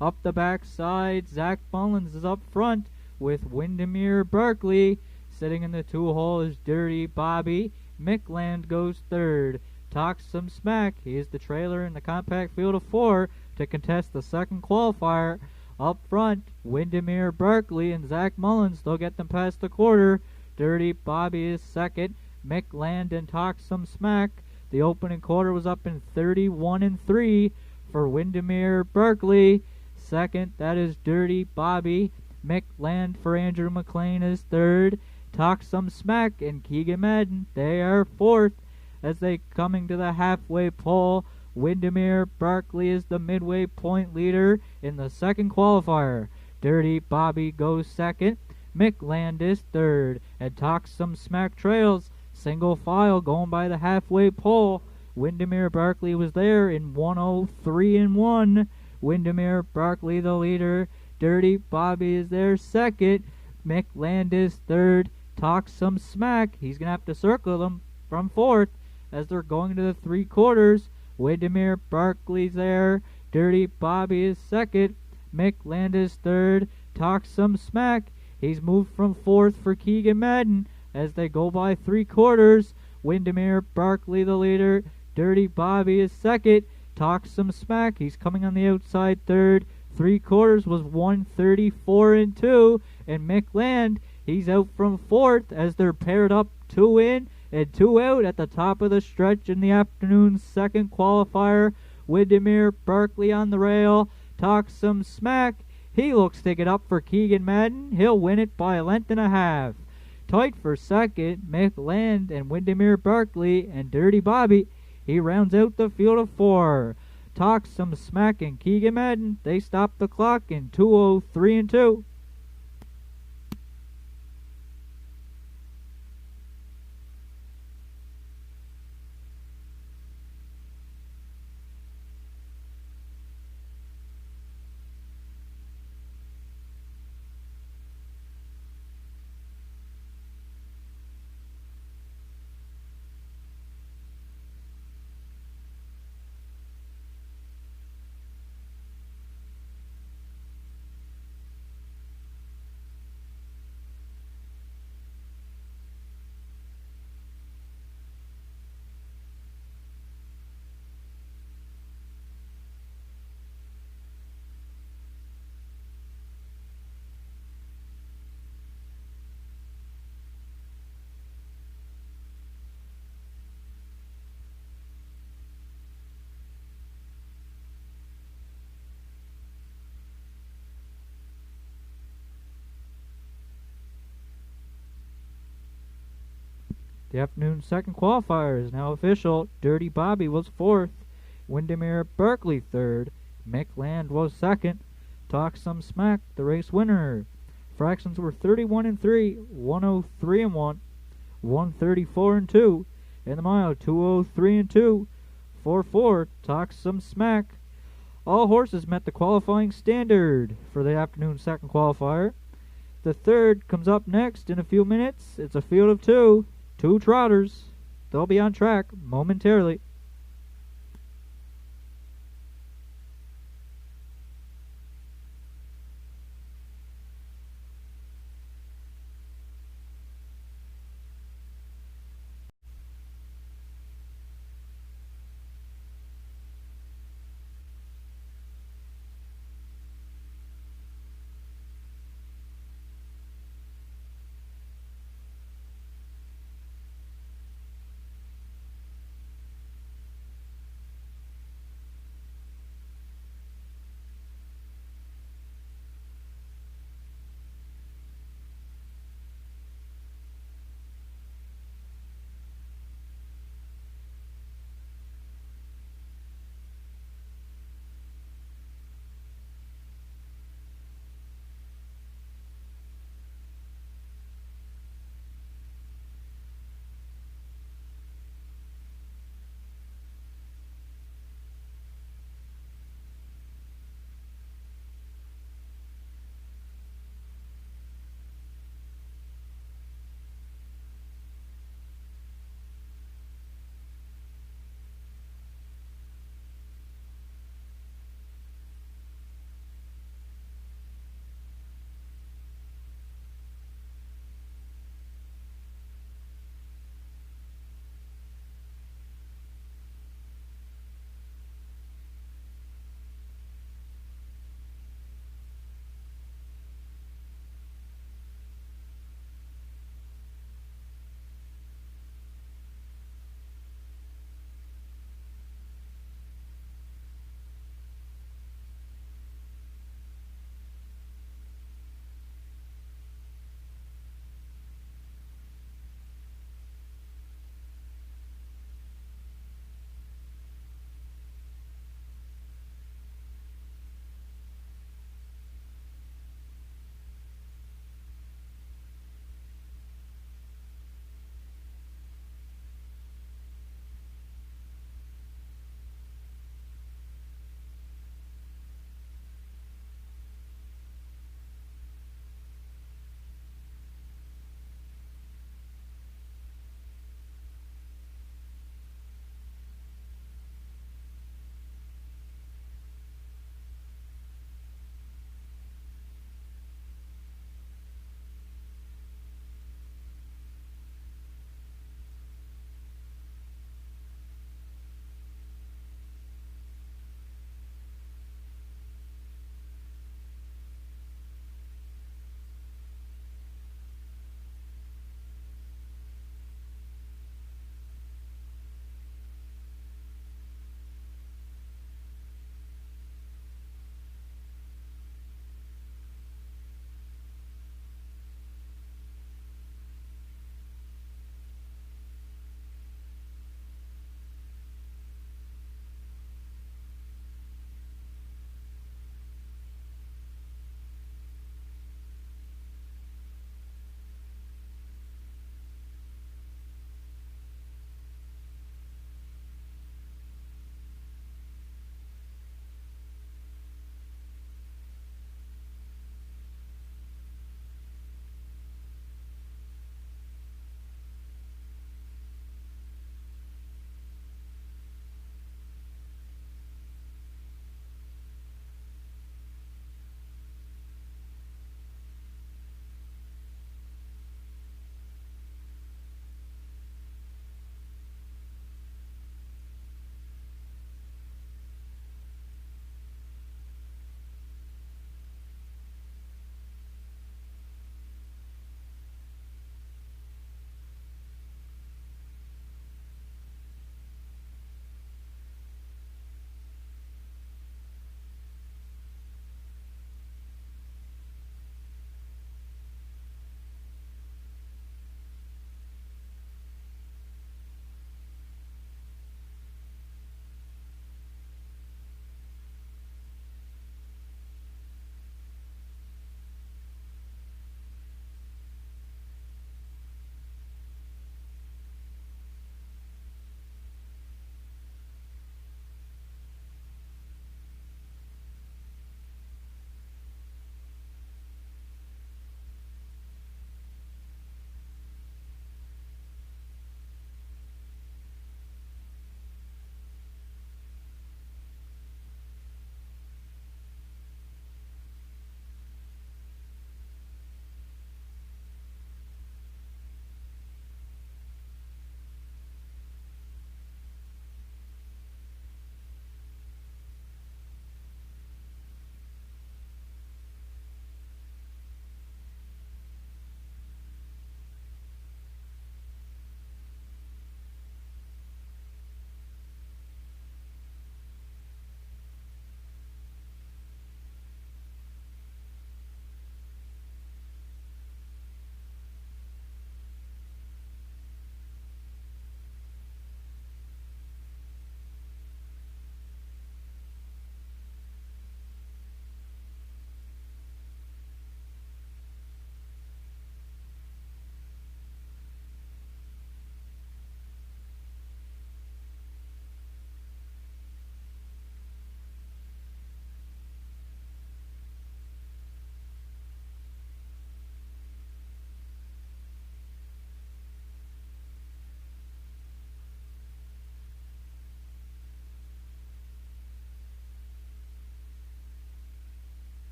Up the backside, Zach Mullins is up front with Windermere Berkeley. Sitting in the 2-hole is Dirty Bobby. Mick Land goes third. Talk Some Smack, he is the trailer in the compact field of 4 to contest the second qualifier. Up front, Windermere Berkeley and Zach Mullins, they'll get them past the quarter. Dirty Bobby is second. Mick Land and Talk Some Smack. The opening quarter was up in 31-3 for Windermere Berkeley. Second, that is Dirty Bobby. Mick Land for Andrew McLean is third. Talk Some Smack and Keegan Madden, they are fourth. As they coming to the halfway pole, Windermere Berkeley is the midway point leader in the second qualifier. Dirty Bobby goes second. Mick Land is third. And Talk Some Smack trails single file going by the halfway pole. Windermere Berkeley was there in 103-1. Windermere Berkeley the leader. Dirty Bobby is there second. Mick Land is third. Talk Some Smack, he's going to have to circle them from fourth as they're going to the 3 quarters. Windermere Berkeley's there. Dirty Bobby is second. Mick Land is third. Talk Some Smack, he's moved from fourth for Keegan Madden as they go by 3 quarters. Windermere Berkeley the leader. Dirty Bobby is second. Talk Some Smack, he's coming on the outside third. 3 quarters was 134-2. And Mick Land, he's out from fourth as they're paired up 2 in and 2 out at the top of the stretch in the afternoon's second qualifier. Windermere Berkeley on the rail. Talk Some Smack, he looks to get up for Keegan Madden. He'll win it by a length and a half. Tight for second, Mick Land and Windermere Berkeley, and Dirty Bobby, he rounds out the field of 4. Talk Some Smack and Keegan Madden, they stop the clock in 2:03-2. The afternoon's second qualifier is now official. Dirty Bobby was fourth. Windermere Berkeley third. Mick Land was second. Talk Some Smack, the race winner. Fractions were 31-3, 103-1, 134-2. In the mile, 203-2, 4-4. Talk Some Smack. All horses met the qualifying standard for the afternoon's second qualifier. The third comes up next in a few minutes. It's a field of 2. 2 trotters. They'll be on track momentarily.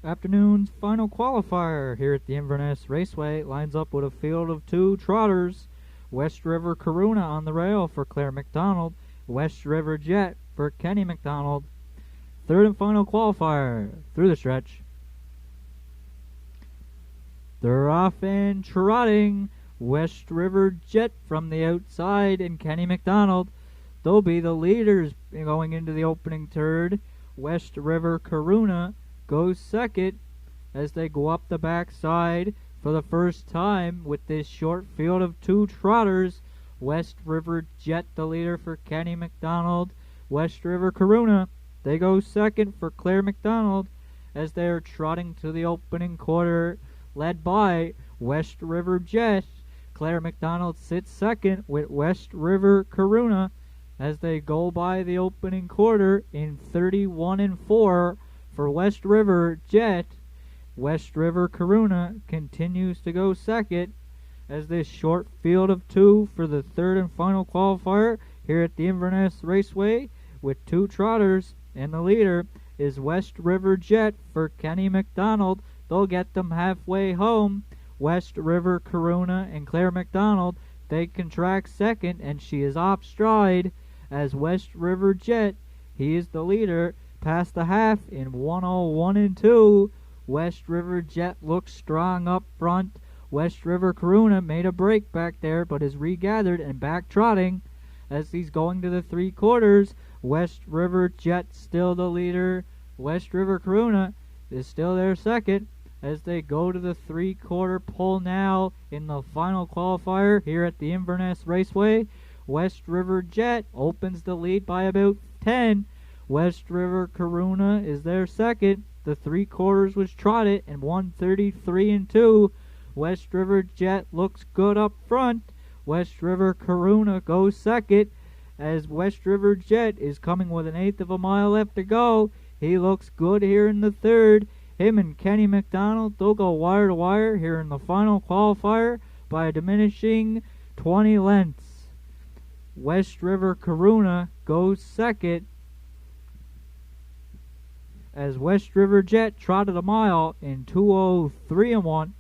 afternoon's final qualifier here at the Inverness Raceway lines up with a field of 2 trotters. West River Coruna on the rail for Claire McDonald. West River Jet for Kenny McDonald. Third and final qualifier through the stretch. They're off and trotting. West River Jet from the outside and Kenny McDonald. They'll be the leaders going into the opening third. West River Coruna goes second as they go up the backside for the first time with this short field of 2 trotters. West River Jet the leader for Kenny McDonald. West River Coruna, they go second for Claire McDonald as they are trotting to the opening quarter, led by West River Jet. Claire McDonald sits second with West River Coruna as they go by the opening quarter in 31-4 for West River Jet. West River Coruna continues to go second as this short field of 2 for the third and final qualifier here at the Inverness Raceway with 2 trotters, and the leader is West River Jet for Kenny McDonald. They'll get them halfway home. West River Coruna and Claire McDonald, they contract second, and she is off stride as West River Jet, he is the leader past the half in 1:01.2. West River Jet looks strong up front. West River Coruna made a break back there but is regathered and back trotting as he's going to the 3 quarters. West River Jet still the leader. West River Coruna is still there second as they go to the 3/4 pull now in the final qualifier here at the Inverness Raceway. West River Jet opens the lead by about 10. West River Coruna is there second. The 3/4 was trotted in 1:33.2. West River Jet looks good up front. West River Coruna goes second as West River Jet is coming with 1/8 of a mile left to go. He looks good here in the third. Him and Kenny McDonald, they'll go wire to wire here in the final qualifier by a diminishing 20 lengths. West River Coruna goes second as West River Jet trotted a mile in 2:03.1.